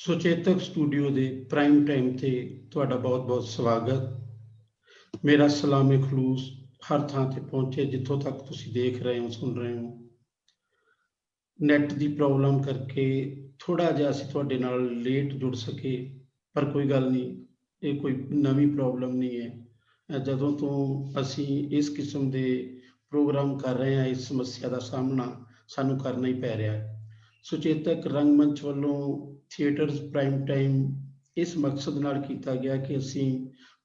ਸੁਚੇਤਕ studio ਦੇ prime time ਤੇ ਤੁਹਾਡਾ ਬਹੁਤ-ਬਹੁਤ ਸਵਾਗਤ। ਮੇਰਾ ਸਲਾਮੇ ਖਲੂਸ ਹਰ ਥਾਂ ਤੇ ਪਹੁੰਚੇ ਜਿੱਥੋਂ ਤੱਕ ਤੁਸੀਂ ਦੇਖ ਰਹੇ ਹੋ, ਸੁਣ ਰਹੇ ਹੋ। ਨੈਟ ਦੀ ਪ੍ਰੋਬਲਮ ਕਰਕੇ ਥੋੜਾ ਜਿਹਾ ਅਸੀਂ ਤੁਹਾਡੇ ਨਾਲ ਲੇਟ ਜੁੜ ਸਕੇ, ਪਰ ਕੋਈ ਗੱਲ ਨਹੀਂ, ਇਹ ਕੋਈ ਨਵੀਂ ਪ੍ਰੋਬਲਮ ਨਹੀਂ ਹੈ। ਜਦੋਂ ਤੋਂ ਅਸੀਂ ਇਸ ਕਿਸਮ ਦੇ ਪ੍ਰੋਗਰਾਮ ਕਰ ਰਹੇ ਹਾਂ, ਇਸ ਸਮੱਸਿਆ ਦਾ ਸਾਹਮਣਾ ਸਾਨੂੰ ਕਰਨਾ ਹੀ ਪੈ ਰਿਹਾ ਹੈ। ਸੁਚੇਤਕ ਰੰਗਮੰਚ ਵੱਲੋਂ ਥੀਏਟਰਸ ਪ੍ਰਾਈਮ ਟਾਈਮ ਇਸ ਮਕਸਦ ਨਾਲ ਕੀਤਾ ਗਿਆ ਕਿ ਅਸੀਂ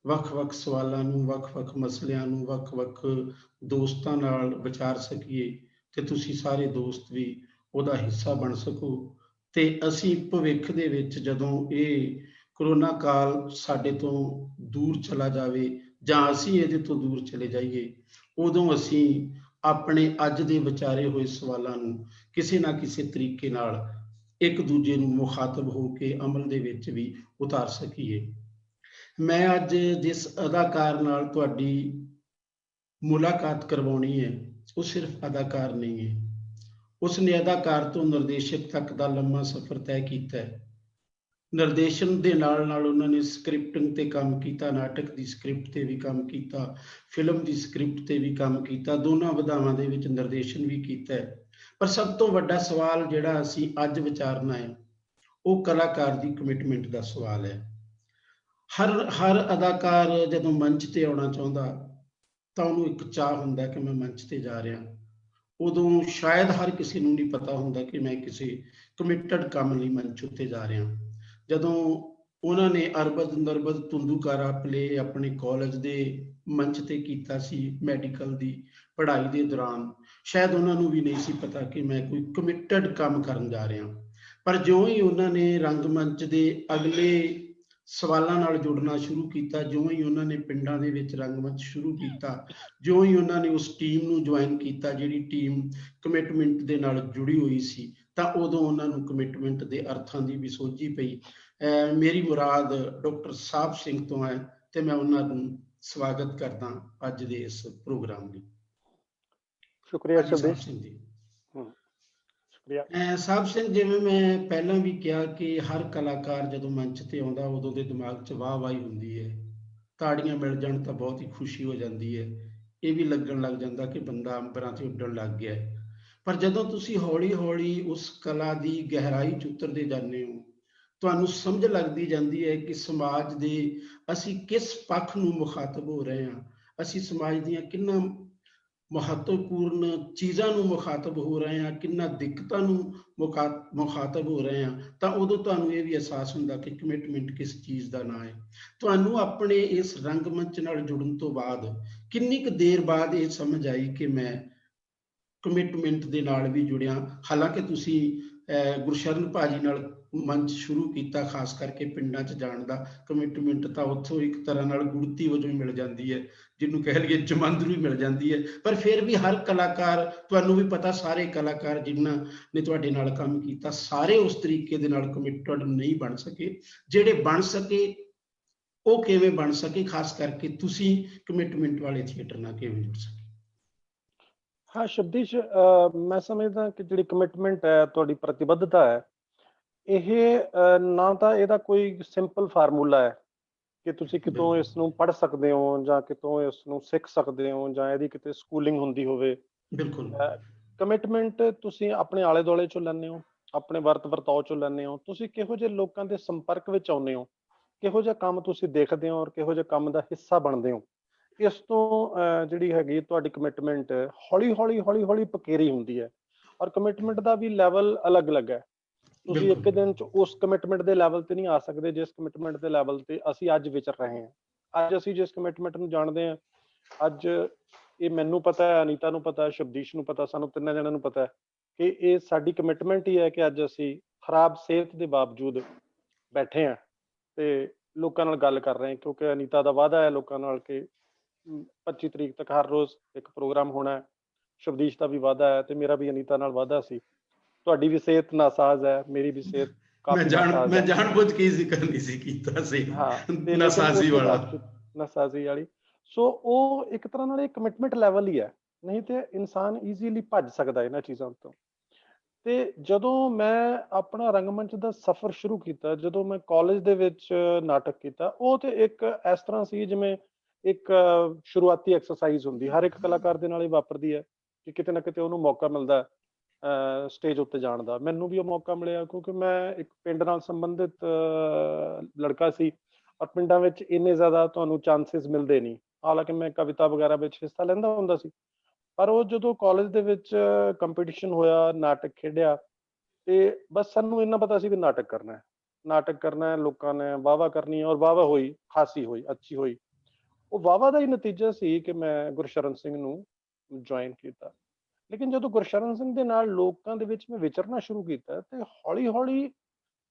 ਵੱਖ-ਵੱਖ ਸਵਾਲਾਂ ਨੂੰ, ਵੱਖ-ਵੱਖ ਮਸਲਿਆਂ ਨੂੰ ਵੱਖ-ਵੱਖ ਦੋਸਤਾਂ ਨਾਲ ਵਿਚਾਰ ਸਕੀਏ ਤੇ ਤੁਸੀਂ ਸਾਰੇ ਦੋਸਤ ਵੀ ਉਹਦਾ ਹਿੱਸਾ ਬਣ ਸਕੋ। ਤੇ ਅਸੀਂ ਭਵਿੱਖ ਦੇ ਵਿੱਚ ਜਦੋਂ ਇਹ ਕਰੋਨਾ ਕਾਲ ਸਾਡੇ ਤੋਂ ਦੂਰ ਚਲਾ ਜਾਵੇ ਜਾਂ ਅਸੀਂ ਇਹਦੇ ਤੋਂ ਦੂਰ ਚਲੇ ਜਾਈਏ, ਉਦੋਂ ਅਸੀਂ ਆਪਣੇ ਅੱਜ ਦੇ ਵਿਚਾਰੇ ਹੋਏ ਸਵਾਲਾਂ ਨੂੰ ਕਿਸੇ ਨਾ ਕਿਸੇ ਤਰੀਕੇ ਨਾਲ ਇੱਕ ਦੂਜੇ ਨੂੰ ਮੁਖਾਤਬ ਹੋ ਕੇ ਅਮਲ ਦੇ ਵਿੱਚ ਵੀ ਉਤਾਰ ਸਕੀਏ। ਮੈਂ ਅੱਜ ਜਿਸ ਅਦਾਕਾਰ ਨਾਲ ਤੁਹਾਡੀ ਮੁਲਾਕਾਤ ਕਰਵਾਉਣੀ ਹੈ, ਉਹ ਸਿਰਫ ਅਦਾਕਾਰ ਨਹੀਂ ਹੈ। ਉਸਨੇ ਅਦਾਕਾਰ ਤੋਂ ਨਿਰਦੇਸ਼ਕ ਤੱਕ ਦਾ ਲੰਮਾ ਸਫ਼ਰ ਤੈਅ ਕੀਤਾ ਹੈ। ਨਿਰਦੇਸ਼ਨ ਦੇ ਨਾਲ ਨਾਲ ਉਹਨਾਂ ਨੇ ਸਕ੍ਰਿਪਟਿੰਗ ਤੇ ਕੰਮ ਕੀਤਾ, ਨਾਟਕ ਦੀ ਸਕ੍ਰਿਪਟ ਤੇ ਵੀ ਕੰਮ ਕੀਤਾ, ਫਿਲਮ ਦੀ ਸਕ੍ਰਿਪਟ ਤੇ ਵੀ ਕੰਮ ਕੀਤਾ, ਦੋਨਾਂ ਵਿਧਾਵਾਂ ਦੇ ਵਿੱਚ ਨਿਰਦੇਸ਼ਨ ਵੀ ਕੀਤਾ ਹੈ। ਪਰ ਸਭ ਤੋਂ ਵੱਡਾ ਸਵਾਲ ਜਿਹੜਾ ਅਸੀਂ ਅੱਜ ਵਿਚਾਰਨਾ ਹੈ, ਉਹ ਕਲਾਕਾਰ ਦੀ ਕਮਿਟਮੈਂਟ ਦਾ ਸਵਾਲ ਹੈ। ਹਰ ਅਦਾਕਾਰ ਜਦੋਂ ਮੰਚ ਤੇ ਆਉਣਾ ਚਾਹੁੰਦਾ ਤਾਂ ਉਹਨੂੰ ਇੱਕ ਚਾਹ ਹੁੰਦਾ ਕਿ ਮੈਂ ਮੰਚ ਤੇ ਜਾ ਰਿਹਾ। ਉਦੋਂ ਸ਼ਾਇਦ ਹਰ ਕਿਸੇ ਨੂੰ ਨਹੀਂ ਪਤਾ ਹੁੰਦਾ ਕਿ ਮੈਂ ਕਿਸੇ ਕਮਿਟਡ ਕੰਮ ਲਈ ਮੰਚ ਉੱਤੇ ਜਾ ਰਿਹਾ। ਜਦੋਂ ਉਹਨਾਂ ਨੇ ਅਰਬਦ ਨਰਬਦ ਤੁੰਦੂਕਾਰਾ ਪਲੇ ਆਪਣੇ ਕਾਲਜ ਦੇ ਮੰਚ ਤੇ ਕੀਤਾ ਸੀ ਮੈਡੀਕਲ ਦੀ ਪੜ੍ਹਾਈ ਦੇ ਦੌਰਾਨ, ਸ਼ਾਇਦ ਉਹਨਾਂ ਨੂੰ ਵੀ ਨਹੀਂ ਸੀ ਪਤਾ ਕਿ ਮੈਂ ਕੋਈ ਕਮਿਟਡ ਕੰਮ ਕਰਨ ਜਾ ਰਿਹਾ। ਪਰ ਜਿਉਂ ਹੀ ਉਹਨਾਂ ਨੇ ਰੰਗਮੰਚ ਦੇ ਅਗਲੇ ਸਵਾਲਾਂ ਨਾਲ ਜੁੜਨਾ ਸ਼ੁਰੂ ਕੀਤਾ, ਜਿਉਂ ਹੀ ਉਹਨਾਂ ਨੇ ਪਿੰਡਾਂ ਦੇ ਵਿੱਚ ਰੰਗਮੰਚ ਸ਼ੁਰੂ ਕੀਤਾ, ਜਿਉਂ ਹੀ ਉਹਨਾਂ ਨੇ ਉਸ ਟੀਮ ਨੂੰ ਜੁਆਇਨ ਕੀਤਾ ਜਿਹੜੀ ਟੀਮ ਕਮਿਟਮੈਂਟ ਦੇ ਨਾਲ ਜੁੜੀ ਹੋਈ ਸੀ, ਤਾਂ ਉਦੋਂ ਉਹਨਾਂ ਨੂੰ ਕਮਿਟਮੈਂਟ ਦੇ ਅਰਥਾਂ ਦੀ ਵੀ ਸੋਝੀ ਪਈ। ਮੇਰੀ ਮੁਰਾਦ ਡਾਕਟਰ ਸਾਹਿਬ ਸਿੰਘ ਤੋਂ ਹੈ ਤੇ ਮੈਂ ਉਹਨਾਂ ਨੂੰ ਸਵਾਗਤ ਕਰਦਾ ਅੱਜ ਦੇ ਇਸ ਪ੍ਰੋਗਰਾਮ ਲਈ। ਸ਼ੁਕਰੀਆ ਸਾਹਿਬ ਸਿੰਘ ਜੀ। ਸ਼ੁਕਰੀਆ ਸਾਹਿਬ ਸਿੰਘ, ਜਿਵੇਂ ਮੈਂ ਪਹਿਲਾਂ ਵੀ ਕਿਹਾ ਕਿ ਹਰ ਕਲਾਕਾਰ ਜਦੋਂ ਮੰਚ ਤੇ ਆਉਂਦਾ ਉਦੋਂ ਦੇ ਦਿਮਾਗ 'ਚ ਵਾਹ ਵਾਹੀ ਹੁੰਦੀ ਹੈ, ਤਾੜੀਆਂ ਮਿਲ ਜਾਣ ਤਾਂ ਬਹੁਤ ਹੀ ਖੁਸ਼ੀ ਹੋ ਜਾਂਦੀ ਹੈ। ਇਹ ਵੀ ਲੱਗਣ ਲੱਗ ਜਾਂਦਾ ਕਿ ਬੰਦਾ ਅੰਬਰਾਂ 'ਤੇ ਉੱਡਣ ਲੱਗ ਗਿਆ। ਪਰ ਜਦੋਂ ਤੁਸੀਂ ਹੌਲੀ ਹੌਲੀ ਉਸ ਕਲਾ ਦੀ ਗਹਿਰਾਈ 'ਚ ਉਤਰਦੇ ਜਾਂਦੇ ਹੋ, ਤੁਹਾਨੂੰ ਸਮਝ ਲੱਗਦੀ ਜਾਂਦੀ ਹੈ ਕਿ ਸਮਾਜ ਦੇ ਅਸੀਂ ਕਿਸ ਪੱਖ ਨੂੰ ਮੁਖਾਤਬ ਹੋ ਰਹੇ ਹਾਂ, ਅਸੀਂ ਸਮਾਜ ਦੀਆਂ ਕਿੰਨਾ ਮਹੱਤਵਪੂਰਨ ਚੀਜ਼ਾਂ ਨੂੰ ਮੁਖਾਤਬ ਹੋ ਰਹੇ ਹਾਂ, ਕਿੰਨਾ ਦਿੱਕਤਾਂ ਨੂੰ ਮੁਖਾਤਬ ਹੋ ਰਹੇ ਹਾਂ, ਤਾਂ ਉਦੋਂ ਤੁਹਾਨੂੰ ਇਹ ਵੀ ਅਹਿਸਾਸ ਹੁੰਦਾ ਕਿ ਕਮਿਟਮੈਂਟ ਕਿਸ ਚੀਜ਼ ਦਾ ਨਾਂ ਹੈ। ਤੁਹਾਨੂੰ ਆਪਣੇ ਇਸ ਰੰਗਮੰਚ ਨਾਲ ਜੁੜਨ ਤੋਂ ਬਾਅਦ ਕਿੰਨੀ ਕੁ ਦੇਰ ਬਾਅਦ ਇਹ ਸਮਝ ਆਈ ਕਿ ਮੈਂ ਕਮਿਟਮੈਂਟ ਦੇ ਨਾਲ ਵੀ ਜੁੜਿਆ? ਹਾਲਾਂਕਿ ਤੁਸੀਂ ਗੁਰਸ਼ਰਨ ਭਾਜੀ ਨਾਲ ਮੰਚ ਸ਼ੁਰੂ ਕੀਤਾ, ਖਾਸ ਕਰਕੇ ਪਿੰਡਾਂ 'ਚ ਜਾਣ ਦਾ। ਕਮਿਟਮੈਂਟ ਤਾਂ ਉੱਥੋਂ ਇੱਕ ਤਰ੍ਹਾਂ ਨਾਲ ਗੁੜਤੀ ਵਜੋਂ ਮਿਲ ਜਾਂਦੀ ਹੈ, ਜਿਹਨੂੰ ਕਹਿ ਲਈਏ ਜਮਾਂਦਰੂ ਮਿਲ ਜਾਂਦੀ ਹੈ। ਪਰ ਫਿਰ ਵੀ ਹਰ ਕਲਾਕਾਰ, ਤੁਹਾਨੂੰ ਵੀ ਪਤਾ ਸਾਰੇ ਕਲਾਕਾਰ ਜਿਨ੍ਹਾਂ ਨੇ ਤੁਹਾਡੇ ਨਾਲ ਕੰਮ ਕੀਤਾ, ਸਾਰੇ ਉਸ ਤਰੀਕੇ ਦੇ ਨਾਲ ਕਮਿਟਡ ਨਹੀਂ ਬਣ ਸਕੇ। ਜਿਹੜੇ ਬਣ ਸਕੇ ਉਹ ਕਿਵੇਂ ਬਣ ਸਕੇ? ਖਾਸ ਕਰਕੇ ਤੁਸੀਂ ਕਮਿਟਮੈਂਟ ਵਾਲੇ ਥੀਏਟਰ ਨਾਲ ਕਿਵੇਂ ਜੁੜ ਸਕੇ? ਹਾਂ ਸ਼ਬਦੀਸ਼, ਮੈਂ ਸਮਝਦਾ ਕਿ ਜਿਹੜੀ ਕਮਿਟਮੈਂਟ ਹੈ, ਤੁਹਾਡੀ ਪ੍ਰਤੀਬੱਧਤਾ ਹੈ, ਇਹ ਨਾ ਤਾਂ ਇਹਦਾ ਕੋਈ ਸਿੰਪਲ ਫਾਰਮੂਲਾ ਹੈ ਕਿ ਤੁਸੀਂ ਕਿਤੋਂ ਇਸ ਨੂੰ ਪੜ੍ਹ ਸਕਦੇ ਹੋ ਜਾਂ ਕਿਤੋਂ ਇਸ ਨੂੰ ਸਿੱਖ ਸਕਦੇ ਹੋ ਜਾਂ ਇਹਦੀ ਕਿਤੇ ਸਕੂਲਿੰਗ ਹੁੰਦੀ ਹੋਵੇ। ਬਿਲਕੁਲ। ਕਮਿਟਮੈਂਟ ਤੁਸੀਂ ਆਪਣੇ ਆਲੇ ਦੁਆਲੇ ਚੋਂ ਲੈਂਦੇ ਹੋ, ਆਪਣੇ ਵਰਤ ਵਰਤਾਓ ਚੋਂ ਲੈਂਦੇ ਹੋ। ਤੁਸੀਂ ਕਿਹੋ ਜਿਹੇ ਲੋਕਾਂ ਦੇ ਸੰਪਰਕ ਵਿੱਚ ਆਉਂਦੇ ਹੋ, ਕਿਹੋ ਜਿਹਾ ਕੰਮ ਤੁਸੀਂ ਦੇਖਦੇ ਹੋ ਔਰ ਕਿਹੋ ਜਿਹੇ ਕੰਮ ਦਾ ਹਿੱਸਾ ਬਣਦੇ ਹੋ, ਇਸ ਤੋਂ ਜਿਹੜੀ ਹੈਗੀ ਤੁਹਾਡੀ ਕਮਿਟਮੈਂਟ ਹੌਲੀ ਹੌਲੀ ਹੌਲੀ ਹੌਲੀ ਪਕੇਰੀ ਹੁੰਦੀ ਹੈ। ਔਰ ਕਮਿਟਮੈਂਟ ਦਾ ਵੀ ਲੈਵਲ ਅਲੱਗ ਅਲੱਗ ਹੈ। ਤੁਸੀਂ ਇੱਕ ਦਿਨ 'ਚ ਉਸ ਕਮਿਟਮੈਂਟ ਦੇ ਲੈਵਲ ਤੇ ਨਹੀਂ ਆ ਸਕਦੇ ਜਿਸ ਕਮਿਟਮੈਂਟ ਦੇ ਲੈਵਲ ਤੇ ਅਸੀਂ ਅੱਜ ਵਿਚਰ ਰਹੇ ਹਾਂ। ਅੱਜ ਅਸੀਂ ਜਿਸ ਕਮਿਟਮੈਂਟ ਨੂੰ ਜਾਣਦੇ ਹਾਂ, ਅੱਜ ਇਹ ਮੈਨੂੰ ਪਤਾ ਹੈ, ਅਨੀਤਾ ਨੂੰ ਪਤਾ ਹੈ, ਸ਼ਬਦੀਸ਼ ਨੂੰ ਪਤਾ, ਸਾਨੂੰ ਤਿੰਨਾਂ ਜਣਿਆਂ ਨੂੰ ਪਤਾ ਹੈ ਕਿ ਇਹ ਸਾਡੀ ਕਮਿਟਮੈਂਟ ਹੀ ਹੈ ਕਿ ਅੱਜ ਅਸੀਂ ਖਰਾਬ ਸਿਹਤ ਦੇ ਬਾਵਜੂਦ ਬੈਠੇ ਹਾਂ ਤੇ ਲੋਕਾਂ ਨਾਲ ਗੱਲ ਕਰ ਰਹੇ ਹਾਂ। ਕਿਉਂਕਿ ਅਨੀਤਾ ਦਾ ਵਾਅਦਾ ਹੈ ਲੋਕਾਂ ਨਾਲ ਕਿ 25 ਤਰੀਕ ਤੱਕ ਹਰ ਰੋਜ਼ ਇੱਕ ਪ੍ਰੋਗਰਾਮ ਹੋਣਾ ਹੈ। ਸ਼ਬਦੀਸ਼ ਦਾ ਵੀ ਵਾਅਦਾ ਹੈ ਤੇ ਮੇਰਾ ਵੀ ਅਨੀਤਾ ਨਾਲ ਵਾਅਦਾ ਸੀ। ਤੁਹਾਡੀ ਵੀ ਸਿਹਤ ਨਾਸਾਜ਼ ਹੈ, ਮੇਰੀ ਵੀ ਸਿਹਤ ਕਾਫੀ ਨਾਸਾਜ਼ ਹੈ। ਮੈਂ ਜਾਣਬੁੱਝ ਕੇ ਜ਼ਿਕਰ ਨਹੀਂ ਸੀ ਕੀਤਾ ਸੀ। ਹਾਂ, ਤੇ ਨਾਸਾਜ਼ੀ ਵਾਲਾ, ਨਾਸਾਜ਼ੀ ਵਾਲੀ। ਸੋ ਉਹ ਇੱਕ ਤਰ੍ਹਾਂ ਨਾਲ ਇਹ ਕਮਿਟਮੈਂਟ ਲੈਵਲ ਹੀ ਹੈ। ਨਹੀਂ ਤੇ ਇਨਸਾਨ ਈਜ਼ੀਲੀ ਭੱਜ ਸਕਦਾ ਇਹਨਾਂ ਚੀਜ਼ਾਂ ਤੋਂ। ਤੇ ਜਦੋਂ ਮੈਂ ਆਪਣਾ ਰੰਗਮੰਚ ਦਾ ਸਫ਼ਰ ਸ਼ੁਰੂ ਕੀਤਾ, ਜਦੋਂ ਮੈਂ ਕਾਲਜ ਦੇ ਵਿੱਚ ਨਾਟਕ ਕੀਤਾ, ਉਹ ਤੇ ਇੱਕ ਇਸ ਤਰ੍ਹਾਂ ਸੀ ਜਿਵੇਂ ਇੱਕ ਸ਼ੁਰੂਆਤੀ ਐਕਸਰਸਾਈਜ਼ ਹੁੰਦੀ, ਹਰ ਇੱਕ ਕਲਾਕਾਰ ਦੇ ਨਾਲ ਹੀ ਵਾਪਰਦੀ ਹੈ ਕਿ ਕਿਤੇ ਨਾ ਕਿਤੇ ਉਹਨੂੰ ਮੌਕਾ ਮਿਲਦਾ ਸਟੇਜ ਉੱਤੇ ਜਾਣ ਦਾ। ਮੈਨੂੰ ਵੀ ਉਹ ਮੌਕਾ ਮਿਲਿਆ ਕਿਉਂਕਿ ਮੈਂ ਇੱਕ ਪਿੰਡ ਨਾਲ ਸੰਬੰਧਿਤ ਲੜਕਾ ਸੀ, ਔਰ ਪਿੰਡਾਂ ਵਿੱਚ ਇੰਨੇ ਜ਼ਿਆਦਾ ਤੁਹਾਨੂੰ ਚਾਂਸਿਸ ਮਿਲਦੇ ਨਹੀਂ। ਹਾਲਾਂਕਿ ਮੈਂ ਕਵਿਤਾ ਵਗੈਰਾ ਵਿੱਚ ਹਿੱਸਾ ਲੈਂਦਾ ਹੁੰਦਾ ਸੀ, ਪਰ ਉਹ ਜਦੋਂ ਕਾਲਜ ਦੇ ਵਿੱਚ ਕੰਪੀਟੀਸ਼ਨ ਹੋਇਆ, ਨਾਟਕ ਖੇਡਿਆ, ਤੇ ਬਸ ਸਾਨੂੰ ਇੰਨਾ ਪਤਾ ਸੀ ਵੀ ਨਾਟਕ ਕਰਨਾ ਹੈ, ਨਾਟਕ ਕਰਨਾ ਹੈ, ਲੋਕਾਂ ਨੇ ਵਾਹ-ਵਾਹ ਕਰਨੀ ਹੈ, ਔਰ ਵਾਹ-ਵਾਹ ਹੋਈ, ਖਾਸੀ ਹੋਈ, ਅੱਛੀ ਹੋਈ। ਉਹ ਵਾਹ-ਵਾਹ ਦਾ ਹੀ ਨਤੀਜਾ ਸੀ ਕਿ ਮੈਂ ਗੁਰਸ਼ਰਨ ਸਿੰਘ ਨੂੰ ਜੁਆਇਨ ਕੀਤਾ। ਲੇਕਿਨ ਜਦੋਂ ਗੁਰਸ਼ਰਨ ਸਿੰਘ ਦੇ ਨਾਲ ਲੋਕਾਂ ਦੇ ਵਿੱਚ ਮੈਂ ਵਿਚਰਨਾ ਸ਼ੁਰੂ ਕੀਤਾ, ਤੇ ਹੌਲੀ-ਹੌਲੀ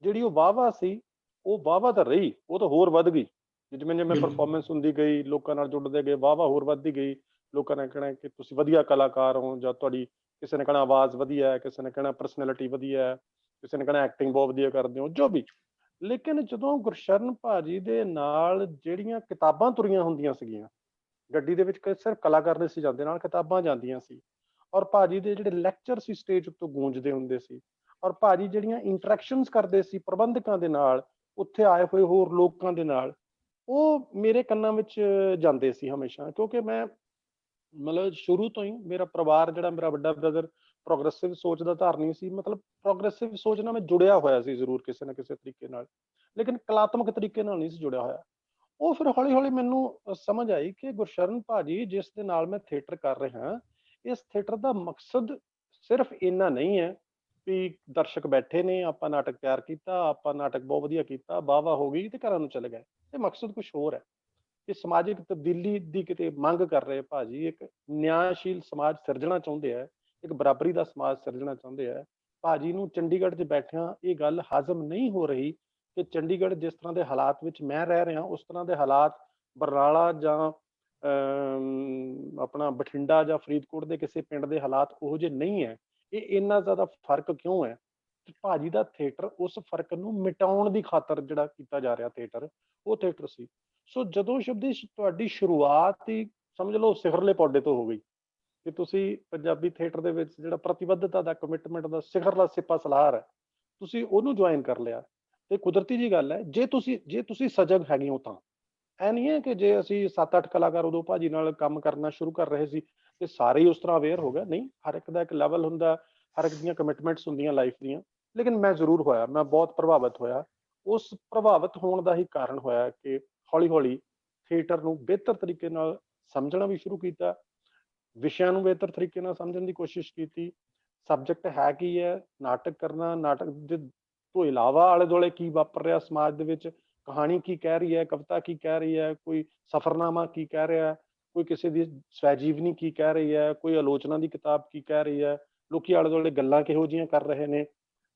ਜਿਹੜੀ ਉਹ ਵਾਹ-ਵਾਹ ਸੀ, ਉਹ ਵਾਹ-ਵਾਹ ਤਾਂ ਰਹੀ, ਉਹ ਤਾਂ ਹੋਰ ਵੱਧ ਗਈ। ਜਿਵੇਂ-ਜਿਵੇਂ ਬਿਲਕੁਲ ਪਰਫਾਰਮੈਂਸ ਹੁੰਦੀ ਗਈ, ਲੋਕਾਂ ਨਾਲ ਜੁੜਦੇ ਗਏ, ਵਾਹ-ਵਾਹ ਹੋਰ ਵੱਧਦੀ ਗਈ। ਲੋਕਾਂ ਨੇ ਕਹਿਣਾ ਕਿ ਤੁਸੀਂ ਵਧੀਆ ਕਲਾਕਾਰ ਹੋ, ਜਾਂ ਤੁਹਾਡੀ ਕਿਸੇ ਨੇ ਕਹਿਣਾ ਆਵਾਜ਼ ਵਧੀਆ ਹੈ, ਕਿਸੇ ਨੇ ਕਹਿਣਾ ਪਰਸਨੈਲਿਟੀ ਵਧੀਆ ਹੈ, ਕਿਸੇ ਨੇ ਕਹਿਣਾ ਐਕਟਿੰਗ ਬਹੁਤ ਵਧੀਆ ਕਰਦੇ ਹੋ, ਜੋ ਵੀ। ਲੇਕਿਨ ਜਦੋਂ ਗੁਰਸ਼ਰਨ ਭਾਜੀ ਦੇ ਨਾਲ ਜਿਹੜੀਆਂ ਕਿਤਾਬਾਂ ਤੁਰੀਆਂ ਹੁੰਦੀਆਂ ਸੀਗੀਆਂ, ਗੱਡੀ ਦੇ ਵਿੱਚ ਸਿਰਫ ਕਲਾਕਾਰ ਨਹੀਂ ਸੀ ਜਾਂਦੇ, ਨਾਲ ਕਿਤਾਬਾਂ ਜਾਂਦੀਆਂ ਸੀ, ਔਰ ਭਾਜੀ ਦੇ ਜਿਹੜੇ ਲੈਕਚਰ ਸੀ ਸਟੇਜ ਉੱਤੇ ਗੂੰਜਦੇ ਹੁੰਦੇ ਸੀ, ਔਰ ਭਾਜੀ ਜਿਹੜੀਆਂ ਇੰਟਰੈਕਸ਼ਨਸ ਕਰਦੇ ਸੀ ਪ੍ਰਬੰਧਕਾਂ ਦੇ ਨਾਲ, ਉੱਥੇ ਆਏ ਹੋਏ ਹੋਰ ਲੋਕਾਂ ਦੇ ਨਾਲ, ਉਹ ਮੇਰੇ ਕੰਨਾਂ ਵਿੱਚ ਜਾਂਦੇ ਸੀ ਹਮੇਸ਼ਾ। ਕਿਉਂਕਿ ਮੈਂ ਮਤਲਬ ਸ਼ੁਰੂ ਤੋਂ ਹੀ ਮੇਰਾ ਪਰਿਵਾਰ, ਜਿਹੜਾ ਮੇਰਾ ਵੱਡਾ ਬ੍ਰਦਰ ਪ੍ਰੋਗਰੈਸਿਵ ਸੋਚ ਦਾ ਧਾਰਨੀ ਸੀ, ਮਤਲਬ ਪ੍ਰੋਗਰੈਸਿਵ ਸੋਚ ਨਾਲ ਮੈਂ ਜੁੜਿਆ ਹੋਇਆ ਸੀ ਜ਼ਰੂਰ ਕਿਸੇ ਨਾ ਕਿਸੇ ਤਰੀਕੇ ਨਾਲ, ਲੇਕਿਨ ਕਲਾਤਮਕ ਤਰੀਕੇ ਨਾਲ ਨਹੀਂ ਸੀ ਜੁੜਿਆ ਹੋਇਆ। ਉਹ ਫਿਰ ਹੌਲੀ ਹੌਲੀ ਮੈਨੂੰ ਸਮਝ ਆਈ ਕਿ ਗੁਰਸ਼ਰਨ ਭਾਜੀ ਜਿਸ ਦੇ ਨਾਲ ਮੈਂ ਥੀਏਟਰ ਕਰ ਰਿਹਾ, ਇਸ ਥੀਏਟਰ ਦਾ ਮਕਸਦ ਸਿਰਫ ਇੰਨਾ ਨਹੀਂ ਹੈ ਵੀ ਦਰਸ਼ਕ ਬੈਠੇ ਨੇ, ਆਪਾਂ ਨਾਟਕ ਤਿਆਰ ਕੀਤਾ, ਆਪਾਂ ਨਾਟਕ ਬਹੁਤ ਵਧੀਆ ਕੀਤਾ, ਵਾਹ ਵਾਹ ਹੋ ਗਈ ਤੇ ਘਰਾਂ ਨੂੰ ਚਲੇ ਗਏ। ਇਹ ਮਕਸਦ ਕੁਝ ਹੋਰ ਹੈ। ਕਿ ਸਮਾਜਿਕ ਤਬਦੀਲੀ ਦੀ ਕਿਤੇ ਮੰਗ ਕਰ ਰਹੇ ਭਾਜੀ, ਇੱਕ ਨਿਆਂਸ਼ੀਲ ਸਮਾਜ ਸਿਰਜਣਾ ਚਾਹੁੰਦੇ ਆ, ਇੱਕ ਬਰਾਬਰੀ ਦਾ ਸਮਾਜ ਸਿਰਜਣਾ ਚਾਹੁੰਦੇ ਆ। ਭਾਜੀ ਨੂੰ ਚੰਡੀਗੜ੍ਹ 'ਚ ਬੈਠਿਆਂ ਇਹ ਗੱਲ ਹਾਜ਼ਮ ਨਹੀਂ ਹੋ ਰਹੀ ਕਿ ਚੰਡੀਗੜ੍ਹ ਜਿਸ ਤਰ੍ਹਾਂ ਦੇ ਹਾਲਾਤ ਵਿੱਚ ਮੈਂ ਰਹਿ ਰਿਹਾ, ਉਸ ਤਰ੍ਹਾਂ ਦੇ ਹਾਲਾਤ ਬਰਨਾਲਾ ਜਾਂ ਆਪਣਾ ਬਠਿੰਡਾ ਜਾਂ ਫਰੀਦਕੋਟ ਦੇ ਕਿਸੇ ਪਿੰਡ ਦੇ ਹਾਲਾਤ ਉਹੋ ਜਿਹੇ ਨਹੀਂ ਹੈ। ਇਹ ਇੰਨਾ ਜ਼ਿਆਦਾ ਫਰਕ ਕਿਉਂ ਹੈ? ਤੇ ਭਾਜੀ ਦਾ ਥੀਏਟਰ ਉਸ ਫਰਕ ਨੂੰ ਮਿਟਾਉਣ ਦੀ ਖਾਤਰ ਜਿਹੜਾ ਕੀਤਾ ਜਾ ਰਿਹਾ ਥੀਏਟਰ, ਉਹ ਥੀਏਟਰ ਸੀ। ਸੋ ਜਦੋਂ ਸ਼ਬਦੀ ਤੁਹਾਡੀ ਸ਼ੁਰੂਆਤ ਹੀ ਸਮਝ ਲਓ ਸਿਖਰਲੇ ਪੌਡੇ ਤੋਂ ਹੋ ਗਈ, ਕਿ ਤੁਸੀਂ ਪੰਜਾਬੀ ਥੀਏਟਰ ਦੇ ਵਿੱਚ ਜਿਹੜਾ ਪ੍ਰਤੀਬੱਧਤਾ ਦਾ, ਕਮਿਟਮੈਂਟ ਦਾ ਸਿਖਰਲਾ ਸਿਪਾ ਸਲਾਰ ਹੈ, ਤੁਸੀਂ ਉਹਨੂੰ ਜੁਆਇਨ ਕਰ ਲਿਆ। ਤੇ ਕੁਦਰਤੀ ਜੀ ਗੱਲ ਹੈ, ਜੇ ਤੁਸੀਂ ਸਜਗ ਹੈਗੇ ਹੋ ਤਾਂ। ਇਹ ਨਹੀਂ ਹੈ ਕਿ ਜੇ ਅਸੀਂ 7-8 ਕਲਾਕਾਰ ਉਦੋਂ ਭਾਜੀ ਨਾਲ ਕੰਮ ਕਰਨਾ ਸ਼ੁਰੂ ਕਰ ਰਹੇ ਸੀ ਤੇ ਸਾਰੇ ਹੀ ਉਸ ਤਰ੍ਹਾਂ ਅਵੇਅਰ ਹੋ ਗਏ, ਨਹੀਂ। ਹਰ ਇੱਕ ਦਾ ਇੱਕ ਲੈਵਲ ਹੁੰਦਾ, ਹਰ ਇੱਕ ਦੀਆਂ ਕਮਿਟਮੈਂਟਸ ਹੁੰਦੀਆਂ ਲਾਈਫ ਦੀਆਂ। ਲੇਕਿਨ ਮੈਂ ਜ਼ਰੂਰ ਹੋਇਆ, ਮੈਂ ਬਹੁਤ ਪ੍ਰਭਾਵਿਤ ਹੋਇਆ। ਉਸ ਪ੍ਰਭਾਵਿਤ ਹੋਣ ਦਾ ਹੀ ਕਾਰਨ ਹੋਇਆ ਕਿ ਹੌਲੀ ਹੌਲੀ ਥੀਏਟਰ ਨੂੰ ਬਿਹਤਰ ਤਰੀਕੇ ਨਾਲ ਸਮਝਣਾ ਵੀ ਸ਼ੁਰੂ ਕੀਤਾ, ਵਿਸ਼ਿਆਂ ਨੂੰ ਬਿਹਤਰ ਤਰੀਕੇ ਨਾਲ ਸਮਝਣ ਦੀ ਕੋਸ਼ਿਸ਼ ਕੀਤੀ। ਸਬਜੈਕਟ ਹੈ ਕੀ ਹੈ, ਨਾਟਕ ਕਰਨਾ, ਨਾਟਕ ਦੇ ਤੋਂ ਇਲਾਵਾ ਆਲੇ ਦੁਆਲੇ ਕੀ ਵਾਪਰ ਰਿਹਾ ਸਮਾਜ ਦੇ ਵਿੱਚ, ਕਹਾਣੀ ਕੀ ਕਹਿ ਰਹੀ ਹੈ, ਕਵਿਤਾ ਕੀ ਕਹਿ ਰਹੀ ਹੈ, ਕੋਈ ਸਫ਼ਰਨਾਮਾ ਕੀ ਕਹਿ ਰਿਹਾ, ਕੋਈ ਕਿਸੇ ਦੀ ਸਵੈ ਜੀਵਨੀ ਕੀ ਕਹਿ ਰਹੀ ਹੈ, ਕੋਈ ਆਲੋਚਨਾ ਦੀ ਕਿਤਾਬ ਕੀ ਕਹਿ ਰਹੀ ਹੈ, ਲੋਕੀ ਆਲੇ ਦੁਆਲੇ ਗੱਲਾਂ ਕਿਹੋ ਜਿਹੀਆਂ ਕਰ ਰਹੇ ਨੇ,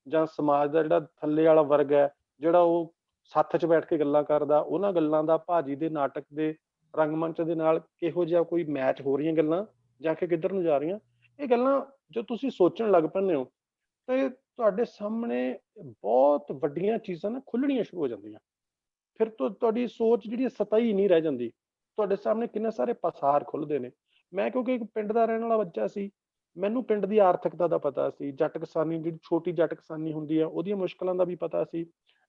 ਜਾਂ ਸਮਾਜ ਦਾ ਜਿਹੜਾ ਥੱਲੇ ਵਾਲਾ ਵਰਗ ਹੈ, ਜਿਹੜਾ ਉਹ ਸੱਥ 'ਚ ਬੈਠ ਕੇ ਗੱਲਾਂ ਕਰਦਾ, ਉਹਨਾਂ ਗੱਲਾਂ ਦਾ ਭਾਜੀ ਦੇ ਨਾਟਕ ਦੇ ਰੰਗਮੰਚ ਦੇ ਨਾਲ ਕਿਹੋ ਜਿਹਾ ਕੋਈ ਮੈਚ ਹੋ ਰਹੀਆਂ ਗੱਲਾਂ, ਜਾਂ ਕਿ ਕਿੱਧਰ ਨੂੰ ਜਾ ਰਹੀਆਂ। ਇਹ ਗੱਲਾਂ ਜੋ ਤੁਸੀਂ ਸੋਚਣ ਲੱਗ ਪੈਂਦੇ ਹੋ, ਤੇ ਤੁਹਾਡੇ ਸਾਹਮਣੇ ਬਹੁਤ ਵੱਡੀਆਂ ਚੀਜ਼ਾਂ ਨਾ ਖੁੱਲਣੀਆਂ ਸ਼ੁਰੂ ਹੋ ਜਾਂਦੀਆਂ। ਫਿਰ ਤੁਹਾਡੀ ਸੋਚ ਜਿਹੜੀ ਸਤਹੀ ਨਹੀਂ ਰਹਿ ਜਾਂਦੀ, ਤੁਹਾਡੇ ਸਾਹਮਣੇ ਕਿੰਨੇ ਸਾਰੇ ਪਸਾਰ ਖੁੱਲਦੇ ਨੇ। ਮੈਂ ਕਿਉਂਕਿ ਇੱਕ ਪਿੰਡ ਦਾ ਰਹਿਣ ਵਾਲਾ ਬੱਚਾ ਸੀ, ਮੈਨੂੰ ਪਿੰਡ ਦੀ ਆਰਥਿਕਤਾ ਦਾ ਪਤਾ ਸੀ, ਜੱਟ ਕਿਸਾਨੀ, ਜਿਹੜੀ ਛੋਟੀ ਜੱਟ ਕਿਸਾਨੀ ਹੁੰਦੀ ਹੈ, ਉਹਦੀਆਂ ਮੁਸ਼ਕਲਾਂ ਦਾ ਵੀ ਪਤਾ ਸੀ।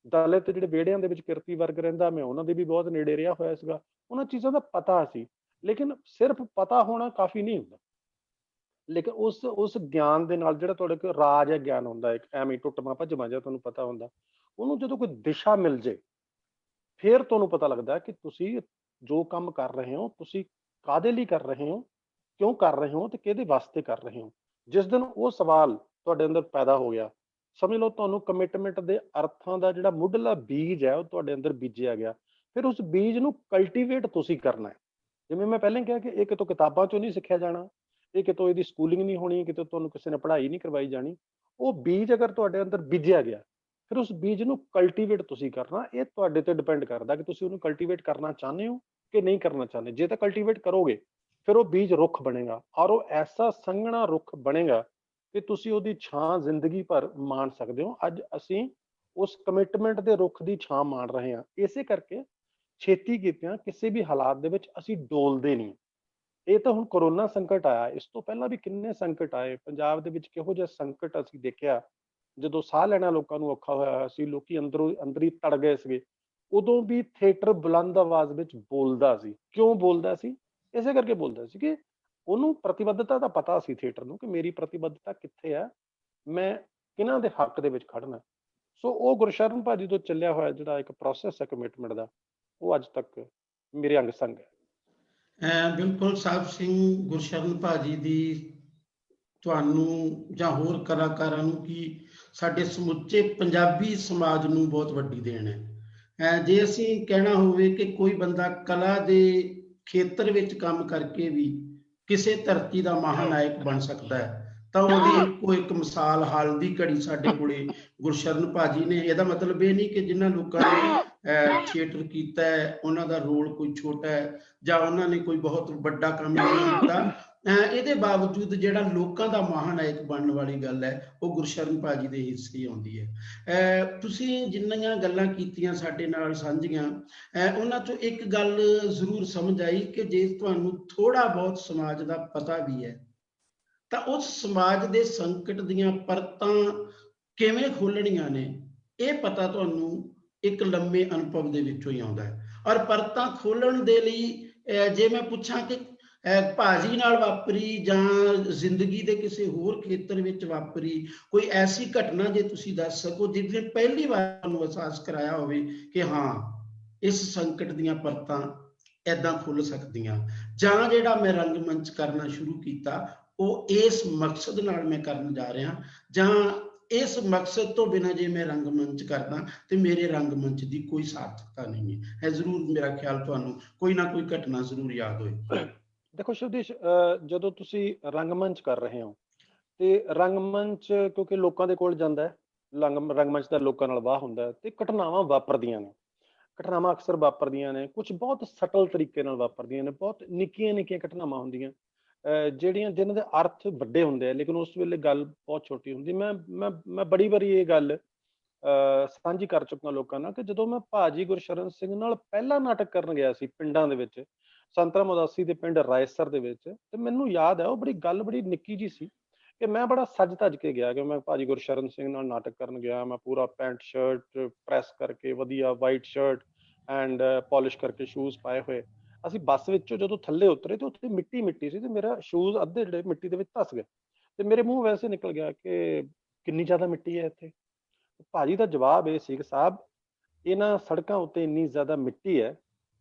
ਦਲਿਤ ਜਿਹੜੇ ਵਿਹੜਿਆਂ ਦੇ ਵਿੱਚ ਕਿਰਤੀ ਵਰਗ ਰਹਿੰਦਾ, ਮੈਂ ਉਹਨਾਂ ਦੇ ਵੀ ਬਹੁਤ ਨੇੜੇ ਰਿਹਾ ਹੋਇਆ ਸੀਗਾ, ਉਹਨਾਂ ਚੀਜ਼ਾਂ ਦਾ ਪਤਾ ਸੀ। ਲੇਕਿਨ ਸਿਰਫ ਪਤਾ ਹੋਣਾ ਕਾਫੀ ਨਹੀਂ ਹੁੰਦਾ, ਲੇਕਿਨ ਉਸ ਗਿਆਨ ਦੇ ਨਾਲ ਜਿਹੜਾ ਤੁਹਾਡੇ ਕੋਲ ਰਾਜ ਹੈ ਗਿਆਨ ਹੁੰਦਾ, ਇੱਕ ਐਵੇਂ ਟੁੱਟਵਾਂ ਭੱਜਵਾਂ ਜਿਹਾ ਤੁਹਾਨੂੰ ਪਤਾ ਹੁੰਦਾ, ਉਹਨੂੰ ਜਦੋਂ ਕੋਈ ਦਿਸ਼ਾ ਮਿਲ ਜੇ, ਫਿਰ ਤੁਹਾਨੂੰ ਪਤਾ ਲੱਗਦਾ ਕਿ ਤੁਸੀਂ ਜੋ ਕੰਮ ਕਰ ਰਹੇ ਹੋ, ਤੁਸੀਂ ਕਾਹਦੇ ਲਈ ਕਰ ਰਹੇ ਹੋ, ਕਿਉਂ ਕਰ ਰਹੇ ਹੋ, ਤੇ ਕਿਹਦੇ ਵਾਸਤੇ ਕਰ ਰਹੇ ਹੋ। ਜਿਸ ਦਿਨ ਉਹ ਸਵਾਲ ਤੁਹਾਡੇ ਅੰਦਰ ਪੈਦਾ ਹੋ ਗਿਆ, ਸਮਝ ਲਓ ਤੁਹਾਨੂੰ ਕਮਿਟਮੈਂਟ ਦੇ ਅਰਥਾਂ ਦਾ ਜਿਹੜਾ ਮੁੱਢਲਾ ਬੀਜ ਹੈ ਉਹ ਤੁਹਾਡੇ ਅੰਦਰ ਬੀਜਿਆ ਗਿਆ। ਫਿਰ ਉਸ ਬੀਜ ਨੂੰ ਕਲਟੀਵੇਟ ਤੁਸੀਂ ਕਰਨਾ ਹੈ। ਜਿਵੇਂ ਮੈਂ ਪਹਿਲਾਂ ਕਿਹਾ ਕਿ ਇਹ ਕਿਤੋਂ ਕਿਤਾਬਾਂ ਚੋਂ ਨਹੀਂ ਸਿੱਖਿਆ ਜਾਣਾ, ਇਹ ਕਿਤੋਂ ਇਹਦੀ ਸਕੂਲਿੰਗ ਨਹੀਂ ਹੋਣੀ, ਕਿਤੋਂ ਤੁਹਾਨੂੰ ਕਿਸੇ ਨੇ ਪੜ੍ਹਾਈ ਨਹੀਂ ਕਰਵਾਈ ਜਾਣੀ। ਉਹ ਬੀਜ ਅਗਰ ਤੁਹਾਡੇ ਅੰਦਰ ਬੀਜਿਆ ਗਿਆ, ਫਿਰ ਉਸ ਬੀਜ ਨੂੰ ਕਲਟੀਵੇਟ ਤੁਸੀਂ ਕਰਨਾ। ਇਹ ਤੁਹਾਡੇ ਤੇ ਡਿਪੈਂਡ ਕਰਦਾ ਕਿ ਤੁਸੀਂ ਉਹਨੂੰ ਕਲਟੀਵੇਟ ਕਰਨਾ ਚਾਹੁੰਦੇ ਹੋ ਕਿ ਨਹੀਂ ਕਰਨਾ ਚਾਹੁੰਦੇ। ਜੇ ਤਾਂ ਕਲਟੀਵੇਟ ਕਰੋਗੇ, ਫਿਰ ਉਹ ਬੀਜ ਰੁੱਖ ਬਣੇਗਾ, ਔਰ ਉਹ ਐਸਾ ਸੰਘਣਾ ਰੁੱਖ ਬਣੇਗਾ ਕਿ ਤੁਸੀਂ ਉਹਦੀ ਛਾਂ ਜ਼ਿੰਦਗੀ ਭਰ ਮਾਣ ਸਕਦੇ ਹੋ। ਅੱਜ ਅਸੀਂ ਉਸ ਕਮਿਟਮੈਂਟ ਦੇ ਰੁੱਖ ਦੀ ਛਾਂ ਮਾਣ ਰਹੇ ਹਾਂ। ਇਸੇ ਕਰਕੇ ਛੇਤੀ ਕੀਤਿਆਂ ਕਿਸੇ ਵੀ ਹਾਲਾਤ ਦੇ ਵਿੱਚ ਅਸੀਂ ਡੋਲਦੇ ਨਹੀਂ। ਇਹ ਤਾਂ ਹੁਣ ਕਰੋਨਾ ਸੰਕਟ ਆਇਆ, ਇਸ ਤੋਂ ਪਹਿਲਾਂ ਵੀ ਕਿੰਨੇ ਸੰਕਟ ਆਏ ਪੰਜਾਬ ਦੇ ਵਿੱਚ। ਕਿਹੋ ਜਿਹਾ ਸੰਕਟ ਅਸੀਂ ਦੇਖਿਆ ਜਦੋਂ ਸਾਹ ਲੈਣਾ ਲੋਕਾਂ ਨੂੰ ਔਖਾ ਹੋਇਆ ਸੀ, ਲੋਕੀ ਅੰਦਰੀ ਤੜ ਗਏ ਸੀਗੇ, ਉਦੋਂ ਵੀ ਥੀਏਟਰ ਬੁਲੰਦ ਆਵਾਜ਼ ਵਿੱਚ ਬੋਲਦਾ ਸੀ। ਕਿਉਂ ਬੋਲਦਾ ਸੀ? ਇਸੇ ਕਰਕੇ ਬੋਲਦਾ ਸੀ ਕਿ ਉਹਨੂੰ ਪ੍ਰਤੀਬੱਧਤਾ ਦਾ ਪਤਾ ਸੀ ਥੀਏਟਰ ਨੂੰ, ਕਿ ਮੇਰੀ ਪ੍ਰਤੀਬੱਧਤਾ ਕਿੱਥੇ ਹੈ, ਮੈਂ ਕਿਹਨਾਂ ਦੇ ਹੱਕ ਦੇ ਵਿੱਚ ਖੜਨਾ। ਸੋ ਉਹ ਗੁਰਸ਼ਰਨ ਭਾਜੀ ਤੋਂ ਚੱਲਿਆ ਹੋਇਆ ਜਿਹੜਾ ਇੱਕ ਪ੍ਰੋਸੈਸ ਹੈ ਕਮਿਟਮੈਂਟ ਦਾ, ਉਹ ਅੱਜ ਤੱਕ ਮੇਰੇ ਅੰਗ ਸੰਗ ਹੈ। ਬਿਲਕੁਲ ਸਾਹਿਬ ਸਿੰਘ, ਗੁਰਸ਼ਰਨ ਭਾਜੀ ਦੀ ਤੁਹਾਨੂੰ ਜਾਂ ਹੋਰ ਕਲਾਕਾਰਾਂ ਨੂੰ ਕੀ ਸਾਡੇ ਸਮੁੱਚੇ ਪੰਜਾਬੀ ਸਮਾਜ ਨੂੰ ਬਹੁਤ ਵੱਡੀ ਦੇਣ ਹੈ। ਜੇ ਅਸੀਂ ਕਹਿਣਾ ਹੋਵੇ ਕਿ ਕੋਈ ਬੰਦਾ ਕਲਾ ਦੇ ਖੇਤਰ ਵਿੱਚ ਕੰਮ ਕਰਕੇ ਵੀ ਕਿਸੇ ਧਰਤੀ ਦਾ ਮਹਾਨਾਇਕ ਬਣ ਸਕਦਾ ਹੈ, ਤਾਂ ਉਹਦੀ ਇੱਕੋ ਇੱਕ ਮਿਸਾਲ ਹਾਲ ਦੀ ਘੜੀ ਸਾਡੇ ਕੋਲੇ ਗੁਰਸ਼ਰਨ ਭਾਜੀ ਨੇ। ਇਹਦਾ ਮਤਲਬ ਇਹ ਨਹੀਂ ਕਿ ਜਿਨ੍ਹਾਂ ਲੋਕਾਂ ਨੇ ਥੀਏਟਰ ਕੀਤਾ ਹੈ ਉਹਨਾਂ ਦਾ ਰੋਲ ਕੋਈ ਛੋਟਾ ਹੈ ਜਾਂ ਉਹਨਾਂ ਨੇ ਕੋਈ ਬਹੁਤ ਵੱਡਾ ਕੰਮ ਨਹੀਂ ਕੀਤਾ। ਇਹਦੇ ਬਾਵਜੂਦ ਜਿਹੜਾ ਲੋਕਾਂ ਦਾ ਮਹਾਨਾਇਕ ਬਣਨ ਵਾਲੀ ਗੱਲ ਹੈ, ਉਹ ਗੁਰਸ਼ਰਨ ਭਾਜੀ ਦੇ ਹਿੱਸੇ ਹੀ ਆਉਂਦੀ ਹੈ। ਤੁਸੀਂ ਜਿੰਨੀਆਂ ਗੱਲਾਂ ਕੀਤੀਆਂ ਸਾਡੇ ਨਾਲ ਸਾਂਝੀਆਂ, ਉਹਨਾਂ ਚੋਂ ਇੱਕ ਗੱਲ ਜ਼ਰੂਰ ਸਮਝ ਆਈ ਕਿ ਜੇ ਤੁਹਾਨੂੰ ਥੋੜਾ ਬਹੁਤ ਸਮਾਜ ਦਾ ਪਤਾ ਵੀ ਹੈ ਤਾਂ ਉਸ ਸਮਾਜ ਦੇ ਸੰਕਟ ਦੀਆਂ ਪਰਤਾਂ ਕਿਵੇਂ ਖੋਲਣੀਆਂ ਨੇ, ਇਹ ਪਤਾ ਤੁਹਾਨੂੰ ਇੱਕ ਲੰਮੇ ਅਨੁਭਵ ਦੇ ਵਿੱਚੋਂ ਹੀ ਆਉਂਦਾ ਹੈ। ਔਰ ਪਰਤਾਂ ਖੋਲਣ ਦੇ ਲਈ ਜੇ ਮੈਂ ਪੁੱਛਾਂ ਕਿ ਭਾਜੀ ਨਾਲ ਵਾਪਰੀ ਜਾਂ ਜ਼ਿੰਦਗੀ ਦੇ ਕਿਸੇ ਹੋਰ ਖੇਤਰ ਵਿੱਚ ਵਾਪਰੀ ਕੋਈ ਐਸੀ ਘਟਨਾ ਜੇ ਤੁਸੀਂ ਦੱਸ ਸਕੋ ਜਿਹਨੇ ਪਹਿਲੀ ਵਾਰ ਤੁਹਾਨੂੰ ਅਹਿਸਾਸ ਕਰਾਇਆ ਹੋਵੇ ਕਿ ਹਾਂ, ਇਸ ਸੰਕਟ ਦੀਆਂ ਪਰਤਾਂ ਏਦਾਂ ਖੁੱਲ ਸਕਦੀਆਂ, ਜਾਂ ਜਿਹੜਾ ਮੈਂ ਰੰਗਮੰਚ ਕਰਨਾ ਸ਼ੁਰੂ ਕੀਤਾ ਉਹ ਇਸ ਮਕਸਦ ਨਾਲ ਮੈਂ ਕਰਨ ਜਾ ਰਿਹਾ, ਜਾਂ ਇਸ ਮਕਸਦ ਤੋਂ ਬਿਨਾਂ ਜੇ ਮੈਂ ਰੰਗਮੰਚ ਕਰਦਾ ਤੇ ਮੇਰੇ ਰੰਗਮੰਚ ਦੀ ਕੋਈ ਸਾਰਥਕਤਾ ਨਹੀਂ ਹੈ। ਇਹ ਜ਼ਰੂਰ ਮੇਰਾ ਖਿਆਲ ਤੁਹਾਨੂੰ ਕੋਈ ਨਾ ਕੋਈ ਘਟਨਾ ਜ਼ਰੂਰ ਯਾਦ ਹੋਏ। ਦੇਖੋ ਸ਼ਿਵਦੇਸ਼, ਜਦੋਂ ਤੁਸੀਂ ਰੰਗਮੰਚ ਕਰ ਰਹੇ ਹੋ ਤੇ ਰੰਗਮੰਚ ਕਿਉਂਕਿ ਲੋਕਾਂ ਦੇ ਕੋਲ ਜਾਂਦਾ ਹੈ, ਰੰਗਮੰਚ ਦਾ ਲੋਕਾਂ ਨਾਲ ਵਾਹ ਹੁੰਦਾ ਹੈ ਤੇ ਘਟਨਾਵਾਂ ਵਾਪਰਦੀਆਂ ਨੇ। ਘਟਨਾਵਾਂ ਅਕਸਰ ਵਾਪਰਦੀਆਂ ਨੇ, ਕੁਝ ਬਹੁਤ ਸਟਲ ਤਰੀਕੇ ਨਾਲ ਵਾਪਰਦੀਆਂ ਨੇ, ਬਹੁਤ ਨਿੱਕੀਆਂ ਨਿੱਕੀਆਂ ਘਟਨਾਵਾਂ ਹੁੰਦੀਆਂ ਜਿਨ੍ਹਾਂ ਦੇ ਅਰਥ ਵੱਡੇ ਹੁੰਦੇ ਆ, ਲੇਕਿਨ ਉਸ ਵੇਲੇ ਗੱਲ ਬਹੁਤ ਛੋਟੀ ਹੁੰਦੀ। ਮੈਂ ਬੜੀ ਵਾਰੀ ਇਹ ਗੱਲ ਸਾਂਝੀ ਕਰ ਚੁੱਕਾ ਲੋਕਾਂ ਨਾਲ ਕਿ ਜਦੋਂ ਮੈਂ ਭਾਜੀ ਗੁਰਸ਼ਰਨ ਸਿੰਘ ਨਾਲ ਪਹਿਲਾ ਨਾਟਕ ਕਰਨ ਗਿਆ ਸੀ ਪਿੰਡਾਂ ਦੇ ਵਿੱਚ, ਸੰਤਰਾਮ ਉਦਾਸੀ ਦੇ ਪਿੰਡ ਰਾਏਸਰ ਦੇ ਵਿੱਚ, ਤੇ ਮੈਨੂੰ ਯਾਦ ਹੈ ਉਹ ਬੜੀ ਨਿੱਕੀ ਜੀ ਸੀ ਕਿ ਮੈਂ ਬੜਾ ਸੱਜ ਧੱਜ ਕੇ ਗਿਆ ਕਿ ਮੈਂ ਭਾਜੀ ਗੁਰਸ਼ਰਨ ਸਿੰਘ ਨਾਲ ਨਾਟਕ ਕਰਨ ਗਿਆ। ਮੈਂ ਪੂਰਾ ਪੈਂਟ ਸ਼ਰਟ ਪ੍ਰੈਸ ਕਰਕੇ, ਵਧੀਆ ਵਾਈਟ ਸ਼ਰਟ ਐਂਡ ਪਾਲਿਸ਼ ਕਰਕੇ ਸ਼ੂਜ਼ ਪਾਏ ਹੋਏ, ਅਸੀਂ ਬੱਸ ਵਿੱਚੋਂ ਜਦੋਂ ਥੱਲੇ ਉਤਰੇ ਤੇ ਉੱਥੇ ਮਿੱਟੀ ਸੀ ਤੇ ਮੇਰਾ ਸ਼ੂਜ਼ ਅੱਧੇ ਜਿਹੜੇ ਮਿੱਟੀ ਦੇ ਵਿੱਚ ਧਸ ਗਏ ਤੇ ਮੇਰੇ ਮੂੰਹ ਵੈਸੇ ਨਿਕਲ ਗਿਆ ਕਿ ਕਿੰਨੀ ਜ਼ਿਆਦਾ ਮਿੱਟੀ ਹੈ ਇੱਥੇ। ਭਾਜੀ ਦਾ ਜਵਾਬ ਇਹ ਸੀ ਕਿ ਸਾਹਿਬ, ਇਹਨਾਂ ਸੜਕਾਂ ਉੱਤੇ ਇੰਨੀ ਜ਼ਿਆਦਾ ਮਿੱਟੀ ਹੈ,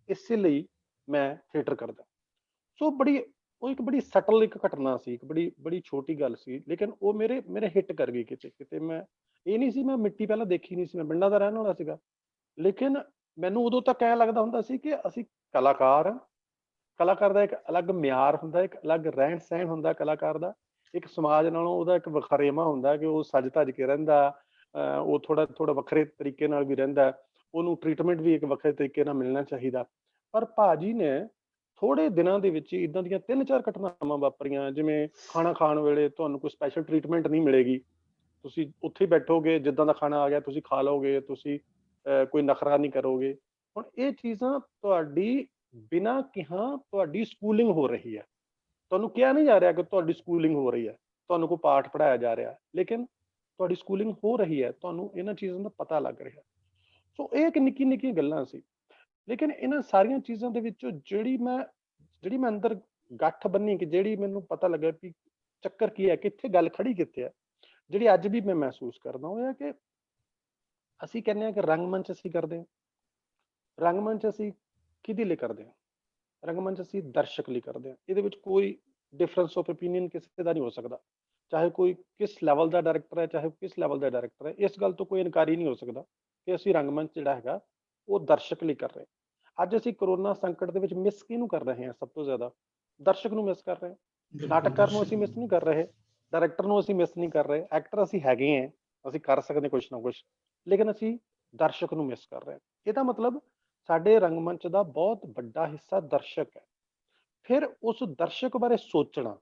ਇਸੇ ਲਈ ਮੈਂ ਥੀਏਟਰ ਕਰਦਾ। ਸੋ ਉਹ ਇੱਕ ਬੜੀ ਸਟਲ ਇੱਕ ਘਟਨਾ ਸੀ, ਇੱਕ ਬੜੀ ਛੋਟੀ ਗੱਲ ਸੀ, ਲੇਕਿਨ ਉਹ ਮੇਰੇ ਹਿੱਟ ਕਰ ਗਈ ਕਿਤੇ ਕਿਤੇ। ਮੈਂ ਇਹ ਨਹੀਂ ਸੀ, ਮੈਂ ਮਿੱਟੀ ਪਹਿਲਾਂ ਦੇਖੀ ਨਹੀਂ ਸੀ, ਮੈਂ ਪਿੰਡਾਂ ਦਾ ਰਹਿਣ ਵਾਲਾ ਸੀਗਾ, ਲੇਕਿਨ ਮੈਨੂੰ ਉਦੋਂ ਤੱਕ ਐਂ ਲੱਗਦਾ ਹੁੰਦਾ ਸੀ ਕਿ ਅਸੀਂ ਕਲਾਕਾਰ ਹਾਂ। ਕਲਾਕਾਰ ਦਾ ਇੱਕ ਅਲੱਗ ਮਿਆਰ ਹੁੰਦਾ, ਇੱਕ ਅਲੱਗ ਰਹਿਣ ਸਹਿਣ ਹੁੰਦਾ ਕਲਾਕਾਰ ਦਾ, ਇੱਕ ਸਮਾਜ ਨਾਲੋਂ ਉਹਦਾ ਇੱਕ ਵਖਰੇਵਾਂ ਹੁੰਦਾ ਕਿ ਉਹ ਸੱਜ ਧੱਜ ਕੇ ਰਹਿੰਦਾ, ਉਹ ਥੋੜਾ ਵੱਖਰੇ ਤਰੀਕੇ ਨਾਲ ਵੀ ਰਹਿੰਦਾ, ਉਹਨੂੰ ਟ੍ਰੀਟਮੈਂਟ ਵੀ ਇੱਕ ਵੱਖਰੇ ਤਰੀਕੇ ਨਾਲ ਮਿਲਣਾ ਚਾਹੀਦਾ। ਪਰ ਭਾਜੀ ਨੇ ਥੋੜੇ ਦਿਨਾਂ ਦੇ ਵਿੱਚ ਇੱਦਾਂ ਦੀਆਂ 3-4 ਘਟਨਾਵਾਂ ਵਾਪਰੀਆਂ, ਜਿਵੇਂ ਖਾਣਾ ਖਾਣ ਵੇਲੇ ਤੁਹਾਨੂੰ ਕੋਈ ਸਪੈਸ਼ਲ ਟ੍ਰੀਟਮੈਂਟ ਨਹੀਂ ਮਿਲੇਗੀ, ਤੁਸੀਂ ਉੱਥੇ ਹੀ ਬੈਠੋਗੇ, ਜਿੱਦਾਂ ਦਾ ਖਾਣਾ ਆ ਗਿਆ ਤੁਸੀਂ ਖਾ ਲਓਗੇ, ਤੁਸੀਂ ਕੋਈ ਨਖਰਾ ਨਹੀਂ ਕਰੋਗੇ। ਹੁਣ ਇਹ ਚੀਜ਼ਾਂ ਤੁਹਾਡੀ ਬਿਨਾਂ ਕਿਹਾ ਤੁਹਾਡੀ ਸਕੂਲਿੰਗ ਹੋ ਰਹੀ ਹੈ, ਤੁਹਾਨੂੰ ਕਿਹਾ ਨਹੀਂ ਜਾ ਰਿਹਾ ਕਿ ਤੁਹਾਡੀ ਸਕੂਲਿੰਗ ਹੋ ਰਹੀ ਹੈ, ਤੁਹਾਨੂੰ ਕੋਈ ਪਾਠ ਪੜ੍ਹਾਇਆ ਜਾ ਰਿਹਾ, ਲੇਕਿਨ ਤੁਹਾਡੀ ਸਕੂਲਿੰਗ ਹੋ ਰਹੀ ਹੈ, ਤੁਹਾਨੂੰ ਇਹਨਾਂ ਚੀਜ਼ਾਂ ਦਾ ਪਤਾ ਲੱਗ ਰਿਹਾ। ਸੋ ਇਹ ਇੱਕ ਨਿੱਕੀਆਂ ਗੱਲਾਂ ਸੀ, ਲੇਕਿਨ ਇਹਨਾਂ ਸਾਰੀਆਂ ਚੀਜ਼ਾਂ ਦੇ ਵਿੱਚੋਂ ਜਿਹੜੀ ਮੈਂ ਅੰਦਰ ਗੱਠ ਬੰਨੀ, ਕਿ ਜਿਹੜੀ ਮੈਨੂੰ ਪਤਾ ਲੱਗਾ ਕਿ ਚੱਕਰ ਕੀ ਹੈ, ਕਿੱਥੇ ਗੱਲ ਖੜੀ ਕਿੱਥੇ ਹੈ, ਜਿਹੜੀ ਅੱਜ ਵੀ ਮੈਂ ਮਹਿਸੂਸ ਕਰਦਾ ਉਹ ਹੈ ਕਿ ਅਸੀਂ ਕਹਿੰਦੇ ਹਾਂ ਕਿ ਰੰਗਮੰਚ ਅਸੀਂ ਕਰਦੇ ਹਾਂ, ਰੰਗਮੰਚ ਅਸੀਂ ਕਿਹਦੇ ਲਈ ਕਰਦੇ ਹਾਂ? ਰੰਗਮੰਚ ਅਸੀਂ ਦਰਸ਼ਕ ਲਈ ਕਰਦੇ ਹਾਂ। ਇਹਦੇ ਵਿੱਚ ਕੋਈ ਡਿਫਰੈਂਸ ਆਫ ਓਪੀਨੀਅਨ ਕਿਸੇ ਦਾ ਨਹੀਂ ਹੋ ਸਕਦਾ, ਚਾਹੇ ਕੋਈ ਕਿਸ ਲੈਵਲ ਦਾ ਡਾਇਰੈਕਟਰ ਹੈ, ਚਾਹੇ ਕਿਸ ਲੈਵਲ ਦਾ ਡਾਇਰੈਕਟਰ ਹੈ, ਇਸ ਗੱਲ ਤੋਂ ਕੋਈ ਇਨਕਾਰੀ ਨਹੀਂ ਹੋ ਸਕਦਾ ਕਿ ਅਸੀਂ ਰੰਗਮੰਚ ਜਿਹੜਾ ਹੈਗਾ ਉਹ ਦਰਸ਼ਕ ਲਈ ਕਰ ਰਹੇ ਹਾਂ। ਅੱਜ ਅਸੀਂ ਕਰੋਨਾ ਸੰਕਟ ਦੇ ਵਿੱਚ ਮਿਸ ਕਿਹਨੂੰ ਕਰ ਰਹੇ ਹਾਂ? ਸਭ ਤੋਂ ਜ਼ਿਆਦਾ ਦਰਸ਼ਕ ਨੂੰ ਮਿਸ ਕਰ ਰਹੇ ਹਾਂ। ਨਾਟਕਕਾਰ ਨੂੰ ਅਸੀਂ ਮਿਸ ਨਹੀਂ ਕਰ ਰਹੇ, ਡਾਇਰੈਕਟਰ ਨੂੰ ਅਸੀਂ ਮਿਸ ਨਹੀਂ ਕਰ ਰਹੇ, ਐਕਟਰ ਅਸੀਂ ਹੈਗੇ ਹਾਂ, ਅਸੀਂ ਕਰ ਸਕਦੇ ਕੁਛ ਨਾ ਕੁਛ, ਲੇਕਿਨ ਅਸੀਂ ਦਰਸ਼ਕ ਨੂੰ ਮਿਸ ਕਰ ਰਹੇ ਹਾਂ। ਇਹਦਾ ਮਤਲਬ ਸਾਡੇ ਰੰਗਮੰਚ ਦਾ ਬਹੁਤ ਵੱਡਾ ਹਿੱਸਾ ਦਰਸ਼ਕ ਹੈ। ਫਿਰ ਉਸ ਦਰਸ਼ਕ ਬਾਰੇ ਸੋਚਣਾ,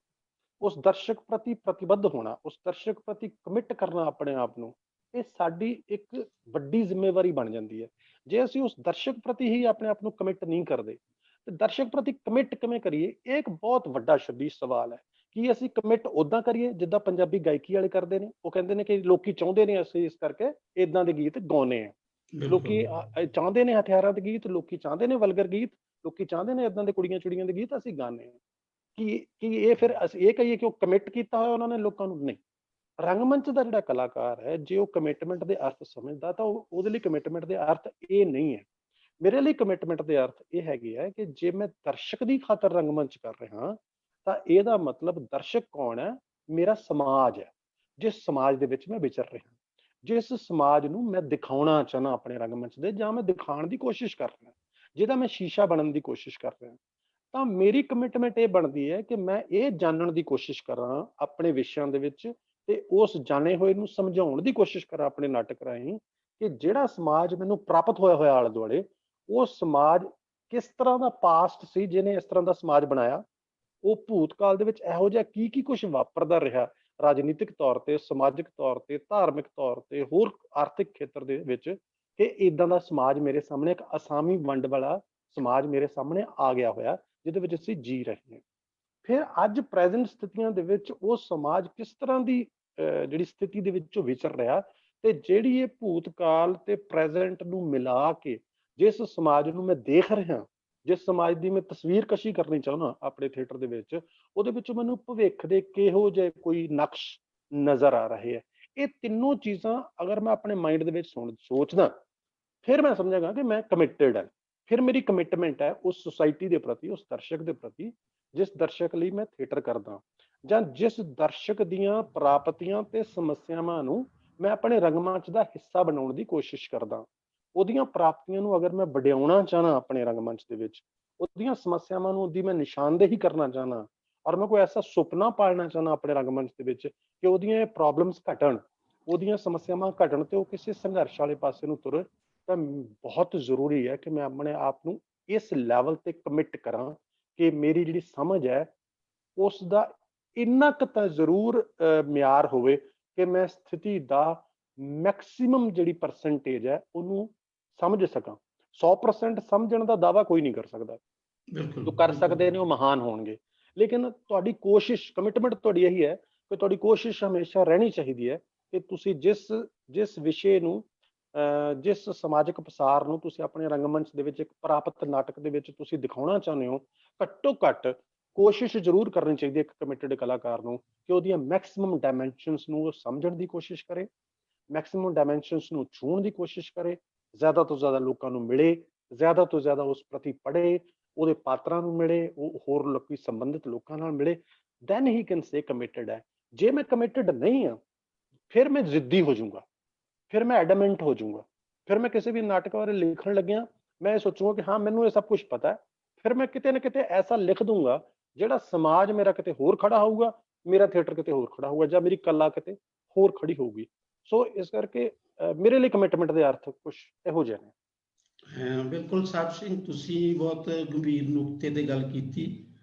ਉਸ ਦਰਸ਼ਕ ਪ੍ਰਤੀ ਪ੍ਰਤੀਬੱਧ ਹੋਣਾ, ਉਸ ਦਰਸ਼ਕ ਪ੍ਰਤੀ ਕਮਿਟ ਕਰਨਾ ਆਪਣੇ ਆਪ ਨੂੰ, ਇਹ ਸਾਡੀ ਇੱਕ ਵੱਡੀ ਜ਼ਿੰਮੇਵਾਰੀ ਬਣ ਜਾਂਦੀ ਹੈ। ਜੇ ਅਸੀਂ ਉਸ ਦਰਸ਼ਕ ਪ੍ਰਤੀ ਹੀ ਆਪਣੇ ਆਪ ਨੂੰ ਕਮਿਟ ਨਹੀਂ ਕਰਦੇ, ਤੇ ਦਰਸ਼ਕ ਪ੍ਰਤੀ ਕਮਿਟ ਕਿਵੇਂ ਕਰੀਏ, ਇਹ ਇੱਕ ਬਹੁਤ ਵੱਡਾ ਸਵਾਲ ਹੈ। ਕੀ ਅਸੀਂ ਕਮਿਟ ਉਦਾਂ ਕਰੀਏ ਜਿੱਦਾਂ ਪੰਜਾਬੀ ਗਾਇਕੀ ਵਾਲੇ ਕਰਦੇ ਨੇ? ਉਹ ਕਹਿੰਦੇ ਨੇ ਕਿ ਲੋਕੀ ਚਾਹੁੰਦੇ ਨੇ ਅਸੀਂ ਇਸ ਕਰਕੇ ਇਦਾਂ ਦੇ ਗੀਤ ਗਾਉਣੇ ਆ। ਲੋਕੀ ਚਾਹੁੰਦੇ ਨੇ ਹਥਿਆਰਾਂ ਦੇ ਗੀਤ, ਲੋਕੀ ਚਾਹੁੰਦੇ ਨੇ ਵਲਗਰ ਗੀਤ, ਲੋਕੀ ਚਾਹੁੰਦੇ ਨੇ ਇਦਾਂ ਦੇ ਕੁੜੀਆਂ ਚੁੜੀਆਂ ਦੇ ਗੀਤ, ਅਸੀਂ ਗਾਣੇ ਆ। ਕੀ ਇਹ ਫਿਰ ਅਸੀਂ ਇਹ ਕਹੀਏ ਕਿ ਉਹ ਕਮਿਟ ਕੀਤਾ ਹੋਇਆ ਉਹਨਾਂ ਨੇ ਲੋਕਾਂ ਨੂੰ? ਨਹੀਂ। ਰੰਗਮੰਚ ਦਾ ਜਿਹੜਾ ਕਲਾਕਾਰ ਹੈ, ਜੇ ਉਹ ਕਮਿਟਮੈਂਟ ਦੇ ਅਰਥ ਸਮਝਦਾ ਤਾਂ ਉਹਦੇ ਲਈ ਕਮਿਟਮੈਂਟ ਦੇ ਅਰਥ ਇਹ ਨਹੀਂ ਹੈ। ਮੇਰੇ ਲਈ ਕਮਿਟਮੈਂਟ ਦੇ ਅਰਥ ਇਹ ਹੈਗੇ ਆ ਕਿ ਜੇ ਮੈਂ ਦਰਸ਼ਕ ਦੀ ਖਾਤਰ ਰੰਗਮੰਚ ਕਰ ਰਿਹਾ ਤਾਂ ਇਹਦਾ ਮਤਲਬ ਦਰਸ਼ਕ ਕੌਣ ਹੈ? ਮੇਰਾ ਸਮਾਜ ਹੈ, ਜਿਸ ਸਮਾਜ ਦੇ ਵਿੱਚ ਮੈਂ ਵਿਚਰ ਰਿਹਾ, ਜਿਸ ਸਮਾਜ ਨੂੰ ਮੈਂ ਦਿਖਾਉਣਾ ਚਾਹਨਾ ਆਪਣੇ ਰੰਗਮੰਚ ਦੇ, ਜਾਂ ਮੈਂ ਦਿਖਾਉਣ ਦੀ ਕੋਸ਼ਿਸ਼ ਕਰ ਰਿਹਾ, ਜਿਹਦਾ ਮੈਂ ਸ਼ੀਸ਼ਾ ਬਣਨ ਦੀ ਕੋਸ਼ਿਸ਼ ਕਰ ਰਿਹਾ। ਤਾਂ ਮੇਰੀ ਕਮਿਟਮੈਂਟ ਇਹ ਬਣਦੀ ਹੈ ਕਿ ਮੈਂ ਇਹ ਜਾਣਨ ਦੀ ਕੋਸ਼ਿਸ਼ ਕਰਾਂ ਆਪਣੇ ਵਿਸ਼ਿਆਂ ਦੇ ਵਿੱਚ, ਤੇ ਉਸ ਜਾਣੇ ਹੋਏ ਨੂੰ ਸਮਝਾਉਣ ਦੀ ਕੋਸ਼ਿਸ਼ ਕਰਾਂ ਆਪਣੇ ਨਾਟਕ ਰਾਹੀਂ ਕਿ ਜਿਹੜਾ ਸਮਾਜ ਮੈਨੂੰ ਪ੍ਰਾਪਤ ਹੋਇਆ ਆਲੇ ਦੁਆਲੇ, ਉਹ ਸਮਾਜ ਕਿਸ ਤਰ੍ਹਾਂ ਦਾ ਪਾਸਟ ਸੀ ਜਿਹਨੇ ਇਸ ਤਰ੍ਹਾਂ ਦਾ ਸਮਾਜ ਬਣਾਇਆ, ਉਹ ਭੂਤਕਾਲ ਦੇ ਵਿੱਚ ਇਹੋ ਜਿਹਾ ਕੀ ਕੁਝ ਵਾਪਰਦਾ ਰਿਹਾ ਰਾਜਨੀਤਿਕ ਤੌਰ ਤੇ, ਸਮਾਜਿਕ ਤੌਰ ਤੇ, ਧਾਰਮਿਕ ਤੌਰ ਤੇ, ਹੋਰ ਆਰਥਿਕ ਖੇਤਰ ਦੇ ਵਿੱਚ, ਕਿ ਇਦਾਂ ਦਾ ਸਮਾਜ ਮੇਰੇ ਸਾਹਮਣੇ, ਇੱਕ ਅਸਾਮੀ ਵੰਡ ਵਾਲਾ ਸਮਾਜ ਮੇਰੇ ਸਾਹਮਣੇ ਆ ਗਿਆ ਹੋਇਆ ਜਿਹਦੇ ਵਿੱਚ ਅਸੀਂ ਜੀ ਰਹੇ ਹਾਂ। ਫਿਰ ਅੱਜ ਪ੍ਰੈਜ਼ੈਂਟ ਸਥਿਤੀਆਂ ਦੇ ਵਿੱਚ ਉਹ ਸਮਾਜ ਕਿਸ ਤਰ੍ਹਾਂ ਦੀ ਜਿਹੜੀ ਸਥਿਤੀ ਦੇ ਵਿੱਚੋਂ ਵਿਚਰ ਰਿਹਾ, ਤੇ ਜਿਹੜੀ ਇਹ ਭੂਤਕਾਲ ਤੇ ਪ੍ਰੈਜ਼ੈਂਟ ਨੂੰ ਮਿਲਾ ਕੇ ਜਿਸ ਸਮਾਜ ਨੂੰ ਮੈਂ ਦੇਖ ਰਿਹਾ, ਜਿਸ ਸਮਾਜ ਦੀ ਮੈਂ ਤਸਵੀਰ ਕਸ਼ੀ ਕਰਨੀ ਚਾਹੁੰਦਾ ਆਪਣੇ ਥੀਏਟਰ ਦੇ ਵਿੱਚ, ਉਹਦੇ ਵਿੱਚ ਮੈਨੂੰ ਭਵਿੱਖ ਦੇ ਕਿਹੋ ਜਿਹੇ ਕੋਈ ਨਕਸ਼ ਨਜ਼ਰ ਆ ਰਹੇ ਹੈ। ਇਹ ਤਿੰਨੋਂ ਚੀਜ਼ਾਂ ਅਗਰ ਮੈਂ ਆਪਣੇ ਮਾਈਂਡ ਦੇ ਵਿੱਚ ਸੋਚਦਾ, ਫਿਰ ਮੈਂ ਸਮਝਾਂਗਾ ਕਿ ਮੈਂ ਕਮਿਟਡ ਹਾਂ। ਫਿਰ ਮੇਰੀ ਕਮਿਟਮੈਂਟ ਹੈ ਉਸ ਸੁਸਾਇਟੀ ਦੇ ਪ੍ਰਤੀ, ਉਸ ਦਰਸ਼ਕ ਦੇ ਪ੍ਰਤੀ, ਜਿਸ ਦਰਸ਼ਕ ਲਈ ਮੈਂ ਥੀਏਟਰ ਕਰਦਾ, ਜਾਂ ਜਿਸ ਦਰਸ਼ਕ ਦੀਆਂ ਪ੍ਰਾਪਤੀਆਂ ਤੇ ਸਮੱਸਿਆਵਾਂ ਨੂੰ ਮੈਂ ਆਪਣੇ ਰੰਗਮੰਚ ਦਾ ਹਿੱਸਾ ਬਣਾਉਣ ਦੀ ਕੋਸ਼ਿਸ਼ ਕਰਦਾ। ਉਹਦੀਆਂ ਪ੍ਰਾਪਤੀਆਂ ਨੂੰ ਅਗਰ ਮੈਂ ਵਡਿਆਉਣਾ ਚਾਹਨਾ ਆਪਣੇ ਰੰਗਮੰਚ ਦੇ ਵਿੱਚ, ਉਹਦੀਆਂ ਸਮੱਸਿਆਵਾਂ ਨੂੰ ਉਹਦੀ ਮੈਂ ਨਿਸ਼ਾਨਦੇਹੀ ਕਰਨਾ ਚਾਹਨਾ, ਔਰ ਮੈਂ ਕੋਈ ਐਸਾ ਸੁਪਨਾ ਪਾਲਣਾ ਚਾਹਨਾ ਆਪਣੇ ਰੰਗਮੰਚ ਦੇ ਵਿੱਚ ਕਿ ਉਹਦੀਆਂ ਇਹ ਪ੍ਰੋਬਲਮਸ ਘਟਣ, ਉਹਦੀਆਂ ਸਮੱਸਿਆਵਾਂ ਘਟਣ ਤੇ ਉਹ ਕਿਸੇ ਸੰਘਰਸ਼ ਵਾਲੇ ਪਾਸੇ ਨੂੰ ਤੁਰੇ, ਤਾਂ ਬਹੁਤ ਜ਼ਰੂਰੀ ਹੈ ਕਿ ਮੈਂ ਆਪਣੇ ਆਪ ਨੂੰ ਇਸ ਲੈਵਲ ਤੇ ਕਮਿਟ ਕਰਾਂ ਕਿ ਮੇਰੀ ਜਿਹੜੀ ਸਮਝ ਹੈ ਉਸ ਦਾ ਇੰਨਾ ਕੁ ਤਾਂ ਜ਼ਰੂਰ ਮਿਆਰ ਹੋਵੇ ਕਿ ਮੈਂ ਸਥਿਤੀ ਦਾ ਮੈਕਸਿਮਮ ਜਿਹੜੀ ਪਰਸੈਂਟੇਜ ਹੈ ਉਹਨੂੰ ਸਮਝ ਸਕਾਂ। 100% ਸਮਝਣ ਦਾ ਦਾਅਵਾ ਕੋਈ ਨਹੀਂ ਕਰ ਸਕਦਾ। ਜੋ ਕਰ ਸਕਦੇ ਨੇ ਉਹ ਮਹਾਨ ਹੋਣਗੇ, ਲੇਕਿਨ ਤੁਹਾਡੀ ਕੋਸ਼ਿਸ਼, ਕਮਿਟਮੈਂਟ ਤੁਹਾਡੀ ਇਹੀ ਹੈ ਕਿ ਤੁਹਾਡੀ ਕੋਸ਼ਿਸ਼ ਹਮੇਸ਼ਾ ਰਹਿਣੀ ਚਾਹੀਦੀ ਹੈ ਕਿ ਤੁਸੀਂ ਜਿਸ ਵਿਸ਼ੇ ਨੂੰ, ਜਿਸ ਸਮਾਜਿਕ ਪਸਾਰ ਨੂੰ ਤੁਸੀਂ ਆਪਣੇ ਰੰਗਮੰਚ ਦੇ ਵਿੱਚ ਇੱਕ ਪ੍ਰਾਪਤ ਨਾਟਕ ਦੇ ਵਿੱਚ ਤੁਸੀਂ ਦਿਖਾਉਣਾ ਚਾਹੁੰਦੇ ਹੋ, ਘੱਟੋ ਘੱਟ ਕੋਸ਼ਿਸ਼ ਜ਼ਰੂਰ ਕਰਨੀ ਚਾਹੀਦੀ ਹੈ ਇੱਕ ਕਮਿਟਡ ਕਲਾਕਾਰ ਨੂੰ ਕਿ ਉਹਦੀਆਂ ਮੈਕਸਿਮਮ ਡਾਇਮੈਂਸ਼ਨਸ ਨੂੰ ਉਹ ਸਮਝਣ ਦੀ ਕੋਸ਼ਿਸ਼ ਕਰੇ, ਮੈਕਸਿਮਮ ਡਾਇਮੈਂਸ਼ਨਸ ਨੂੰ ਛੂਹਣ ਦੀ ਕੋਸ਼ਿਸ਼ ਕਰੇ, ਜ਼ਿਆਦਾ ਤੋਂ ਜ਼ਿਆਦਾ ਲੋਕਾਂ ਨੂੰ ਮਿਲੇ, ਜ਼ਿਆਦਾ ਤੋਂ ਜ਼ਿਆਦਾ ਉਸ ਪ੍ਰਤੀ ਪੜ੍ਹੇ, ਉਹਦੇ ਪਾਤਰਾਂ ਨੂੰ ਮਿਲੇ, ਉਹ ਹੋਰ ਲੋਕੀ ਸੰਬੰਧਿਤ ਲੋਕਾਂ ਨਾਲ ਮਿਲੇ, then he can say committed ਹੈ। ਜੇ ਮੈਂ ਕਮਿਟਡ ਨਹੀਂ ਹਾਂ, ਫਿਰ ਮੈਂ ਜ਼ਿੱਦੀ ਹੋ ਜਾਊਂਗਾ, ਫਿਰ ਮੈਂ ਐਡਮੈਂਟ ਹੋ ਜਾਊਂਗਾ, ਫਿਰ ਮੈਂ ਕਿਸੇ ਵੀ ਨਾਟਕ ਬਾਰੇ ਲਿਖਣ ਲੱਗਿਆ ਮੈਂ ਇਹ ਸੋਚੂੰਗਾ ਕਿ ਹਾਂ ਮੈਨੂੰ ਇਹ ਸਭ ਕੁਝ ਪਤਾ ਹੈ, ਫਿਰ ਮੈਂ ਕਿਤੇ ਨਾ ਕਿਤੇ ਐਸਾ ਲਿਖ ਦੂੰਗਾ ਜਿਹੜਾ ਸਮਾਜ ਮੇਰਾ ਕਿਤੇ ਹੋਰ ਖੜਾ ਹੋਊਗਾ, ਮੇਰਾ ਥੀਏਟਰ ਕਿਤੇ ਹੋਰ ਖੜਾ ਹੋਊਗਾ, ਜਾਂ ਮੇਰੀ ਕਲਾ ਕਿਤੇ ਹੋਰ ਖੜੀ ਹੋਊਗੀ। ਸੋ ਇਸ ਕਰਕੇ ਮੇਰੇ ਲਈ ਕਮਿਟਮੈਂਟ ਦੇ ਅਰਥ ਕੁਝ ਇਹੋ ਜਿਹੇ ਨੇ। ਬਿਲਕੁਲ ਸਾਹਿਬ ਸਿੰਘ, ਤੁਸੀਂ ਬਹੁਤ ਗੰਭੀਰ ਨੁਕਤੇ ਤੇ ਗੱਲ ਕੀਤੀ।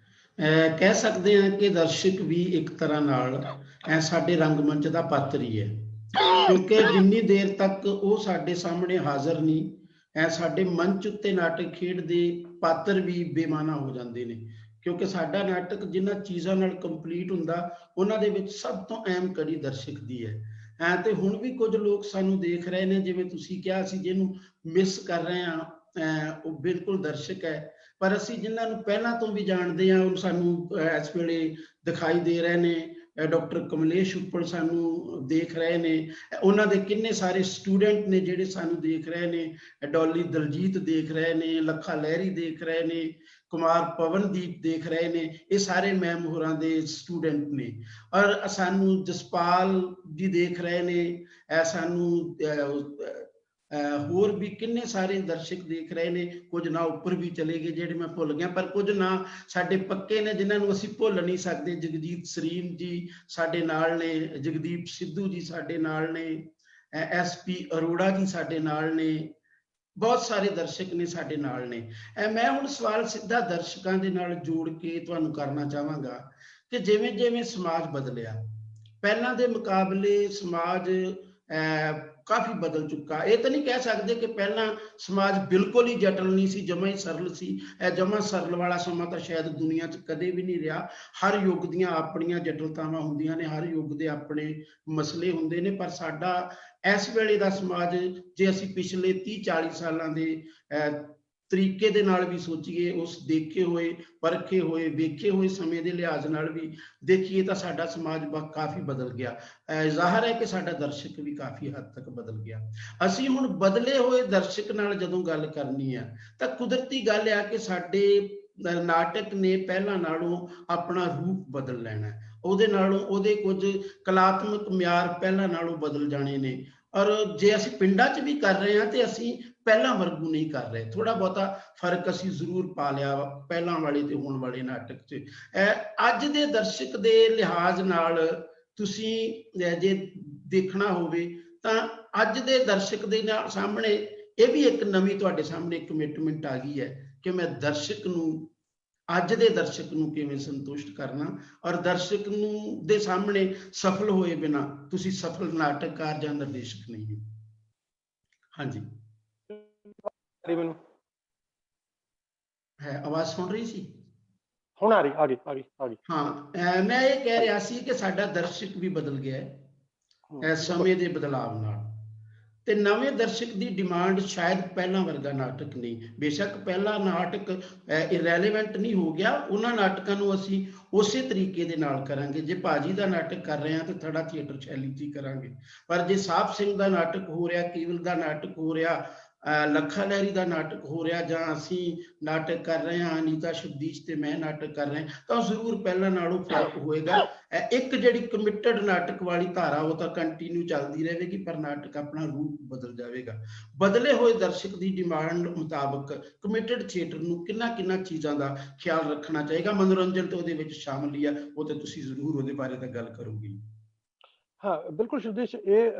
ਕਹਿ ਸਕਦੇ ਹਾਂ ਕਿ ਦਰਸ਼ਕ ਵੀ ਇੱਕ ਤਰ੍ਹਾਂ ਨਾਲ ਸਾਡੇ ਰੰਗਮੰਚ ਦਾ ਪਾਤਰ ਹੀ ਹੈ, ਕਿਉਂਕਿ ਜਿੰਨੀ ਦੇਰ ਤੱਕ ਉਹ ਸਾਡੇ ਸਾਹਮਣੇ ਹਾਜ਼ਰ ਨਹੀਂ, ਸਾਡੇ ਮੰਚ ਉੱਤੇ ਨਾਟਕ ਖੇਡਦੇ ਪਾਤਰ ਵੀ ਬੇਮਾਨਾ ਹੋ ਜਾਂਦੇ ਨੇ, ਕਿਉਂਕਿ ਸਾਡਾ ਨਾਟਕ ਜਿਨ੍ਹਾਂ ਚੀਜ਼ਾਂ ਨਾਲ ਕੰਪਲੀਟ ਹੁੰਦਾ ਉਹਨਾਂ ਦੇ ਵਿੱਚ ਸਭ ਤੋਂ ਅਹਿਮ ਕੜੀ ਦਰਸ਼ਕ ਦੀ ਹੈ। ਤੇ ਹੁਣ ਵੀ ਕੁਝ ਲੋਕ ਸਾਨੂੰ ਦੇਖ ਰਹੇ ਨੇ, ਜਿਵੇਂ ਤੁਸੀਂ ਕਿਹਾ ਸੀ ਜਿਹਨੂੰ ਮਿਸ ਕਰ ਰਹੇ ਹਾਂ, ਉਹ ਬਿਲਕੁਲ ਦਰਸ਼ਕ ਹੈ। ਪਰ ਅਸੀਂ ਜਿਨ੍ਹਾਂ ਨੂੰ ਪਹਿਲਾਂ ਤੋਂ ਵੀ ਜਾਣਦੇ ਹਾਂ ਉਹ ਸਾਨੂੰ ਇਸ ਵੇਲੇ ਦਿਖਾਈ ਦੇ ਰਹੇ ਨੇ। ਡਾਕਟਰ ਕਮਲੇਸ਼ ਉੱਪਲ ਸਾਨੂੰ ਦੇਖ ਰਹੇ ਨੇ, ਉਹਨਾਂ ਦੇ ਕਿੰਨੇ ਸਾਰੇ ਸਟੂਡੈਂਟ ਨੇ ਜਿਹੜੇ ਸਾਨੂੰ ਦੇਖ ਰਹੇ ਨੇ, ਡੋਲੀ ਦਲਜੀਤ ਦੇਖ ਰਹੇ ਨੇ, ਲੱਖਾ ਲਹਿਰੀ ਦੇਖ ਰਹੇ ਨੇ, ਕੁਮਾਰ ਪਵਨਦੀਪ ਦੇਖ ਰਹੇ ਨੇ, ਇਹ ਸਾਰੇ ਮੈਮ ਹੋਰਾਂ ਦੇ ਸਟੂਡੈਂਟ ਨੇ। ਔਰ ਸਾਨੂੰ ਜਸਪਾਲ ਜੀ ਦੇਖ ਰਹੇ ਨੇ, ਸਾਨੂੰ ਹੋਰ ਵੀ ਕਿੰਨੇ ਸਾਰੇ ਦਰਸ਼ਕ ਦੇਖ ਰਹੇ ਨੇ। ਕੁਝ ਨਾ ਉੱਪਰ ਵੀ ਚਲੇ ਗਏ ਜਿਹੜੇ ਮੈਂ ਭੁੱਲ ਗਿਆ, ਪਰ ਕੁਝ ਨਾ ਸਾਡੇ ਪੱਕੇ ਨੇ ਜਿਨ੍ਹਾਂ ਨੂੰ ਅਸੀਂ ਭੁੱਲ ਨਹੀਂ ਸਕਦੇ। ਜਗਜੀਤ ਸਰੀਨ ਜੀ ਸਾਡੇ ਨਾਲ ਨੇ, ਜਗਦੀਪ ਸਿੱਧੂ ਜੀ ਸਾਡੇ ਨਾਲ ਨੇ, SP ਅਰੋੜਾ ਜੀ ਸਾਡੇ ਨਾਲ ਨੇ, ਬਹੁਤ ਸਾਰੇ ਦਰਸ਼ਕ ਨੇ ਸਾਡੇ ਨਾਲ ਨੇ। ਮੈਂ ਹੁਣ ਸਵਾਲ ਸਿੱਧਾ ਦਰਸ਼ਕਾਂ ਦੇ ਨਾਲ ਜੋੜ ਕੇ ਤੁਹਾਨੂੰ ਕਰਨਾ ਚਾਹਾਂਗਾ ਕਿ ਜਿਵੇਂ ਜਿਵੇਂ ਸਮਾਜ ਬਦਲਿਆ, ਪਹਿਲਾਂ ਦੇ ਮੁਕਾਬਲੇ ਸਮਾਜ ਕਾਫੀ ਬਦਲ ਚੁੱਕਾ। ਇਹ ਤਾਂ ਨਹੀਂ ਕਹਿ ਸਕਦੇ ਕਿ ਪਹਿਲਾਂ ਸਮਾਜ ਬਿਲਕੁਲ ਹੀ ਜਟਲ ਨਹੀਂ ਸੀ, ਜਮਾਂ ਹੀ ਸਰਲ ਸੀ। ਇਹ ਜਮਾਂ ਸਰਲ ਵਾਲਾ ਸਮਾਂ ਤਾਂ ਸ਼ਾਇਦ ਦੁਨੀਆ 'ਚ ਕਦੇ ਵੀ ਨਹੀਂ ਰਿਹਾ। ਹਰ ਯੁੱਗ ਦੀਆਂ ਆਪਣੀਆਂ ਜਟਲਤਾਵਾਂ ਹੁੰਦੀਆਂ ਨੇ, ਹਰ ਯੁੱਗ ਦੇ ਆਪਣੇ ਮਸਲੇ ਹੁੰਦੇ ਨੇ। ਪਰ ਸਾਡਾ ਇਸ ਵੇਲੇ ਦਾ ਸਮਾਜ, ਜੇ ਅਸੀਂ ਪਿਛਲੇ 30-40 ਸਾਲਾਂ ਦੇ ਤਰੀਕੇ ਦੇ ਨਾਲ ਵੀ ਸੋਚੀਏ, ਉਸ ਦੇਖੇ ਹੋਏ, ਪਰਖੇ ਹੋਏ, ਵੇਖੇ ਹੋਏ ਸਮੇਂ ਦੇ ਲਿਹਾਜ਼ ਨਾਲ ਵੀ ਦੇਖੀਏ, ਤਾਂ ਸਾਡਾ ਸਮਾਜ ਕਾਫੀ ਬਦਲ ਗਿਆ। ਜ਼ਾਹਰ ਹੈ ਕਿ ਸਾਡਾ ਦਰਸ਼ਕ ਵੀ ਕਾਫੀ ਹੱਦ ਤੱਕ ਬਦਲ ਗਿਆ। ਅਸੀਂ ਹੁਣ ਬਦਲੇ ਹੋਏ ਦਰਸ਼ਕ ਨਾਲ ਜਦੋਂ ਗੱਲ ਕਰਨੀ ਹੈ ਤਾਂ ਕੁਦਰਤੀ ਗੱਲ ਆ ਕਿ ਸਾਡੇ ਨਾਟਕ ਨੇ ਪਹਿਲਾਂ ਨਾਲੋਂ ਆਪਣਾ ਰੂਪ ਬਦਲ ਲੈਣਾ। ਉਹਦੇ ਨਾਲੋਂ ਉਹਦੇ ਕੁਝ ਕਲਾਤਮਕ ਮਿਆਰ ਪਹਿਲਾਂ ਨਾਲੋਂ ਬਦਲ ਜਾਣੇ ਨੇ। ਔਰ ਜੇ ਅਸੀਂ ਪਿੰਡਾਂ 'ਚ ਵੀ ਕਰ ਰਹੇ ਹਾਂ ਤੇ ਅਸੀਂ ਪਹਿਲਾਂ ਵਰਗੂ ਨਹੀਂ ਕਰ ਰਹੇ। ਥੋੜਾ ਬਹੁਤਾ ਫਰਕ ਅਸੀਂ ਜ਼ਰੂਰ ਪਾ ਲਿਆ ਪਹਿਲਾਂ ਵਾਲੇ ਤੇ ਹੁਣ ਵਾਲੇ ਨਾਟਕ 'ਚ। ਅੱਜ ਦੇ ਦਰਸ਼ਕ ਦੇ ਲਿਹਾਜ਼ ਨਾਲ ਤੁਸੀਂ ਜੇ ਦੇਖਣਾ ਹੋਵੇ ਤਾਂ ਅੱਜ ਦੇ ਦਰਸ਼ਕ ਦੇ ਨਾਲ ਸਾਹਮਣੇ ਇਹ ਵੀ ਇੱਕ ਨਵੀਂ ਤੁਹਾਡੇ ਸਾਹਮਣੇ ਕਮਿਟਮੈਂਟ ਆ ਗਈ ਹੈ ਕਿ ਮੈਂ ਦਰਸ਼ਕ ਨੂੰ, ਅੱਜ ਦੇ ਦਰਸ਼ਕ ਨੂੰ ਕਿਵੇਂ ਸੰਤੁਸ਼ਟ ਕਰਨਾ। ਔਰ ਦਰਸ਼ਕ ਨੂੰ ਦੇ ਸਾਹਮਣੇ ਸਫਲ ਹੋਏ ਬਿਨਾ ਤੁਸੀਂ ਸਫਲ ਨਾਟਕਕਾਰ ਜਾਂ ਨਿਰਦੇਸ਼ਕ ਨਹੀਂ ਹੋ। ਹਾਂਜੀ, ਮੈਨੂੰ ਹੈ ਆਵਾਜ਼ ਸੁਣ ਰਹੀ ਸੀ? ਹੁਣ ਆ ਗਈ। ਹਾਂ, ਮੈਂ ਇਹ ਕਹਿ ਰਿਹਾ ਸੀ ਕਿ ਸਾਡਾ ਦਰਸ਼ਕ ਵੀ ਬਦਲ ਗਿਆ ਹੈ ਸਮੇਂ ਦੇ ਬਦਲਾਵ ਨਾਲ, ਤੇ ਨਵੇਂ ਦਰਸ਼ਕ ਦੀ ਡਿਮਾਂਡ ਸ਼ਾਇਦ ਪਹਿਲਾਂ ਵਰਗਾ ਨਾਟਕ ਨਹੀਂ। ਬੇਸ਼ੱਕ ਪਹਿਲਾ ਨਾਟਕ ਇਰੈਲੀਵੈਂਟ ਨਹੀਂ ਹੋ ਗਿਆ, ਉਹਨਾਂ ਨਾਟਕਾਂ ਨੂੰ ਅਸੀਂ ਉਸੇ ਤਰੀਕੇ ਦੇ ਨਾਲ ਕਰਾਂਗੇ। ਜੇ ਭਾਜੀ ਦਾ ਨਾਟਕ ਕਰ ਰਹੇ ਹਾਂ ਤਾਂ ਥੜਾ ਥੀਏਟਰ ਸ਼ੈਲੀ 'ਚ ਹੀ ਕਰਾਂਗੇ। ਪਰ ਜੇ ਸਾਹਿਬ ਸਿੰਘ ਦਾ ਨਾਟਕ ਹੋ ਰਿਹਾ, ਕੇਵਲ ਦਾ ਨਾਟਕ ਹੋ ਰਿਹਾ, ਲੱਖਾ ਲਹਿਰੀ ਦਾ ਨਾਟਕ ਹੋ ਰਿਹਾ, ਜਾਂ ਅਸੀਂ ਨਾਟਕ ਕਰ ਰਹੇ ਹਾਂ, ਅਨੀਤਾ ਸ਼ਬਦੀਸ਼ ਤੇ ਮੈਂ ਨਾਟਕ ਕਰ ਰਹੇ ਹਾਂ, ਤਾਂ ਜ਼ਰੂਰ ਪਹਿਲਾਂ ਨਾਲੋਂ ਫਰਕ ਹੋਏਗਾ। ਇੱਕ ਜਿਹੜੀ ਕਮਿਟਡ ਨਾਟਕ ਵਾਲੀ ਧਾਰਾ ਉਹ ਤਾਂ ਕੰਟੀਨਿਊ ਚੱਲਦੀ ਰਹੇਗੀ, ਪਰ ਨਾਟਕ ਆਪਣਾ ਰੂਪ ਬਦਲ ਜਾਵੇਗਾ। ਬਦਲੇ ਹੋਏ ਦਰਸ਼ਕ ਦੀ ਡਿਮਾਂਡ ਮੁਤਾਬਕ ਕਮਿਟਡ ਥੀਏਟਰ ਨੂੰ ਕਿੰਨਾ ਚੀਜ਼ਾਂ ਦਾ ਖਿਆਲ ਰੱਖਣਾ ਚਾਹੀਦਾ। ਮਨੋਰੰਜਨ ਤੇ ਉਹਦੇ ਵਿੱਚ ਸ਼ਾਮਲ ਹੀ ਆ, ਉਹ ਤੇ ਤੁਸੀਂ ਜ਼ਰੂਰ ਉਹਦੇ ਬਾਰੇ ਤਾਂ ਗੱਲ ਕਰੋਗੇ। ਹਾਂ ਬਿਲਕੁਲ ਸ਼ੁਭਦੀਸ਼, ਇਹ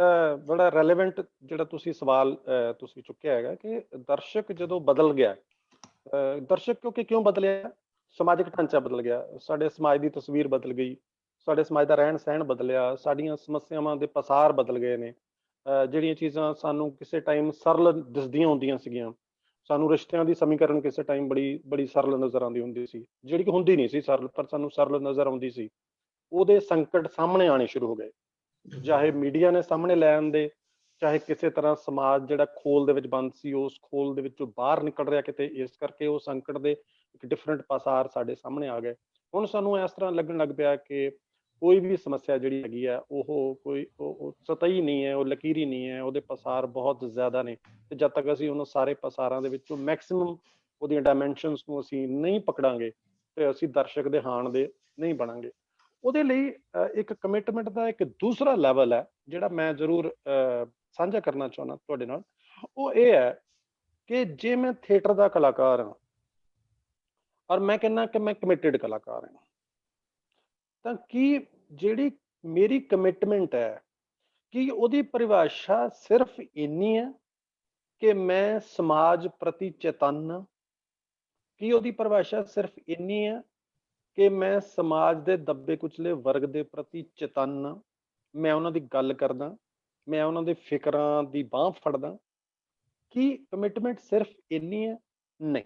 ਬੜਾ ਰੈਲੇਵੈਂਟ ਜਿਹੜਾ ਤੁਸੀਂ ਸਵਾਲ ਤੁਸੀਂ ਚੁੱਕਿਆ ਹੈਗਾ ਕਿ ਦਰਸ਼ਕ ਜਦੋਂ ਬਦਲ ਗਿਆ, ਦਰਸ਼ਕ ਕਿਉਂ ਬਦਲਿਆ? ਸਮਾਜਿਕ ਢਾਂਚਾ ਬਦਲ ਗਿਆ, ਸਾਡੇ ਸਮਾਜ ਦੀ ਤਸਵੀਰ ਬਦਲ ਗਈ, ਸਾਡੇ ਸਮਾਜ ਦਾ ਰਹਿਣ ਸਹਿਣ ਬਦਲਿਆ, ਸਾਡੀਆਂ ਸਮੱਸਿਆਵਾਂ ਦੇ ਪਸਾਰ ਬਦਲ ਗਏ ਨੇ। ਜਿਹੜੀਆਂ ਚੀਜ਼ਾਂ ਸਾਨੂੰ ਕਿਸੇ ਟਾਈਮ ਸਰਲ ਦਿਸਦੀਆਂ ਹੁੰਦੀਆਂ ਸੀਗੀਆਂ, ਸਾਨੂੰ ਰਿਸ਼ਤਿਆਂ ਦੀ ਸਮੀਕਰਨ ਕਿਸੇ ਟਾਈਮ ਬੜੀ ਸਰਲ ਨਜ਼ਰ ਆਉਂਦੀ ਹੁੰਦੀ ਸੀ, ਜਿਹੜੀ ਕਿ ਹੁੰਦੀ ਨਹੀਂ ਸੀ ਸਰਲ, ਪਰ ਸਾਨੂੰ ਸਰਲ ਨਜ਼ਰ ਆਉਂਦੀ ਸੀ। ਉਹਦੇ ਸੰਕਟ ਸਾਹਮਣੇ ਆਉਣੇ ਸ਼ੁਰੂ ਹੋ ਗਏ, ਚਾਹੇ ਮੀਡੀਆ ਨੇ ਸਾਹਮਣੇ ਲੈ ਆਂਦੇ, ਚਾਹੇ ਕਿਸੇ ਤਰ੍ਹਾਂ ਸਮਾਜ ਜਿਹੜਾ ਖੋਲ ਦੇ ਵਿੱਚ ਬੰਦ ਸੀ ਉਸ ਖੋਲ ਦੇ ਵਿੱਚੋਂ ਬਾਹਰ ਨਿਕਲ ਰਿਹਾ ਕਿਤੇ, ਇਸ ਕਰਕੇ ਉਹ ਸੰਕਟ ਦੇ ਇੱਕ ਡਿਫਰੈਂਟ ਪਸਾਰ ਸਾਡੇ ਸਾਹਮਣੇ ਆ ਗਏ। ਹੁਣ ਸਾਨੂੰ ਇਸ ਤਰ੍ਹਾਂ ਲੱਗਣ ਲੱਗ ਪਿਆ ਕਿ ਕੋਈ ਵੀ ਸਮੱਸਿਆ ਜਿਹੜੀ ਹੈਗੀ ਆ ਉਹ ਸਤਹੀ ਨਹੀਂ ਹੈ, ਉਹ ਲਕੀਰੀ ਨਹੀਂ ਹੈ, ਉਹਦੇ ਪਸਾਰ ਬਹੁਤ ਜ਼ਿਆਦਾ ਨੇ। ਤੇ ਜਦ ਤੱਕ ਅਸੀਂ ਉਹਨਾਂ ਸਾਰੇ ਪਸਾਰਾਂ ਦੇ ਵਿੱਚੋਂ ਮੈਕਸਿਮਮ ਉਹਦੀਆਂ ਡਾਇਮੈਂਸ਼ਨਸ ਨੂੰ ਅਸੀਂ ਨਹੀਂ ਪਕੜਾਂਗੇ ਤੇ ਅਸੀਂ ਦਰਸ਼ਕ ਦੇ ਹਾਣ ਦੇ ਨਹੀਂ ਬਣਾਂਗੇ। ਉਹਦੇ ਲਈ ਇੱਕ ਕਮਿਟਮੈਂਟ ਦਾ ਇੱਕ ਦੂਸਰਾ ਲੈਵਲ ਹੈ ਜਿਹੜਾ ਮੈਂ ਜ਼ਰੂਰ ਸਾਂਝਾ ਕਰਨਾ ਚਾਹੁੰਦਾ ਤੁਹਾਡੇ ਨਾਲ। ਉਹ ਇਹ ਹੈ ਕਿ ਜੇ ਮੈਂ ਥੀਏਟਰ ਦਾ ਕਲਾਕਾਰ ਹਾਂ ਔਰ ਮੈਂ ਕਹਿੰਦਾ ਕਿ ਮੈਂ ਕਮਿਟਡ ਕਲਾਕਾਰ ਹਾਂ, ਤਾਂ ਕੀ ਜਿਹੜੀ ਮੇਰੀ ਕਮਿਟਮੈਂਟ ਹੈ ਕੀ ਉਹਦੀ ਪਰਿਭਾਸ਼ਾ ਸਿਰਫ ਇੰਨੀ ਹੈ ਕਿ ਮੈਂ ਸਮਾਜ ਪ੍ਰਤੀ ਚੇਤੰਨ ਹਾਂ? ਕੀ ਉਹਦੀ ਪਰਿਭਾਸ਼ਾ ਸਿਰਫ ਇੰਨੀ ਹੈ ਕਿ ਮੈਂ ਸਮਾਜ ਦੇ ਦੱਬੇ ਕੁਚਲੇ ਵਰਗ ਦੇ ਪ੍ਰਤੀ ਚੇਤੰਨ ਹਾਂ, ਮੈਂ ਉਹਨਾਂ ਦੀ ਗੱਲ ਕਰਦਾ, ਮੈਂ ਉਹਨਾਂ ਦੇ ਫਿਕਰਾਂ ਦੀ ਬਾਂਹ ਫੜਦਾ? ਕੀ ਕਮਿਟਮੈਂਟ ਸਿਰਫ ਇੰਨੀ ਹੈ? ਨਹੀਂ।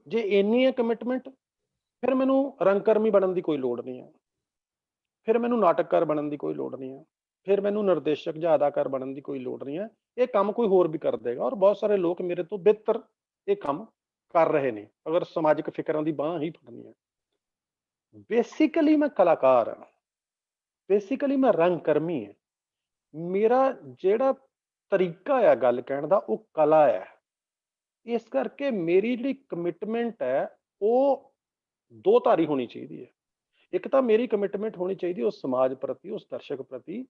ਜੇ ਇੰਨੀ ਹੈ ਕਮਿਟਮੈਂਟ, ਫਿਰ ਮੈਨੂੰ ਰੰਗਕਰਮੀ ਬਣਨ ਦੀ ਕੋਈ ਲੋੜ ਨਹੀਂ ਹੈ, ਫਿਰ ਮੈਨੂੰ ਨਾਟਕਕਾਰ ਬਣਨ ਦੀ ਕੋਈ ਲੋੜ ਨਹੀਂ ਹੈ, ਫਿਰ ਮੈਨੂੰ ਨਿਰਦੇਸ਼ਕ ਜਾਂ ਅਦਾਕਾਰ ਬਣਨ ਦੀ ਕੋਈ ਲੋੜ ਨਹੀਂ ਹੈ। ਇਹ ਕੰਮ ਕੋਈ ਹੋਰ ਵੀ ਕਰ ਦੇਗਾ, ਔਰ ਬਹੁਤ ਸਾਰੇ ਲੋਕ ਮੇਰੇ ਤੋਂ ਬਿਹਤਰ ਇਹ ਕੰਮ ਕਰ ਰਹੇ ਨੇ, ਅਗਰ ਸਮਾਜਿਕ ਫਿਕਰਾਂ ਦੀ ਬਾਂਹ ਹੀ ਫੜਨੀ ਹੈ। ਬੇਸਿਕਲੀ ਮੈਂ ਕਲਾਕਾਰ ਹਾਂ, ਬੇਸਿਕਲੀ ਮੈਂ ਰੰਗਕਰਮੀ ਹਾਂ। ਮੇਰਾ ਜਿਹੜਾ ਤਰੀਕਾ ਆ ਗੱਲ ਕਹਿਣ ਦਾ ਉਹ ਕਲਾ ਹੈ। ਇਸ ਕਰਕੇ ਮੇਰੀ ਜਿਹੜੀ ਕਮਿਟਮੈਂਟ ਹੈ ਉਹ ਦੋ ਧਾਰੀ ਹੋਣੀ ਚਾਹੀਦੀ ਹੈ। ਇੱਕ ਤਾਂ ਮੇਰੀ ਕਮਿਟਮੈਂਟ ਹੋਣੀ ਚਾਹੀਦੀ ਉਸ ਸਮਾਜ ਪ੍ਰਤੀ, ਉਸ ਦਰਸ਼ਕ ਪ੍ਰਤੀ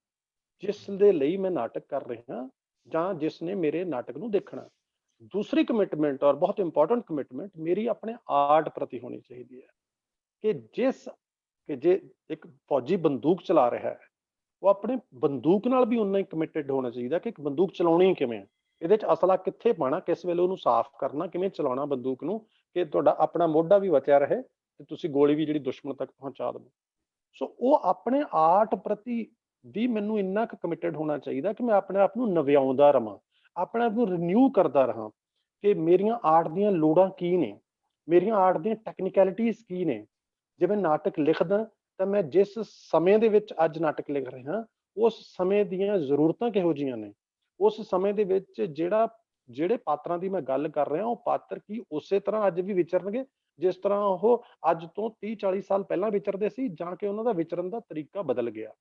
ਜਿਸ ਦੇ ਲਈ ਮੈਂ ਨਾਟਕ ਕਰ ਰਿਹਾ ਜਾਂ ਜਿਸ ਨੇ ਮੇਰੇ ਨਾਟਕ ਨੂੰ ਦੇਖਣਾ। ਦੂਸਰੀ ਕਮਿਟਮੈਂਟ ਔਰ ਬਹੁਤ ਇੰਪੋਰਟੈਂਟ ਕਮਿਟਮੈਂਟ ਮੇਰੀ ਆਪਣੇ ਆਰਟ ਪ੍ਰਤੀ ਹੋਣੀ ਚਾਹੀਦੀ ਹੈ ਕਿ ਜੇ ਇੱਕ ਫੌਜੀ ਬੰਦੂਕ ਚਲਾ ਰਿਹਾ ਹੈ, ਉਹ ਆਪਣੇ ਬੰਦੂਕ ਨਾਲ ਵੀ ਉਨਾ ਹੀ ਕਮਿਟਡ ਹੋਣਾ ਚਾਹੀਦਾ ਕਿ ਇੱਕ ਬੰਦੂਕ ਚਲਾਉਣੀ ਕਿਵੇਂ ਹੈ, ਇਹਦੇ 'ਚ ਅਸਲਾ ਕਿੱਥੇ ਪਾਉਣਾ, ਕਿਸ ਵੇਲੇ ਉਹਨੂੰ ਸਾਫ਼ ਕਰਨਾ, ਕਿਵੇਂ ਚਲਾਉਣਾ ਬੰਦੂਕ ਨੂੰ ਕਿ ਤੁਹਾਡਾ ਆਪਣਾ ਮੋਢਾ ਵੀ ਬਚਿਆ ਰਹੇ ਤੇ ਤੁਸੀਂ ਗੋਲੀ ਵੀ ਜਿਹੜੀ ਦੁਸ਼ਮਣ ਤੱਕ ਪਹੁੰਚਾ ਦੇਵੋ। ਸੋ ਉਹ ਆਪਣੇ ਆਰਟ ਪ੍ਰਤੀ ਵੀ ਮੈਨੂੰ ਇੰਨਾ ਕੁ ਕਮਿਟਡ ਹੋਣਾ ਚਾਹੀਦਾ ਕਿ ਮੈਂ ਆਪਣੇ ਆਪ ਨੂੰ ਨਵਿਆਉਂਦਾ ਰਵਾਂ, ਆਪਣੇ ਆਪ ਨੂੰ ਰਿਨਿਊ ਕਰਦਾ ਰਹਾਂ ਕਿ ਮੇਰੀਆਂ ਆਰਟ ਦੀਆਂ ਲੋੜਾਂ ਕੀ ਨੇ, ਮੇਰੀਆਂ ਆਰਟ ਦੀਆਂ ਟੈਕਨੀਕੈਲਿਟੀਜ਼ ਕੀ ਨੇ। ਜੇ ਮੈਂ ਨਾਟਕ ਲਿਖਦਾ ਤਾਂ ਮੈਂ ਜਿਸ ਸਮੇਂ ਦੇ ਵਿੱਚ ਅੱਜ ਨਾਟਕ ਲਿਖ ਰਿਹਾ, ਉਸ ਸਮੇਂ ਦੀਆਂ ਜ਼ਰੂਰਤਾਂ ਕਿਹੋ ਜਿਹੀਆਂ ਨੇ, ਉਸ ਸਮੇਂ ਦੇ ਵਿੱਚ ਜਿਹੜੇ ਪਾਤਰਾਂ ਦੀ ਮੈਂ ਗੱਲ ਕਰ ਰਿਹਾ, ਉਹ ਪਾਤਰ ਕੀ ਉਸੇ ਤਰ੍ਹਾਂ ਅੱਜ ਵੀ ਵਿਚਰਨਗੇ ਜਿਸ ਤਰ੍ਹਾਂ ਉਹ ਅੱਜ ਤੋਂ 30-40 ਸਾਲ ਪਹਿਲਾਂ ਵਿਚਰਦੇ ਸੀ, ਜਾਂ ਕਿ ਉਹਨਾਂ ਦਾ ਵਿਚਰਨ ਦਾ ਤਰੀਕਾ ਬਦਲ ਗਿਆ।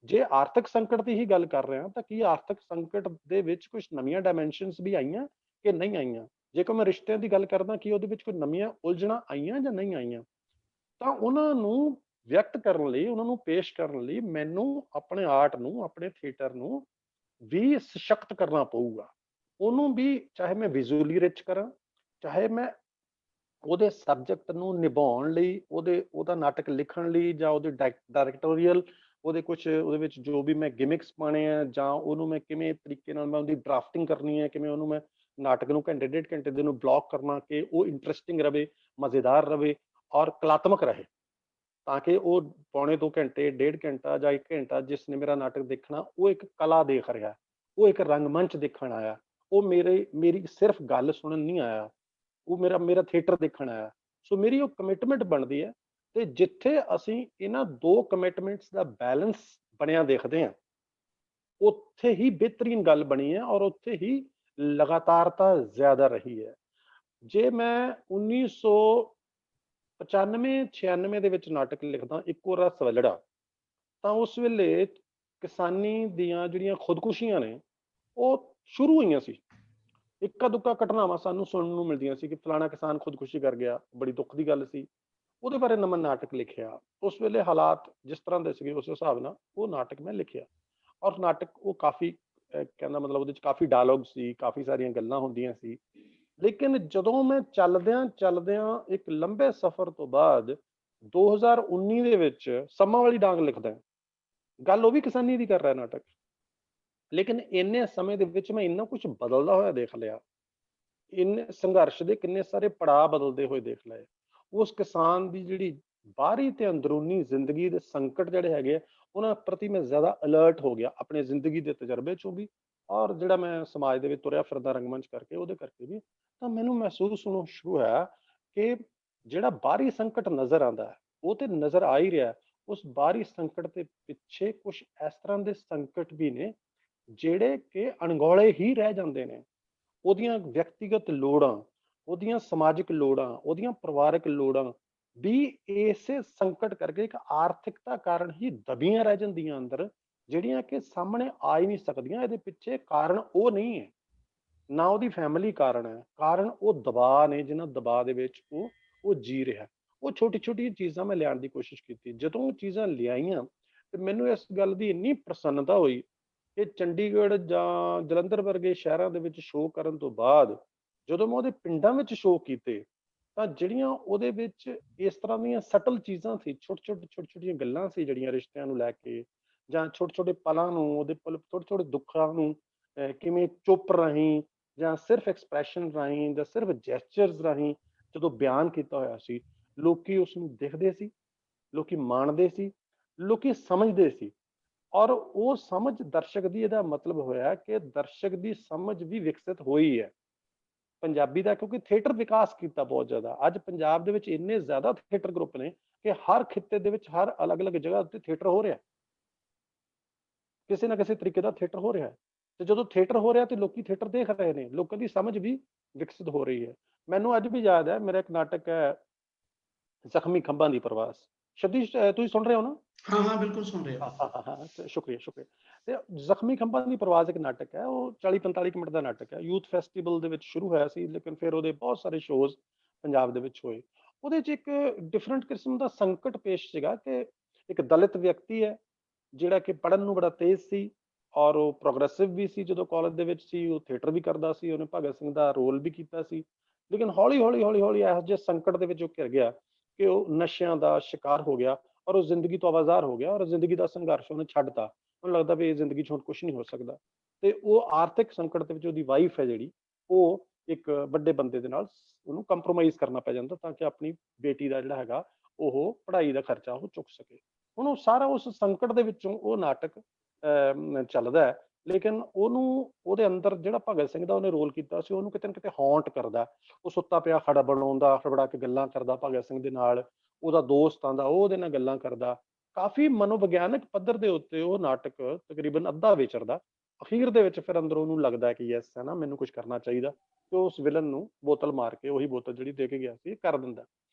ਜੇ ਆਰਥਿਕ ਸੰਕਟ ਦੀ ਹੀ ਗੱਲ ਕਰ ਰਹੇ ਹਾਂ ਤਾਂ ਕੀ ਆਰਥਿਕ ਸੰਕਟ ਦੇ ਵਿੱਚ ਕੁਝ ਨਵੀਆਂ ਡਾਇਮੈਂਸ਼ਨਸ ਵੀ ਆਈਆਂ ਕਿ ਨਹੀਂ ਆਈਆਂ? ਜੇਕਰ ਮੈਂ ਰਿਸ਼ਤਿਆਂ ਦੀ ਗੱਲ ਕਰਦਾ, ਕੀ ਉਹਦੇ ਵਿੱਚ ਕੋਈ ਨਵੀਆਂ ਉਲਝਣਾਂ ਆਈਆਂ ਜਾਂ ਨਹੀਂ ਆਈਆਂ? ਤਾਂ ਉਹਨਾਂ ਨੂੰ ਵਿਅਕਤ ਕਰਨ ਲਈ, ਉਹਨਾਂ ਨੂੰ ਪੇਸ਼ ਕਰਨ ਲਈ ਮੈਨੂੰ ਆਪਣੇ ਆਰਟ ਨੂੰ, ਆਪਣੇ ਥੀਏਟਰ ਨੂੰ ਵੀ ਸਸ਼ਕਤ ਕਰਨਾ ਪਊਗਾ। ਉਹਨੂੰ ਵੀ ਚਾਹੇ ਮੈਂ ਵਿਜ਼ੂਅਲੀ ਰਿਚ ਕਰਾਂ, ਚਾਹੇ ਮੈਂ ਉਹਦੇ ਸਬਜੈਕਟ ਨੂੰ ਨਿਭਾਉਣ ਲਈ, ਉਹਦਾ ਨਾਟਕ ਲਿਖਣ ਲਈ, ਜਾਂ ਉਹਦੇ ਡਾਇਰੈਕਟੋਰੀਅਲ ਉਹਦੇ ਵਿੱਚ ਜੋ ਵੀ ਮੈਂ ਗਿਮਿਕਸ ਪਾਣੇ ਆ, ਜਾਂ ਉਹਨੂੰ ਮੈਂ ਕਿਵੇਂ ਤਰੀਕੇ ਨਾਲ ਮੈਂ ਉਹਦੀ ਡਰਾਫਟਿੰਗ ਕਰਨੀ ਹੈ, ਕਿਵੇਂ ਉਹਨੂੰ ਮੈਂ ਨਾਟਕ ਨੂੰ ਘੰਟੇ 1.5 ਘੰਟੇ ਦੇ ਨੂੰ ਬਲੌਕ ਕਰਨਾ ਕਿ ਉਹ ਇੰਟਰਸਟਿੰਗ ਰਵੇ, ਮਜ਼ੇਦਾਰ ਰਵੇ ਔਰ ਕਲਾਤਮਕ ਰਹੇ, ਤਾਂ ਕਿ ਉਹ ਪੌਣੇ 2 ਘੰਟੇ, 1.5 ਘੰਟਾ ਜਾਂ 1 ਘੰਟਾ ਜਿਸ ਨੇ ਮੇਰਾ ਨਾਟਕ ਦੇਖਣਾ, ਉਹ ਇੱਕ ਕਲਾ ਦੇਖ ਰਿਹਾ, ਉਹ ਇੱਕ ਰੰਗਮੰਚ ਦੇਖਣ ਆਇਆ, ਉਹ ਮੇਰੀ ਸਿਰਫ ਗੱਲ ਸੁਣਨ ਨਹੀਂ ਆਇਆ, ਉਹ ਮੇਰਾ ਥੀਏਟਰ ਦੇਖਣ ਆਇਆ। ਸੋ ਮੇਰੀ ਉਹ ਕਮਿਟਮੈਂਟ ਬਣਦੀ ਹੈ। ਤੇ ਜਿੱਥੇ ਅਸੀਂ ਇਹਨਾਂ ਦੋ ਕਮਿਟਮੈਂਟਸ ਦਾ ਬੈਲੈਂਸ ਬਣਿਆ ਦੇਖਦੇ ਹਾਂ, ਉੱਥੇ ਹੀ ਬਿਹਤਰੀਨ ਗੱਲ ਬਣੀ ਹੈ ਔਰ ਉੱਥੇ ਹੀ ਲਗਾਤਾਰਤਾ ਜ਼ਿਆਦਾ ਰਹੀ ਹੈ। ਜੇ ਮੈਂ 1995-96 ਦੇ ਵਿੱਚ ਨਾਟਕ ਲਿਖਦਾ ਇੱਕੋ ਰਸ ਵਲੜਾ, ਤਾਂ ਉਸ ਵੇਲੇ ਕਿਸਾਨੀ ਦੀਆਂ ਜਿਹੜੀਆਂ ਖੁਦਕੁਸ਼ੀਆਂ ਨੇ ਉਹ ਸ਼ੁਰੂ ਹੋਈਆਂ ਸੀ। ਇੱਕਾ ਦੁੱਕਾ ਘਟਨਾਵਾਂ ਸਾਨੂੰ ਸੁਣਨ ਨੂੰ ਮਿਲਦੀਆਂ ਸੀ ਕਿ ਫਲਾਣਾ ਕਿਸਾਨ ਖੁਦਕੁਸ਼ੀ ਕਰ ਗਿਆ, ਬੜੀ ਦੁੱਖ ਦੀ ਗੱਲ ਸੀ। ਉਹਦੇ ਬਾਰੇ ਮੈਂ ਨਾਟਕ ਲਿਖਿਆ। ਉਸ ਵੇਲੇ ਹਾਲਾਤ ਜਿਸ ਤਰ੍ਹਾਂ ਦੇ ਸੀਗੇ ਉਸ ਹਿਸਾਬ ਨਾਲ ਉਹ ਨਾਟਕ ਮੈਂ ਲਿਖਿਆ, ਔਰ ਨਾਟਕ ਉਹ ਕਾਫੀ ਕਹਿੰਦਾ ਮਤਲਬ ਉਹਦੇ 'ਚ ਕਾਫੀ ਡਾਇਲੋਗ ਸੀ, ਕਾਫੀ ਸਾਰੀਆਂ ਗੱਲਾਂ ਹੁੰਦੀਆਂ ਸੀ। ਲੇਕਿਨ ਜਦੋਂ ਮੈਂ ਚੱਲਦਿਆਂ ਇੱਕ ਲੰਬੇ ਸਫ਼ਰ ਤੋਂ ਬਾਅਦ 2019 ਦੇ ਵਿੱਚ ਸਮਾਂ ਵਾਲੀ ਡਾਂਗ ਲਿਖਦਾ, ਗੱਲ ਉਹ ਵੀ ਕਿਸਾਨੀ ਦੀ ਕਰ ਰਿਹਾ ਨਾਟਕ, ਲੇਕਿਨ ਇੰਨੇ ਸਮੇਂ ਦੇ ਵਿੱਚ ਮੈਂ ਇੰਨਾ ਕੁਝ ਬਦਲਦਾ ਹੋਇਆ ਦੇਖ ਲਿਆ, ਇੰਨੇ ਸੰਘਰਸ਼ ਦੇ ਕਿੰਨੇ ਸਾਰੇ ਪੜਾਅ ਬਦਲਦੇ ਹੋਏ ਦੇਖ ਲਏ। ਉਸ ਕਿਸਾਨ ਦੀ ਜਿਹੜੀ ਬਾਹਰੀ ਤੇ ਅੰਦਰੂਨੀ ਜ਼ਿੰਦਗੀ ਦੇ ਸੰਕਟ ਜਿਹੜੇ ਹੈਗੇ ਆ, ਉਹਨਾਂ ਪ੍ਰਤੀ ਮੈਂ ਜ਼ਿਆਦਾ ਅਲਰਟ ਹੋ ਗਿਆ, ਆਪਣੇ ਜ਼ਿੰਦਗੀ ਦੇ ਤਜਰਬੇ ਚੋਂ ਵੀ, ਔਰ ਜਿਹੜਾ ਮੈਂ ਸਮਾਜ ਦੇ ਵਿੱਚ ਤੁਰਿਆ ਫਿਰਦਾ ਰੰਗਮੰਚ ਕਰਕੇ ਉਹਦੇ ਕਰਕੇ ਵੀ। ਤਾਂ ਮੈਨੂੰ ਮਹਿਸੂਸ ਹੋਣਾ ਸ਼ੁਰੂ ਹੋਇਆ ਕਿ ਜਿਹੜਾ ਬਾਹਰੀ ਸੰਕਟ ਨਜ਼ਰ ਆਉਂਦਾ ਹੈ, ਉਹ ਤੇ ਨਜ਼ਰ ਆ ਹੀ ਰਿਹਾ, ਉਸ ਬਾਹਰੀ ਸੰਕਟ ਦੇ ਪਿੱਛੇ ਕੁਝ ਇਸ ਤਰ੍ਹਾਂ ਦੇ ਸੰਕਟ ਵੀ ਨੇ ਜਿਹੜੇ ਕਿ ਅਣਗੌਲੇ ਹੀ ਰਹਿ ਜਾਂਦੇ ਨੇ। ਉਹਦੀਆਂ ਵਿਅਕਤੀਗਤ ਲੋੜਾਂ, ਉਹਦੀਆਂ ਸਮਾਜਿਕ ਲੋੜਾਂ, ਉਹਦੀਆਂ ਪਰਿਵਾਰਕ ਲੋੜਾਂ ਵੀ ਇਸੇ ਸੰਕਟ ਕਰਕੇ ਇੱਕ ਆਰਥਿਕਤਾ ਕਾਰਨ ਹੀ ਦਬੀਆਂ ਰਹਿ ਜਾਂਦੀਆਂ ਅੰਦਰ, ਜਿਹੜੀਆਂ ਕਿ ਸਾਹਮਣੇ ਆ ਹੀ ਨਹੀਂ ਸਕਦੀਆਂ। ਇਹਦੇ ਪਿੱਛੇ ਕਾਰਨ ਉਹ ਨਹੀਂ ਹੈ, ਨਾ ਉਹਦੀ ਫੈਮਿਲੀ ਕਾਰਨ ਹੈ, ਕਾਰਨ ਉਹ ਦਬਾਅ ਨੇ, ਜਿਹਨਾਂ ਦਬਾਅ ਦੇ ਵਿੱਚ ਉਹ ਜੀ ਰਿਹਾ। ਉਹ ਛੋਟੀ ਛੋਟੀ ਚੀਜ਼ਾਂ ਮੈਂ ਲਿਆਉਣ ਦੀ ਕੋਸ਼ਿਸ਼ ਕੀਤੀ। ਜਦੋਂ ਉਹ ਚੀਜ਼ਾਂ ਲਿਆਈਆਂ ਤੇ ਮੈਨੂੰ ਇਸ ਗੱਲ ਦੀ ਇੰਨੀ ਪ੍ਰਸੰਨਤਾ ਹੋਈ ਕਿ ਚੰਡੀਗੜ੍ਹ ਜਾਂ ਜਲੰਧਰ ਵਰਗੇ ਸ਼ਹਿਰਾਂ ਦੇ ਵਿੱਚ ਸ਼ੋਅ ਕਰਨ ਤੋਂ ਬਾਅਦ ਜਦੋਂ ਮੈਂ ਉਹਦੇ ਪਿੰਡਾਂ ਵਿੱਚ ਸ਼ੋਅ ਕੀਤੇ, ਤਾਂ ਜਿਹੜੀਆਂ ਉਹਦੇ ਵਿੱਚ ਇਸ ਤਰ੍ਹਾਂ ਦੀਆਂ ਸਟਲ ਚੀਜ਼ਾਂ ਸੀ, ਛੋਟੀਆਂ ਗੱਲਾਂ ਸੀ ਜਿਹੜੀਆਂ ਰਿਸ਼ਤਿਆਂ ਨੂੰ ਲੈ ਕੇ, ਜਾਂ ਛੋਟੇ ਛੋਟੇ ਪਲਾਂ ਨੂੰ, ਉਹਦੇ ਛੋਟੇ ਛੋਟੇ ਦੁੱਖਾਂ ਨੂੰ ਕਿਵੇਂ ਚੁੱਪ ਰਾਹੀਂ ਜਾਂ ਸਿਰਫ ਐਕਸਪ੍ਰੈਸ਼ਨ ਰਾਹੀਂ ਜਾਂ ਸਿਰਫ ਜੈਸਚਰਸ ਰਾਹੀਂ ਜਦੋਂ ਬਿਆਨ ਕੀਤਾ ਹੋਇਆ ਸੀ, ਲੋਕੀ ਉਸ ਨੂੰ ਦੇਖਦੇ ਸੀ, ਲੋਕੀ ਮਾਣਦੇ ਸੀ, ਲੋਕੀ ਸਮਝਦੇ ਸੀ। ਔਰ ਉਹ ਸਮਝ ਦਰਸ਼ਕ ਦੀ, ਇਹਦਾ ਮਤਲਬ ਹੋਇਆ ਕਿ ਦਰਸ਼ਕ ਦੀ ਸਮਝ ਵੀ ਵਿਕਸਿਤ ਹੋਈ ਹੈ ਪੰਜਾਬੀ ਦਾ, ਕਿਉਂਕਿ ਥੀਏਟਰ ਵਿਕਾਸ ਕੀਤਾ ਬਹੁਤ ਜ਼ਿਆਦਾ। ਅੱਜ ਪੰਜਾਬ ਦੇ ਵਿੱਚ ਇੰਨੇ ਜ਼ਿਆਦਾ ਥੀਏਟਰ ਗਰੁੱਪ ਨੇ ਕਿ ਹਰ ਖਿੱਤੇ ਦੇ ਵਿੱਚ ਹਰ ਅਲੱਗ-ਅਲੱਗ ਜਗ੍ਹਾ ਉੱਤੇ ਥੀਏਟਰ ਹੋ ਰਿਹਾ, ਕਿਸੇ ਨਾ ਕਿਸੇ ਤਰੀਕੇ ਦਾ ਥੀਏਟਰ ਹੋ ਰਿਹਾ। ਤੇ ਜਦੋਂ ਥੀਏਟਰ ਹੋ ਰਿਹਾ ਤੇ ਲੋਕੀ ਥੀਏਟਰ ਦੇਖ ਰਹੇ ਨੇ, ਲੋਕਾਂ ਦੀ ਸਮਝ ਵੀ ਵਿਕਸਿਤ ਹੋ ਰਹੀ ਹੈ। ਮੈਨੂੰ ਅੱਜ ਵੀ ਯਾਦ ਹੈ, ਮੇਰਾ ਇੱਕ ਨਾਟਕ ਹੈ ਜ਼ਖਮੀ ਖੰਭਾਂ ਦੀ ਪ੍ਰਵਾਸ। ਸਤੀਸ਼ ਤੁਸੀਂ ਸੁਣ ਰਹੇ ਹੋ ਨਾ? ਹਾਂ ਹਾਂ ਬਿਲਕੁਲ ਸੁਣ ਰਿਹਾ। ਹਾਂ, ਸ਼ੁਕਰੀਆ। ਤੇ ਜ਼ਖਮੀ ਖੰਭਾਂ ਦੀ ਪ੍ਰਵਾਸ ਇੱਕ ਨਾਟਕ ਹੈ, ਉਹ 40-45 ਮਿੰਟ ਦਾ ਨਾਟਕ ਹੈ। ਯੂਥ ਫੈਸਟੀਵਲ ਦੇ ਵਿੱਚ ਸ਼ੁਰੂ ਹੋਇਆ ਸੀ, ਲੇਕਿਨ ਫਿਰ ਉਹਦੇ ਬਹੁਤ ਸਾਰੇ ਸ਼ੋਜ਼ ਪੰਜਾਬ ਦੇ ਵਿੱਚ ਹੋਏ। ਉਹਦੇ 'ਚ ਇੱਕ ਡਿਫਰੈਂਟ ਕਿਸਮ ਦਾ ਸੰਕਟ ਪੇਸ਼ ਸੀਗਾ ਕਿ ਇੱਕ ਦਲਿਤ ਵਿਅਕਤੀ ਹੈ ਜਿਹੜਾ ਕਿ ਪੜ੍ਹਨ ਨੂੰ ਬੜਾ ਤੇਜ਼ ਸੀ, ਔਰ ਉਹ ਪ੍ਰੋਗਰੈਸਿਵ ਵੀ ਸੀ। ਜਦੋਂ ਕਾਲਜ ਦੇ ਵਿੱਚ ਸੀ ਉਹ ਥੀਏਟਰ ਵੀ ਕਰਦਾ ਸੀ, ਉਹਨੇ ਭਗਤ ਸਿੰਘ ਦਾ ਰੋਲ ਵੀ ਕੀਤਾ ਸੀ। ਲੇਕਿਨ ਹੌਲੀ ਹੌਲੀ ਇਹੋ ਜਿਹੇ ਸੰਕਟ ਦੇ ਵਿੱਚ ਉਹ ਘਿਰ ਗਿਆ ਕਿ ਉਹ ਨਸ਼ਿਆਂ ਦਾ ਸ਼ਿਕਾਰ ਹੋ ਗਿਆ, ਔਰ ਉਹ ਜ਼ਿੰਦਗੀ ਤੋਂ ਆਵਾਜ਼ਾਰ ਹੋ ਗਿਆ, ਔਰ ਜ਼ਿੰਦਗੀ ਦਾ ਸੰਘਰਸ਼ ਉਹਨੇ ਛੱਡਤਾ। ਉਹਨੂੰ ਲੱਗਦਾ ਵੀ ਇਹ ਜ਼ਿੰਦਗੀ 'ਚ ਹੁਣ ਕੁਛ ਨਹੀਂ ਹੋ ਸਕਦਾ। ਤੇ ਉਹ ਆਰਥਿਕ ਸੰਕਟ ਦੇ ਵਿੱਚ ਉਹਦੀ ਵਾਈਫ ਹੈ ਜਿਹੜੀ, ਉਹ ਇੱਕ ਵੱਡੇ ਬੰਦੇ ਦੇ ਨਾਲ ਉਹਨੂੰ ਕੰਪਰੋਮਾਈਜ਼ ਕਰਨਾ ਪੈ ਜਾਂਦਾ ਤਾਂ ਕਿ ਆਪਣੀ ਬੇਟੀ ਦਾ ਜਿਹੜਾ ਹੈਗਾ ਉਹ ਪੜ੍ਹਾਈ ਦਾ ਖਰਚਾ ਉਹ ਚੁੱਕ ਸਕੇ। ਹੁਣ ਉਹ ਸਾਰਾ ਉਸ ਸੰਕਟ ਦੇ ਵਿੱਚੋਂ ਉਹ ਨਾਟਕ ਚੱਲਦਾ ਹੈ, ਲੇਕਿਨ ਉਹਦੇ ਅੰਦਰ ਜਿਹੜਾ ਭਗਤ ਸਿੰਘ ਦਾ ਉਹਨੇ ਰੋਲ ਕੀਤਾ ਸੀ, ਉਹਨੂੰ ਕਿਤੇ ਨਾ ਕਿਤੇ ਹੌਂਟ ਕਰਦਾ। ਉਹ ਸੁੱਤਾ ਪਿਆ ਹੜਬੜਾ ਕੇ ਗੱਲਾਂ ਕਰਦਾ ਭਗਤ ਸਿੰਘ ਦੇ ਨਾਲ, ਉਹਦਾ ਦੋਸਤ ਆਂਦਾ, ਉਹ ਉਹਦੇ ਨਾਲ ਗੱਲਾਂ ਕਰਦਾ। ਕਾਫੀ ਮਨੋਵਿਗਿਆਨਕ ਪੱਧਰ ਦੇ ਉੱਤੇ ਉਹ ਨਾਟਕ ਤਕਰੀਬਨ ਅੱਧਾ ਵਿਚਰਦਾ। ਅਖੀਰ ਦੇ ਵਿੱਚ ਫਿਰ ਅੰਦਰੋਂ ਉਹਨੂੰ ਲੱਗਦਾ ਕਿ ਯੈਸ ਹੈ ਨਾ, ਮੈਨੂੰ ਕੁਝ ਕਰਨਾ ਚਾਹੀਦਾ, ਤੇ ਉਸ ਵਿਲਨ ਨੂੰ ਬੋਤਲ ਮਾਰ ਕੇ, ਉਹੀ ਬੋਤਲ ਜਿਹੜੀ ਦੇ ਕੇ ਗਿਆ ਸੀ, ਕਰ ਦਿੰਦਾ।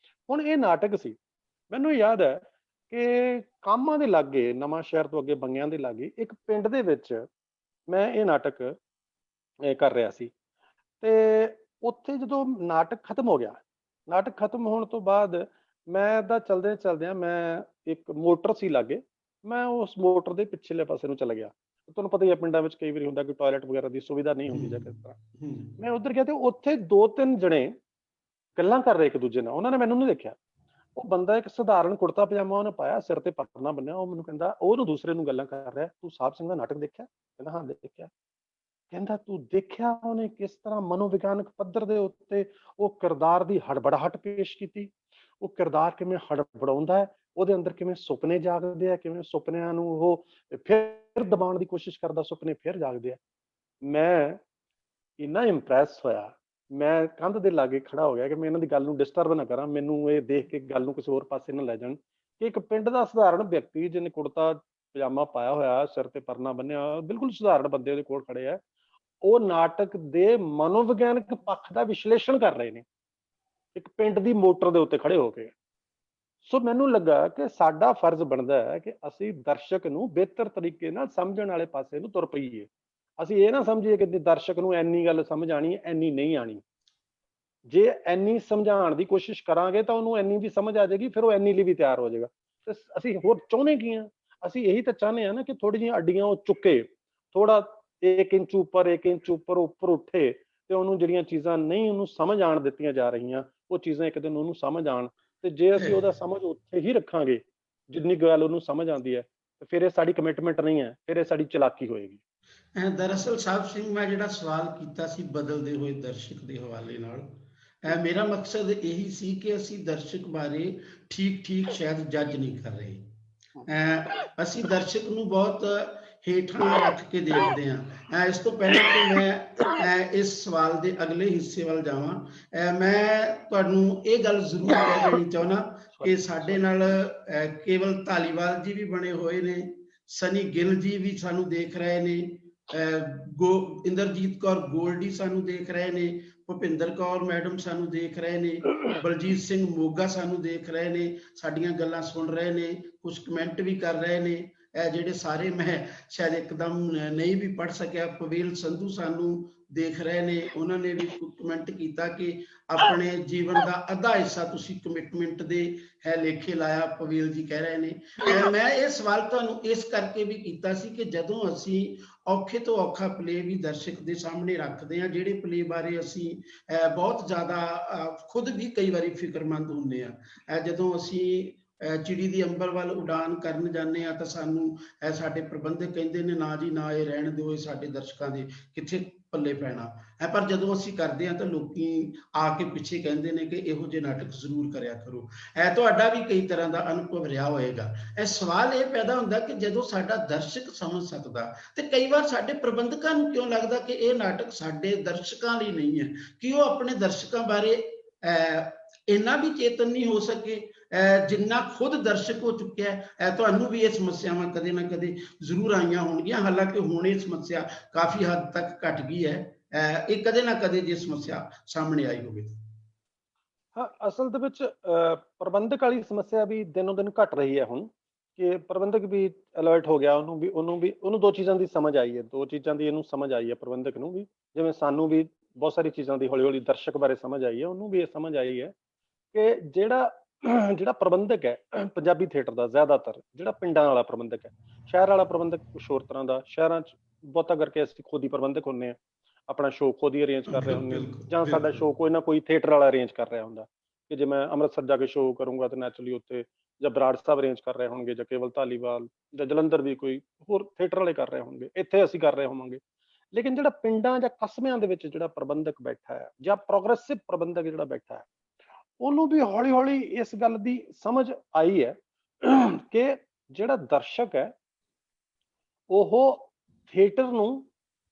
ਹੁਣ ਇਹ ਨਾਟਕ ਸੀ, ਮੈਨੂੰ ਯਾਦ ਹੈ ਕਿ ਕਾਮਾਂ ਦੇ ਲਾਗੇ, ਨਵਾਂ ਸ਼ਹਿਰ ਤੋਂ ਅੱਗੇ ਬੰਗਿਆਂ ਦੇ ਲਾਗੇ ਇੱਕ ਪਿੰਡ ਦੇ ਵਿੱਚ ਮੈਂ ਇਹ ਨਾਟਕ ਕਰ ਰਿਹਾ ਸੀ। ਤੇ ਉੱਥੇ ਜਦੋਂ ਨਾਟਕ ਖਤਮ ਹੋ ਗਿਆ, ਨਾਟਕ ਖਤਮ ਹੋਣ ਤੋਂ ਬਾਅਦ ਮੈਂ ਤਾਂ ਚਲਦਿਆਂ ਚਲਦਿਆਂ, ਮੈਂ ਇੱਕ ਮੋਟਰ ਸੀ ਲਾਗੇ, ਮੈਂ ਉਸ ਮੋਟਰ ਦੇ ਪਿਛਲੇ ਪਾਸੇ ਨੂੰ ਚਲਾ ਗਿਆ। ਤੁਹਾਨੂੰ ਪਤਾ ਹੀ ਹੈ ਪਿੰਡਾਂ ਵਿੱਚ ਕਈ ਵਾਰੀ ਹੁੰਦਾ ਕਿ ਟਾਇਲਟ ਵਗੈਰਾ ਦੀ ਸੁਵਿਧਾ ਨਹੀਂ ਹੁੰਦੀ ਜਾਂ ਕਿਸ ਤਰ੍ਹਾਂ। ਮੈਂ ਉੱਧਰ ਗਿਆ ਤੇ ਉੱਥੇ 2-3 ਜਣੇ ਗੱਲਾਂ ਕਰ ਰਹੇ ਇੱਕ ਦੂਜੇ ਨਾਲ। ਉਹਨਾਂ ਨੇ ਮੈਨੂੰ ਨਹੀਂ ਦੇਖਿਆ। ਉਹ ਬੰਦਾ ਇੱਕ ਸਧਾਰਨ ਕੁੜਤਾ ਪਜਾਮਾ ਉਹਨੇ ਪਾਇਆ, ਸਿਰ ਤੇ ਪਰਨਾ ਬੰਨਿਆ। ਉਹ ਮੈਨੂੰ ਕਹਿੰਦਾ, ਉਹਨੂੰ ਦੂਸਰੇ ਨੂੰ ਗੱਲਾਂ ਕਰ ਰਿਹਾ, ਤੂੰ ਸਾਹਿਬ ਸਿੰਘ ਦਾ ਨਾਟਕ ਦੇਖਿਆ? ਕਹਿੰਦਾ ਹਾਂ ਦੇਖਿਆ। ਕਹਿੰਦਾ ਤੂੰ ਦੇਖਿਆ ਉਹਨੇ ਕਿਸ ਤਰ੍ਹਾਂ ਮਨੋਵਿਗਿਆਨਕ ਪੱਧਰ ਦੇ ਉੱਤੇ ਉਹ ਕਿਰਦਾਰ ਦੀ ਹੜਬੜਾਹਟ ਪੇਸ਼ ਕੀਤੀ, ਉਹ ਕਿਰਦਾਰ ਕਿਵੇਂ ਹੜਬੜਾਉਂਦਾ ਹੈ, ਉਹਦੇ ਅੰਦਰ ਕਿਵੇਂ ਸੁਪਨੇ ਜਾਗਦੇ ਆ, ਕਿਵੇਂ ਸੁਪਨਿਆਂ ਨੂੰ ਉਹ ਫਿਰ ਦਬਾਉਣ ਦੀ ਕੋਸ਼ਿਸ਼ ਕਰਦਾ, ਸੁਪਨੇ ਫਿਰ ਜਾਗਦੇ ਆ। ਮੈਂ ਇੰਨਾ ਇੰਪ੍ਰੈਸ ਹੋਇਆ, ਮੈਂ ਕੰਧ ਦੇ ਲਾਗੇ ਖੜਾ ਹੋ ਗਿਆ ਕਿ ਮੈਂ ਇਹਨਾਂ ਦੀ ਗੱਲ ਨੂੰ ਡਿਸਟਰਬ ਨਾ ਕਰਾਂ, ਮੈਨੂੰ ਇਹ ਦੇਖ ਕੇ ਗੱਲ ਨੂੰ ਕਿਸੇ ਹੋਰ ਪਾਸੇ ਨਾ ਲੈ ਜਾਣ ਕਿ ਇੱਕ ਪਿੰਡ ਦਾ ਸਧਾਰਨ ਵਿਅਕਤੀ ਜਿਹਨੇ ਕੁੜਤਾ ਪਜਾਮਾ ਪਾਇਆ ਹੋਇਆ, ਸਿਰ ਤੇ ਪਰਨਾ ਬੰਨਿਆ, ਬਿਲਕੁਲ ਸਧਾਰਨ ਬੰਦੇ ਉਹਦੇ ਕੋਲ ਖੜੇ ਆ, ਉਹ ਨਾਟਕ ਦੇ ਮਨੋਵਿਗਿਆਨਕ ਪੱਖ ਦਾ ਵਿਸ਼ਲੇਸ਼ਣ ਕਰ ਰਹੇ ਨੇ ਇੱਕ ਪਿੰਡ ਦੀ ਮੋਟਰ ਦੇ ਉੱਤੇ ਖੜੇ ਹੋ ਕੇ। ਸੋ ਮੈਨੂੰ ਲੱਗਾ ਕਿ ਸਾਡਾ ਫਰਜ਼ ਬਣਦਾ ਹੈ ਕਿ ਅਸੀਂ ਦਰਸ਼ਕ ਨੂੰ ਬਿਹਤਰ ਤਰੀਕੇ ਨਾਲ ਸਮਝਣ ਵਾਲੇ ਪਾਸੇ ਨੂੰ ਤੁਰ ਪਈਏ। ਅਸੀਂ ਇਹ ਨਾ ਸਮਝੀਏ ਕਿ ਦਰਸ਼ਕ ਨੂੰ ਇੰਨੀ ਗੱਲ ਸਮਝ ਆਣੀ, ਇੰਨੀ ਨਹੀਂ ਆਣੀ। ਜੇ ਇੰਨੀ ਸਮਝਾਉਣ ਦੀ ਕੋਸ਼ਿਸ਼ ਕਰਾਂਗੇ ਤਾਂ ਉਹਨੂੰ ਇੰਨੀ ਵੀ ਸਮਝ ਆ ਜਾਏਗੀ, ਫਿਰ ਉਹ ਇੰਨੀ ਲਈ ਵੀ ਤਿਆਰ ਹੋ ਜਾਏਗਾ। ਤੇ ਅਸੀਂ ਹੋਰ ਚਾਹੁੰਦੇ ਕੀ ਹਾਂ? ਅਸੀਂ ਇਹੀ ਤਾਂ ਚਾਹੁੰਦੇ ਹਾਂ ਨਾ ਕਿ ਥੋੜੀ ਜਿਹੀਆਂ ਅੱਡੀਆਂ ਉਹ ਚੁੱਕੇ, ਥੋੜਾ 1 ਇੰਚ ਉੱਪਰ 1 ਇੰਚ ਉੱਪਰ ਉੱਠੇ, ਤੇ ਉਹਨੂੰ ਜਿਹੜੀਆਂ ਚੀਜ਼ਾਂ ਨਹੀਂ ਉਹਨੂੰ ਸਮਝ ਆਉਣ ਦਿੱਤੀਆਂ ਜਾ ਰਹੀਆਂ, ਉਹ ਚੀਜ਼ਾਂ ਇੱਕ ਦਿਨ ਉਹਨੂੰ ਸਮਝ ਆਉਣ। ਤੇ ਜੇ ਅਸੀਂ ਉਹਦਾ ਸਮਝ ਉੱਥੇ ਹੀ ਰੱਖਾਂਗੇ ਜਿੰਨੀ ਗੱਲ ਉਹਨੂੰ ਸਮਝ ਆਉਂਦੀ ਹੈ, ਤੇ ਫਿਰ ਇਹ ਸਾਡੀ ਕਮਿਟਮੈਂਟ ਨਹੀਂ ਹੈ, ਫਿਰ ਇਹ ਸਾਡੀ ਚਲਾਕੀ ਹੋਏਗੀ। ਦਰਅਸਲ ਸਾਹਿਬ ਸਿੰਘ, ਮੈਂ ਜਿਹੜਾ ਸਵਾਲ ਕੀਤਾ ਸੀ ਬਦਲਦੇ ਹੋਏ ਦਰਸ਼ਕ ਦੇ ਹਵਾਲੇ ਨਾਲ, ਮੇਰਾ ਮਕਸਦ ਇਹੀ ਸੀ ਕਿ ਅਸੀਂ ਦਰਸ਼ਕ ਬਾਰੇ ਠੀਕ ਸ਼ਾਇਦ ਜੱਜ ਨਹੀਂ ਕਰ ਰਹੇ। ਅਸੀਂ ਦਰਸ਼ਕ ਨੂੰ ਬਹੁਤ ਹੇਠਾਂ ਰੱਖ ਕੇ ਦੇਖਦੇ ਹਾਂ। ਇਸ ਤੋਂ ਪਹਿਲਾਂ ਕਿ ਮੈਂ ਇਸ ਸਵਾਲ ਦੇ ਅਗਲੇ ਹਿੱਸੇ ਵੱਲ ਜਾਵਾਂ, ਮੈਂ ਤੁਹਾਨੂੰ ਇਹ ਗੱਲ ਜ਼ਰੂਰ ਕਹਿ ਦੇਣੀ ਚਾਹੁੰਦਾ ਕਿ ਸਾਡੇ ਨਾਲ ਕੇਵਲ ਧਾਲੀਵਾਲ ਜੀ ਵੀ ਬਣੇ ਹੋਏ ਨੇ, ਸਨੀ ਗਿੱਲ ਜੀ ਵੀ ਸਾਨੂੰ ਦੇਖ ਰਹੇ ਨੇ, ਇੰਦਰਜੀਤ ਕੌਰ ਗੋਲਡੀ ਸਾਨੂੰ ਦੇਖ ਰਹੇ ਨੇ, ਭੁਪਿੰਦਰ ਕੌਰ ਮੈਡਮ ਸਾਨੂੰ ਦੇਖ ਰਹੇ ਨੇ, ਬਲਜੀਤ ਸਿੰਘ ਮੋਗਾ ਸਾਨੂੰ ਦੇਖ ਰਹੇ ਨੇ, ਸਾਡੀਆਂ ਗੱਲਾਂ ਸੁਣ ਰਹੇ ਨੇ, ਕੁਝ ਕਮੈਂਟ ਵੀ ਕਰ ਰਹੇ ਨੇ। ਇਹ ਜਿਹੜੇ ਸਾਰੇ ਮੈਂ ਸ਼ਾਇਦ ਇੱਕਦਮ ਨਹੀਂ ਵੀ ਪੜ੍ਹ ਸਕਿਆ। ਪਵੇਲ ਸੰਧੂ ਸਾਨੂੰ ਦੇਖ ਰਹੇ ਨੇ, ਉਹਨਾਂ ਨੇ ਵੀ ਕਮੈਂਟ ਕੀਤਾ ਕਿ ਆਪਣੇ ਜੀਵਨ ਦਾ ਅੱਧਾ ਹਿੱਸਾ ਤੁਸੀਂ ਕਮਿਟਮੈਂਟ ਦੇ ਲੇਖੇ ਲਾਇਆ, ਪਵੇਲ ਜੀ ਕਹਿ ਰਹੇ ਨੇ। ਮੈਂ ਇਹ ਸਵਾਲ ਤੁਹਾਨੂੰ ਇਸ ਕਰਕੇ ਵੀ ਕੀਤਾ ਸੀ ਕਿ ਜਦੋਂ ਅਸੀਂ ਔਖੇ ਤੋਂ ਔਖਾ ਪਲੇ ਵੀ ਦਰਸ਼ਕ ਦੇ ਸਾਹਮਣੇ ਰੱਖਦੇ ਹਾਂ, ਜਿਹੜੇ ਪਲੇ ਬਾਰੇ ਅਸੀਂ ਬਹੁਤ ਜ਼ਿਆਦਾ ਖੁਦ ਵੀ ਕਈ ਵਾਰੀ ਫਿਕਰਮੰਦ ਹੁੰਦੇ ਹਾਂ। ਜਦੋਂ ਅਸੀਂ ਚਿੜੀ ਦੀ ਅੰਬਰ ਵੱਲ ਉਡਾਨ ਕਰਨ ਜਾਂਦੇ ਹਾਂ ਤਾਂ ਸਾਨੂੰ ਸਾਡੇ ਪ੍ਰਬੰਧਕ ਕਹਿੰਦੇ ਨੇ, ਨਾ ਜੀ ਨਾ, ਇਹ ਰਹਿਣ ਦਿਓ, ਇਹ ਸਾਡੇ ਦਰਸ਼ਕਾਂ ਦੇ ਕਿੱਥੇ ਪੱਲੇ ਪੈਣਾ ਹੈ। ਪਰ ਜਦੋਂ ਅਸੀਂ ਕਰਦੇ ਹਾਂ ਤਾਂ ਲੋਕੀ ਆ ਕੇ ਪਿੱਛੇ ਕਹਿੰਦੇ ਨੇ ਕਿ ਇਹੋ ਜਿਹੇ ਨਾਟਕ ਜ਼ਰੂਰ ਕਰਿਆ ਕਰੋ। ਤੁਹਾਡਾ ਵੀ ਕਈ ਤਰ੍ਹਾਂ ਦਾ ਅਨੁਭਵ ਰਿਹਾ ਹੋਏਗਾ। ਸਵਾਲ ਇਹ ਪੈਦਾ ਹੁੰਦਾ ਕਿ ਜਦੋਂ ਸਾਡਾ ਦਰਸ਼ਕ ਸਮਝ ਸਕਦਾ, ਤੇ ਕਈ ਵਾਰ ਸਾਡੇ ਪ੍ਰਬੰਧਕਾਂ ਨੂੰ ਕਿਉਂ ਲੱਗਦਾ ਕਿ ਇਹ ਨਾਟਕ ਸਾਡੇ ਦਰਸ਼ਕਾਂ ਲਈ ਨਹੀਂ ਹੈ, ਕਿ ਉਹ ਆਪਣੇ ਦਰਸ਼ਕਾਂ ਬਾਰੇ ਇੰਨਾ ਵੀ ਚੇਤਨ ਨਹੀਂ ਹੋ ਸਕੇ ਜਿੰਨਾ ਖੁਦ ਦਰਸ਼ਕ ਹੋ ਚੁੱਕਿਆ ਹੈ। ਤੁਹਾਨੂੰ ਵੀ ਇਹ ਸਮੱਸਿਆਵਾਂ ਕਦੇ ਨਾ ਕਦੇ ਜ਼ਰੂਰ ਆਈਆਂ ਹੋਣਗੀਆਂ, ਹਾਲਾਂਕਿ ਹੁਣ ਇਹ ਸਮੱਸਿਆ ਕਾਫੀ ਹੱਦ ਤੱਕ ਘਟ ਗਈ ਹੈ। ਇਹ ਕਦੇ ਨਾ ਕਦੇ ਜੇ ਸਮੱਸਿਆ ਸਾਹਮਣੇ ਆਈ ਹੋਵੇ। ਹਾਂ, ਅਸਲ ਦੇ ਵਿੱਚ ਪ੍ਰਬੰਧਕ ਵਾਲੀ ਸਮੱਸਿਆ ਵੀ ਦਿਨੋਂ ਦਿਨ ਘਟ ਰਹੀ ਹੈ ਹੁਣ, ਕਿ ਪ੍ਰਬੰਧਕ ਵੀ ਅਲਰਟ ਹੋ ਗਿਆ, ਉਹਨੂੰ 2 ਚੀਜ਼ਾਂ ਦੀ ਸਮਝ ਆਈ ਹੈ, 2 ਚੀਜ਼ਾਂ ਦੀ ਇਹਨੂੰ ਸਮਝ ਆਈ ਹੈ ਪ੍ਰਬੰਧਕ ਨੂੰ ਵੀ, ਜਿਵੇਂ ਸਾਨੂੰ ਵੀ ਬਹੁਤ ਸਾਰੀ ਚੀਜ਼ਾਂ ਦੀ ਹੌਲੀ ਹੌਲੀ ਦਰਸ਼ਕ ਬਾਰੇ ਸਮਝ ਆਈ ਹੈ, ਉਹਨੂੰ ਵੀ ਇਹ ਸਮਝ ਆਈ ਹੈ ਕਿ ਜਿਹੜਾ ਪ੍ਰਬੰਧਕ ਹੈ ਪੰਜਾਬੀ ਥੀਏਟਰ ਦਾ, ਜ਼ਿਆਦਾਤਰ ਜਿਹੜਾ ਪਿੰਡਾਂ ਵਾਲਾ ਪ੍ਰਬੰਧਕ ਹੈ, ਸ਼ਹਿਰ ਵਾਲਾ ਪ੍ਰਬੰਧਕ ਕੁਛ ਹੋਰ ਤਰ੍ਹਾਂ ਦਾ। ਸ਼ਹਿਰਾਂ 'ਚ ਬਹੁਤਾ ਕਰਕੇ ਅਸੀਂ ਖੁਦ ਹੀ ਪ੍ਰਬੰਧਕ ਹੁੰਦੇ ਹਾਂ, ਆਪਣਾ ਸ਼ੋਅ ਖੁਦ ਹੀ ਅਰੇਂਜ ਕਰ ਰਹੇ ਹੁੰਦੇ, ਜਾਂ ਸਾਡਾ ਸ਼ੋਅ ਕੋਈ ਨਾ ਕੋਈ ਥੀਏਟਰ ਵਾਲਾ ਅਰੇਂਜ ਕਰ ਰਿਹਾ ਹੁੰਦਾ, ਕਿ ਜੇ ਮੈਂ ਅੰਮ੍ਰਿਤਸਰ ਜਾ ਕੇ ਸ਼ੋਅ ਕਰੂੰਗਾ ਤਾਂ ਨੈਚੁਰਲੀ ਉੱਥੇ ਜਾਂ ਬਰਾੜ ਸਾਹਿਬ ਅਰੇਂਜ ਕਰ ਰਹੇ ਹੋਣਗੇ, ਜਾਂ ਕੇਵਲ ਧਾਲੀਵਾਲ, ਜਾਂ ਜਲੰਧਰ ਵੀ ਕੋਈ ਹੋਰ ਥੀਏਟਰ ਵਾਲੇ ਕਰ ਰਹੇ ਹੋਣਗੇ, ਇੱਥੇ ਅਸੀਂ ਕਰ ਰਹੇ ਹੋਵਾਂਗੇ। ਲੇਕਿਨ ਜਿਹੜਾ ਪਿੰਡਾਂ ਜਾਂ ਕਸਬਿਆਂ ਦੇ ਵਿੱਚ ਜਿਹੜਾ ਪ੍ਰਬੰਧਕ ਬੈਠਾ ਹੈ, ਜਾਂ ਪ੍ਰੋਗਰੈਸਿਵ ਪ੍ਰਬੰਧਕ ਜਿਹੜਾ ਬੈਠਾ ਹੈ, ਉਹਨੂੰ ਵੀ ਹੌਲੀ ਹੌਲੀ ਇਸ ਗੱਲ ਦੀ ਸਮਝ ਆਈ ਹੈ ਕਿ ਜਿਹੜਾ ਦਰਸ਼ਕ ਹੈ ਉਹ ਥੀਏਟਰ ਨੂੰ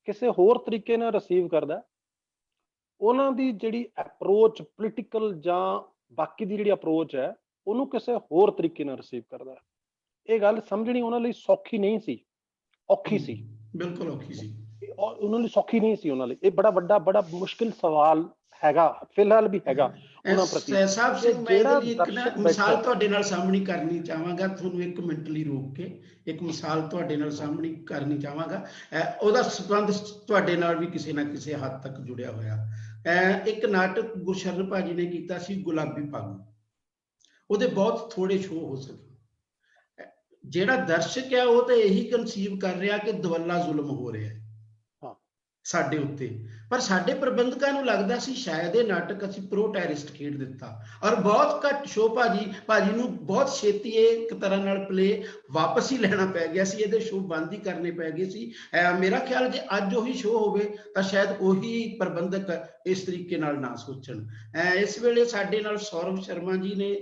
ਕਿਸੇ ਹੋਰ ਤਰੀਕੇ ਨਾਲ ਰਿਸੀਵ ਕਰਦਾ। ਉਹਨਾਂ ਦੀ ਜਿਹੜੀ ਅਪਰੋਚ ਪੋਲੀਟੀਕਲ ਜਾਂ ਬਾਕੀ ਦੀ ਜਿਹੜੀ ਅਪਰੋਚ ਹੈ, ਉਹਨੂੰ ਕਿਸੇ ਹੋਰ ਤਰੀਕੇ ਨਾਲ ਰਿਸੀਵ ਕਰਦਾ। ਇਹ ਗੱਲ ਸਮਝਣੀ ਉਹਨਾਂ ਲਈ ਸੌਖੀ ਨਹੀਂ ਸੀ, ਔਖੀ ਸੀ। ਬਿਲਕੁਲ ਔਖੀ ਸੀ। ਉਹਨਾਂ ਲਈ ਸੌਖੀ ਨਹੀਂ ਸੀ। ਉਹਨਾਂ ਲਈ ਇਹ ਬੜਾ ਮੁਸ਼ਕਿਲ ਸਵਾਲ ਹੈਗਾ, ਫਿਲਹਾਲ ਵੀ ਹੈਗਾ ਉਹਨਾਂ ਪ੍ਰਤੀ। ਸਾਹਿਬ ਸਿੰਘ, ਮੈਂ ਇਹਦੇ ਲਈ ਇੱਕ ਨਾ ਦਰਸ਼ਕ ਮਿਸਾਲ ਤੁਹਾਡੇ ਨਾਲ ਸਾਹਮਣੇ ਕਰਨੀ ਚਾਹਾਂਗਾ, ਤੁਹਾਨੂੰ 1 ਮਿੰਟ ਲਈ ਰੋਕ ਕੇ ਇੱਕ ਮਿਸਾਲ ਤੁਹਾਡੇ ਨਾਲ ਸਾਹਮਣੇ ਕਰਨੀ ਚਾਹਾਂਗਾ। ਉਹਦਾ ਸੰਬੰਧ ਤੁਹਾਡੇ ਨਾਲ ਵੀ ਕਿਸੇ ਨਾ ਕਿਸੇ ਹੱਦ ਤੱਕ ਜੁੜਿਆ ਹੋਇਆ। ਇੱਕ ਨਾਟਕ ਗੁਰਸ਼ਰਨ ਭਾਜੀ ਨੇ ਕੀਤਾ ਸੀ, ਗੁਲਾਬੀ ਪੱਗ। ਉਹਦੇ ਬਹੁਤ ਥੋੜੇ ਸ਼ੋਅ ਹੋ ਸਕੇ। ਜਿਹੜਾ ਦਰਸ਼ਕ ਹੈ ਉਹ ਤਾਂ ਇਹੀ ਕਨਸੀਵ ਕਰ ਰਿਹਾ ਕਿ ਦਵੱਲਾ ਜ਼ੁਲਮ ਹੋ ਰਿਹਾ ਹੈ ਸਾਡੇ ਉੱਤੇ, ਪਰ ਸਾਡੇ ਪ੍ਰਬੰਧਕਾਂ ਨੂੰ ਲੱਗਦਾ ਸੀ ਸ਼ਾਇਦ ਇਹ ਨਾਟਕ ਅਸੀਂ ਪ੍ਰੋ ਟੈਰਿਸਟ ਖੇਡ ਦਿੱਤਾ, ਔਰ ਬਹੁਤ ਘੱਟ ਸ਼ੋਅ ਭਾਜੀ ਨੂੰ ਬਹੁਤ ਛੇਤੀ ਇਹ ਇੱਕ ਤਰ੍ਹਾਂ ਨਾਲ ਪਲੇ ਵਾਪਸ ਹੀ ਲੈਣਾ ਪੈ ਗਿਆ ਸੀ, ਇਹਦੇ ਸ਼ੋਅ ਬੰਦ ਹੀ ਕਰਨੇ ਪੈ ਗਏ ਸੀ। ਮੇਰਾ ਖਿਆਲ ਜੇ ਅੱਜ ਉਹੀ ਸ਼ੋਅ ਹੋਵੇ ਤਾਂ ਸ਼ਾਇਦ ਉਹੀ ਪ੍ਰਬੰਧਕ ਇਸ ਤਰੀਕੇ ਨਾਲ ਨਾ ਸੋਚਣ। ਇਸ ਵੇਲੇ ਸਾਡੇ ਨਾਲ ਸੌਰਵ ਸ਼ਰਮਾ ਜੀ ਨੇ,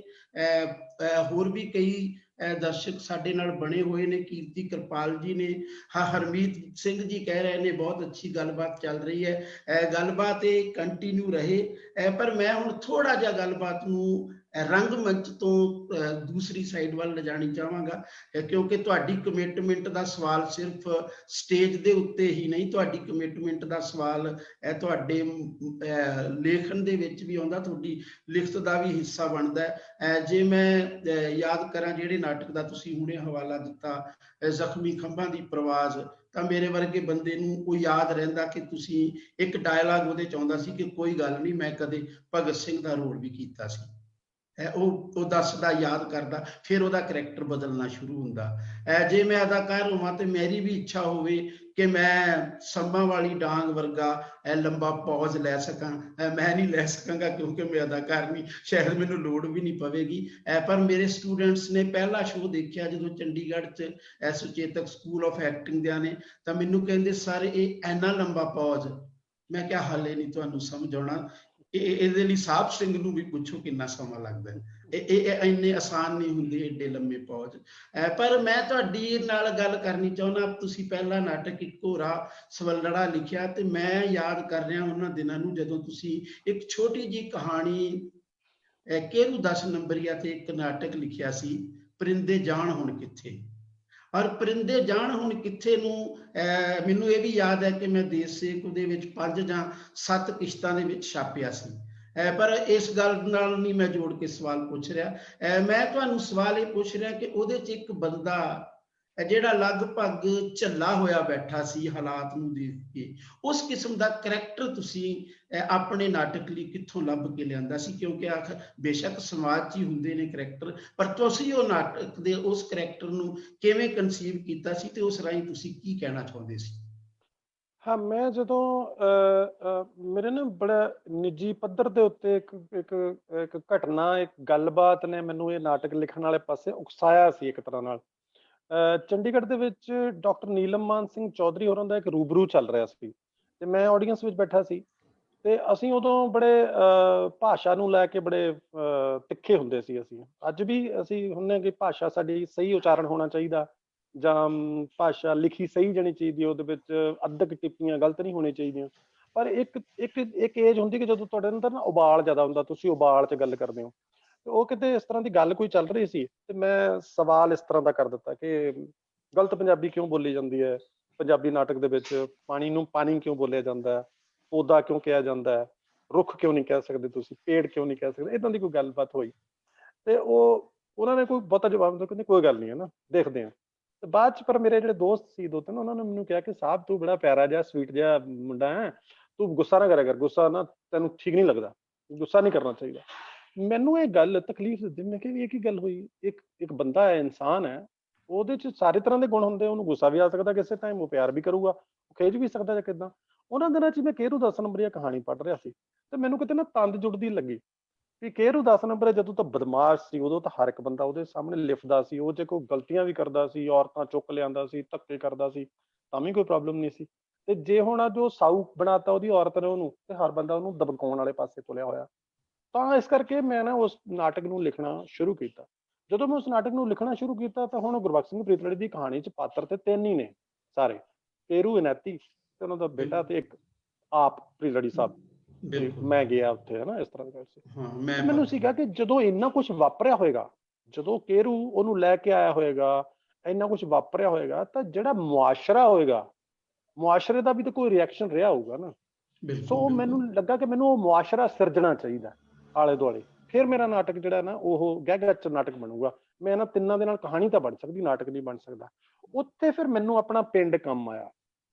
ਹੋਰ ਵੀ ਕਈ ਦਰਸ਼ਕ ਸਾਡੇ ਨਾਲ ਬਣੇ ਹੋਏ ਨੇ, ਕੀਰਤੀ ਕਿਰਪਾਲ ਜੀ ਨੇ, ਹਰਮੀਤ ਸਿੰਘ ਜੀ ਕਹਿ ਰਹੇ ਨੇ ਬਹੁਤ ਅੱਛੀ ਗੱਲਬਾਤ ਚੱਲ ਰਹੀ ਹੈ। ਗੱਲਬਾਤ ਇਹ ਕੰਟੀਨਿਊ ਰਹੇ, ਪਰ ਮੈਂ ਹੁਣ ਥੋੜਾ ਜਿਹਾ ਗੱਲਬਾਤ ਨੂੰ ਰੰਗਮੰਚ ਤੋਂ ਦੂਸਰੀ ਸਾਈਡ ਵੱਲ ਲਿਜਾਣੀ ਚਾਹਾਂਗਾ, ਕਿਉਂਕਿ ਤੁਹਾਡੀ ਕਮਿਟਮੈਂਟ ਦਾ ਸਵਾਲ ਸਿਰਫ ਸਟੇਜ ਦੇ ਉੱਤੇ ਹੀ ਨਹੀਂ, ਤੁਹਾਡੀ ਕਮਿਟਮੈਂਟ ਦਾ ਸਵਾਲ ਤੁਹਾਡੇ ਲੇਖਣ ਦੇ ਵਿੱਚ ਵੀ ਆਉਂਦਾ, ਤੁਹਾਡੀ ਲਿਖਤ ਦਾ ਵੀ ਹਿੱਸਾ ਬਣਦਾ ਹੈ। ਜੇ ਮੈਂ ਯਾਦ ਕਰਾਂ ਜਿਹੜੇ ਨਾਟਕ ਦਾ ਤੁਸੀਂ ਹੁਣੇ ਹਵਾਲਾ ਦਿੱਤਾ, ਜ਼ਖਮੀ ਖੰਭਾਂ ਦੀ ਪ੍ਰਵਾਜ਼, ਤਾਂ ਮੇਰੇ ਵਰਗੇ ਬੰਦੇ ਨੂੰ ਉਹ ਯਾਦ ਰਹਿੰਦਾ ਕਿ ਤੁਸੀਂ ਇੱਕ ਡਾਇਲਾਗ ਉਹਦੇ ਚ ਆਉਂਦਾ ਸੀ ਕਿ ਕੋਈ ਗੱਲ ਨਹੀਂ, ਮੈਂ ਕਦੇ ਭਗਤ ਸਿੰਘ ਦਾ ਰੋਲ ਵੀ ਕੀਤਾ ਸੀ। ਉਹ ਦੱਸਦਾ, ਯਾਦ ਕਰਦਾ, ਫਿਰ ਉਹਦਾ ਕਰੈਕਟਰ ਬਦਲਣਾ ਸ਼ੁਰੂ ਹੁੰਦਾ। ਜੇ ਮੈਂ ਅਦਾਕਾਰ ਹੋਵਾਂ ਤੇ ਮੇਰੀ ਵੀ ਇੱਛਾ ਹੋਵੇ ਕਿ ਮੈਂ ਸੰਮਾਂ ਵਾਲੀ ਡਾਂਗ ਵਰਗਾ ਲੰਬਾ ਪੌਜ਼ ਲੈ ਸਕਾਂ, ਮੈਂ ਨਹੀਂ ਲੈ ਸਕਾਂਗਾ ਕਿਉਂਕਿ ਮੈਂ ਅਦਾਕਾਰ ਨਹੀਂ, ਸ਼ਾਇਦ ਮੈਨੂੰ ਲੋੜ ਵੀ ਨਹੀਂ ਪਵੇਗੀ। ਪਰ ਮੇਰੇ ਸਟੂਡੈਂਟਸ ਨੇ ਪਹਿਲਾ ਸ਼ੋਅ ਦੇਖਿਆ ਜਦੋਂ ਚੰਡੀਗੜ੍ਹ 'ਚ ਸੁਚੇਤਕ ਸਕੂਲ ਆਫ ਐਕਟਿੰਗ ਦਿਆਂ ਨੇ, ਤਾਂ ਮੈਨੂੰ ਕਹਿੰਦੇ ਸਰ ਇਹ ਇੰਨਾ ਲੰਬਾ ਪੌਜ਼। ਮੈਂ ਕਿਹਾ ਹਾਲੇ ਨਹੀਂ ਤੁਹਾਨੂੰ ਸਮਝ ਆਉਣਾ, ਇਹਦੇ ਲਈ ਸਾਹਿਬ ਸਿੰਘ ਨੂੰ ਵੀ ਪੁੱਛੋ ਕਿੰਨਾ ਸਮਾਂ ਲੱਗਦਾ ਹੈ। ਇਹ ਇੰਨੇ ਆਸਾਨ ਨਹੀਂ ਹੁੰਦੇ ਏਡੇ ਲੰਮੇ ਪੌਜ਼। ਪਰ ਮੈਂ ਤੁਹਾਡੀ ਨਾਲ ਗੱਲ ਕਰਨੀ ਚਾਹੁੰਦਾ, ਤੁਸੀਂ ਪਹਿਲਾ ਨਾਟਕ ਇੱਕੋ ਰਾਹ ਸਵੱਲੜਾ ਲਿਖਿਆ, ਤੇ ਮੈਂ ਯਾਦ ਕਰ ਰਿਹਾ ਉਹਨਾਂ ਦਿਨਾਂ ਨੂੰ ਜਦੋਂ ਤੁਸੀਂ ਇੱਕ ਛੋਟੀ ਜਿਹੀ ਕਹਾਣੀ ਕੇਰੂ 10 ਨੰਬਰੀਆ ਤੇ ਇੱਕ ਨਾਟਕ ਲਿਖਿਆ ਸੀ, ਪਰਿੰਦੇ ਜਾਣ ਹੁਣ ਕਿੱਥੇ। ਔਰ ਪਰਿੰਦੇ ਜਾਣ ਹੁਣ ਕਿੱਥੇ ਨੂੰ ਮੈਨੂੰ ਇਹ ਵੀ ਯਾਦ ਹੈ ਕਿ ਮੈਂ ਦੇਸ਼ ਸੇਵਕ ਦੇ ਵਿੱਚ 5 ਜਾਂ 7 ਕਿਸ਼ਤਾਂ ਦੇ ਵਿੱਚ ਛਾਪਿਆ ਸੀ। ਪਰ ਇਸ ਗੱਲ ਨਾਲ ਨਹੀਂ ਮੈਂ ਜੋੜ ਕੇ ਸਵਾਲ ਪੁੱਛ ਰਿਹਾ, ਮੈਂ ਤੁਹਾਨੂੰ ਸਵਾਲ ਇਹ ਪੁੱਛ ਰਿਹਾ ਕਿ ਉਹਦੇ 'ਚ ਇੱਕ ਬੰਦਾ ਜਿਹੜਾ ਲਗਭਗ ਝੱਲਾ ਹੋਇਆ ਬੈਠਾ ਸੀ ਹਾਲਾਤ ਨੂੰ ਦੇਖ ਕੇ, ਉਸ ਕਿਸਮ ਦਾ ਕਰੈਕਟਰ ਤੁਸੀਂ ਆਪਣੇ ਨਾਟਕ ਲਈ ਕਿੱਥੋਂ ਲੱਭ ਕੇ ਲਿਆਂਦਾ ਸੀ? ਕਿਉਂਕਿ ਬੇਸ਼ੱਕ ਸਮਾਜ 'ਚ ਹੀ ਹੁੰਦੇ ਨੇ ਕਰੈਕਟਰ, ਪਰ ਤੁਸੀਂ ਉਹ ਨਾਟਕ ਦੇ ਉਸ ਕਰੈਕਟਰ ਨੂੰ ਕਿਵੇਂ ਕਨਸੀਵ ਕੀਤਾ ਸੀ ਤੇ ਉਸ ਰਾਹੀਂ ਤੁਸੀਂ ਕੀ ਕਹਿਣਾ ਚਾਹੁੰਦੇ ਸੀ? ਹਾਂ, ਮੈਂ ਜਦੋਂ ਮੇਰੇ ਨਾ ਬੜਾ ਨਿੱਜੀ ਪੱਧਰ ਦੇ ਉੱਤੇ ਇੱਕ ਘਟਨਾ, ਇੱਕ ਗੱਲਬਾਤ ਨੇ ਮੈਨੂੰ ਇਹ ਨਾਟਕ ਲਿਖਣ ਵਾਲੇ ਪਾਸੇ ਉਕਸਾਇਆ ਸੀ ਇੱਕ ਤਰ੍ਹਾਂ ਨਾਲ। ਚੰਡੀਗੜ੍ਹ ਦੇ ਵਿੱਚ ਡਾਕਟਰ ਨੀਲਮ ਮਾਨ ਸਿੰਘ ਚੌਧਰੀ ਹੋਰਾਂ ਦਾ ਇੱਕ ਰੂਬਰੂ ਚੱਲ ਰਿਹਾ ਸੀ ਤੇ ਮੈਂ ਆਡੀਅנס ਵਿੱਚ ਬੈਠਾ ਸੀ, ਤੇ ਅਸੀਂ ਉਦੋਂ ਬੜੇ ਭਾਸ਼ਾ ਨੂੰ ਲੈ ਕੇ ਬੜੇ ਤਿੱਖੇ ਹੁੰਦੇ ਸੀ। ਅਸੀਂ ਅੱਜ ਵੀ ਅਸੀਂ ਹੁੰਦੇ ਕਿ ਭਾਸ਼ਾ ਸਾਡੀ ਸਹੀ ਉਚਾਰਨ ਹੋਣਾ ਚਾਹੀਦਾ, ਜਾਂ ਭਾਸ਼ਾ ਲਿਖੀ ਸਹੀ ਜਾਣੀ ਚਾਹੀਦੀ, ਉਹਦੇ ਵਿੱਚ ਅੱਧਕ ਟਿੱਪਣੀਆਂ ਗਲਤ ਨਹੀਂ ਹੋਣੀਆਂ ਚਾਹੀਦੀਆਂ। ਪਰ ਇੱਕ ਏਜ ਹੁੰਦੀ ਕਿ ਜਦੋਂ ਤੁਹਾਡੇ ਅੰਦਰ ਨਾ ਉਬਾਲ ਜ਼ਿਆਦਾ ਹੁੰਦਾ, ਤੁਸੀਂ ਉਬਾਲ 'ਚ ਗੱਲ ਕਰਦੇ ਹੋ। ਉਹ ਕਿਤੇ ਇਸ ਤਰ੍ਹਾਂ ਦੀ ਗੱਲ ਕੋਈ ਚੱਲ ਰਹੀ ਸੀ ਤੇ ਮੈਂ ਸਵਾਲ ਇਸ ਤਰ੍ਹਾਂ ਦਾ ਕਰ ਦਿੱਤਾ ਕਿ ਗਲਤ ਪੰਜਾਬੀ ਕਿਉਂ ਬੋਲੀ ਜਾਂਦੀ ਹੈ ਪੰਜਾਬੀ ਨਾਟਕ ਦੇ ਵਿੱਚ, ਪਾਣੀ ਨੂੰ ਪਾਣੀ ਕਿਉਂ ਬੋਲਿਆ ਜਾਂਦਾ ਹੈ, ਪੌਦਾ ਕਿਉਂ ਕਿਹਾ ਜਾਂਦਾ ਹੈ, ਰੁੱਖ ਕਿਉਂ ਨਹੀਂ ਕਹਿ ਸਕਦੇ ਤੁਸੀਂ, ਪੇੜ ਕਿਉਂ ਨਹੀਂ ਕਹਿ ਸਕਦੇ। ਏਦਾਂ ਦੀ ਕੋਈ ਗੱਲਬਾਤ ਹੋਈ ਤੇ ਉਹਨਾਂ ਨੇ ਕੋਈ ਬਹੁਤਾ ਜਵਾਬ ਦਿੱਤਾ, ਕਹਿੰਦੇ ਕੋਈ ਗੱਲ ਨਹੀਂ ਹੈ ਨਾ, ਦੇਖਦੇ ਹਾਂ। ਤੇ ਬਾਅਦ 'ਚ ਪਰ ਮੇਰੇ ਜਿਹੜੇ ਦੋਸਤ ਸੀ 2-3, ਉਹਨਾਂ ਨੇ ਮੈਨੂੰ ਕਿਹਾ ਕਿ ਸਾਹਿਬ ਤੂੰ ਬੜਾ ਪਿਆਰਾ ਜਿਹਾ ਸਵੀਟ ਜਿਹਾ ਮੁੰਡਾ ਹੈ, ਤੂੰ ਗੁੱਸਾ ਨਾ ਕਰਿਆ ਕਰ, ਗੁੱਸਾ ਨਾ ਤੈਨੂੰ ਠੀਕ ਨਹੀਂ ਲੱਗਦਾ, ਗੁੱਸਾ ਨਹੀਂ ਕਰਨਾ ਚਾਹੀਦਾ। ਮੈਨੂੰ ਇਹ ਗੱਲ ਤਕਲੀਫ ਦਿੰਦੀ, ਮੈਂ ਕਿਹਾ ਇਹ ਕੀ ਗੱਲ ਹੋਈ? ਇੱਕ ਬੰਦਾ ਹੈ, ਇਨਸਾਨ ਹੈ, ਉਹਦੇ 'ਚ ਸਾਰੇ ਤਰ੍ਹਾਂ ਦੇ ਗੁਣ ਹੁੰਦੇ, ਉਹਨੂੰ ਗੁੱਸਾ ਵੀ ਆ ਸਕਦਾ ਕਿਸੇ ਟਾਈਮ, ਉਹ ਪਿਆਰ ਵੀ ਕਰੂਗਾ, ਉਹ ਖਿਝ ਵੀ ਸਕਦਾ ਜਾਂ ਕਿੱਦਾਂ। ਉਹਨਾਂ ਦਿਨਾਂ 'ਚ ਮੈਂ ਕੇਰੂ 10 ਨੰਬਰੀਆ ਕਹਾਣੀ ਪੜ੍ਹ ਰਿਹਾ ਸੀ ਤੇ ਮੈਨੂੰ ਕਿਤੇ ਨਾ ਤੰਦ ਜੁੜਦੀ ਲੱਗੀ ਵੀ ਕੇਰੂ 10 ਨੰਬਰ ਜਦੋਂ ਤਾਂ ਬਦਮਾਸ਼ ਸੀ, ਉਦੋਂ ਤਾਂ ਹਰ ਇੱਕ ਬੰਦਾ ਉਹਦੇ ਸਾਹਮਣੇ ਲਿਖਦਾ ਸੀ, ਉਹ ਜੇ ਕੋਈ ਗਲਤੀਆਂ ਵੀ ਕਰਦਾ ਸੀ, ਔਰਤਾਂ ਚੁੱਕ ਲਿਆਂਦਾ ਸੀ, ਧੱਕੇ ਕਰਦਾ ਸੀ, ਤਾਂ ਵੀ ਕੋਈ ਪ੍ਰੋਬਲਮ ਨਹੀਂ ਸੀ। ਤੇ ਜੇ ਹੁਣ ਜੋ ਸਾਊ ਬਣਾਤਾ ਉਹਦੀ ਔਰਤ ਨੇ ਉਹਨੂੰ, ਤੇ ਹਰ ਬੰਦਾ ਉਹਨੂੰ ਦਬਕਾਉਣ ਵਾਲੇ ਪਾਸੇ ਤੁਲਿਆ ਹੋਇਆ। ਤਾਂ ਇਸ ਕਰਕੇ ਮੈਂ ਨਾ ਉਸ ਨਾਟਕ ਨੂੰ ਲਿਖਣਾ ਸ਼ੁਰੂ ਕੀਤਾ। ਜਦੋਂ ਮੈਂ ਉਸ ਨਾਟਕ ਨੂੰ ਲਿਖਣਾ ਸ਼ੁਰੂ ਕੀਤਾ ਤਾਂ ਹੁਣ ਗੁਰਬਖਸ਼ ਸਿੰਘ ਪ੍ਰੀਤਲੜੀ ਦੀ ਕਹਾਣੀ 'ਚ ਪਾਤਰ ਤੇ 3 ਹੀ ਨੇ। ਸਾਰੇ, ਕੇਰੂ ਇਨੈਤੀ ਤੇ ਉਹਨਾਂ ਦਾ ਬੇਟਾ ਤੇ ਇੱਕ ਆਪ ਪ੍ਰਿੰਸ ਸਾਹਿਬ ਤੇ ਬਿਲਕੁਲ ਮੈਂ ਗਿਆ ਉੱਥੇ, ਹੈ ਨਾ, ਇਸ ਤਰ੍ਹਾਂ ਦੀ ਗੱਲ ਸੀ। ਹਾਂ ਤੇ ਮੈਂ ਮੈਨੂੰ ਸੀਗਾ ਕਿ ਜਦੋਂ ਇੰਨਾ ਕੁਝ ਵਾਪਰਿਆ ਹੋਏਗਾ, ਜਦੋਂ ਕੇਰੂ ਉਹਨੂੰ ਲੈ ਕੇ ਆਇਆ ਹੋਏਗਾ, ਇੰਨਾ ਕੁਝ ਵਾਪਰਿਆ ਹੋਏਗਾ, ਤਾਂ ਜਿਹੜਾ ਮੁਆਸ਼ਰਾ ਹੋਏਗਾ, ਮੁਆਸ਼ਰੇ ਦਾ ਵੀ ਤਾਂ ਕੋਈ ਰਿਐਕਸ਼ਨ ਰਿਹਾ ਹੋਊਗਾ ਨਾ। ਸੋ ਬਿਲਕੁਲ ਬਿਲਕੁਲ ਮੈਨੂੰ ਲੱਗਾ ਕਿ ਮੈਨੂੰ ਉਹ ਮੁਆਸ਼ਰਾ ਸਿਰਜਣਾ ਚਾਹੀਦਾ ਆਲੇ ਦੁਆਲੇ, ਫਿਰ ਮੇਰਾ ਨਾਟਕ ਜਿਹੜਾ ਨਾ ਉਹ ਗਹਿ ਚ ਨਾਟਕ ਬਣੂਗਾ। ਮੈਂ ਇਹਨਾਂ ਤਿੰਨਾਂ ਦੇ ਨਾਲ ਕਹਾਣੀ ਤਾਂ ਬਣ ਸਕਦੀ, ਨਾਟਕ ਨਹੀਂ ਬਣ ਸਕਦਾ। ਉੱਥੇ ਫਿਰ ਮੈਨੂੰ ਆਪਣਾ ਪਿੰਡ ਕੰਮ ਆਇਆ।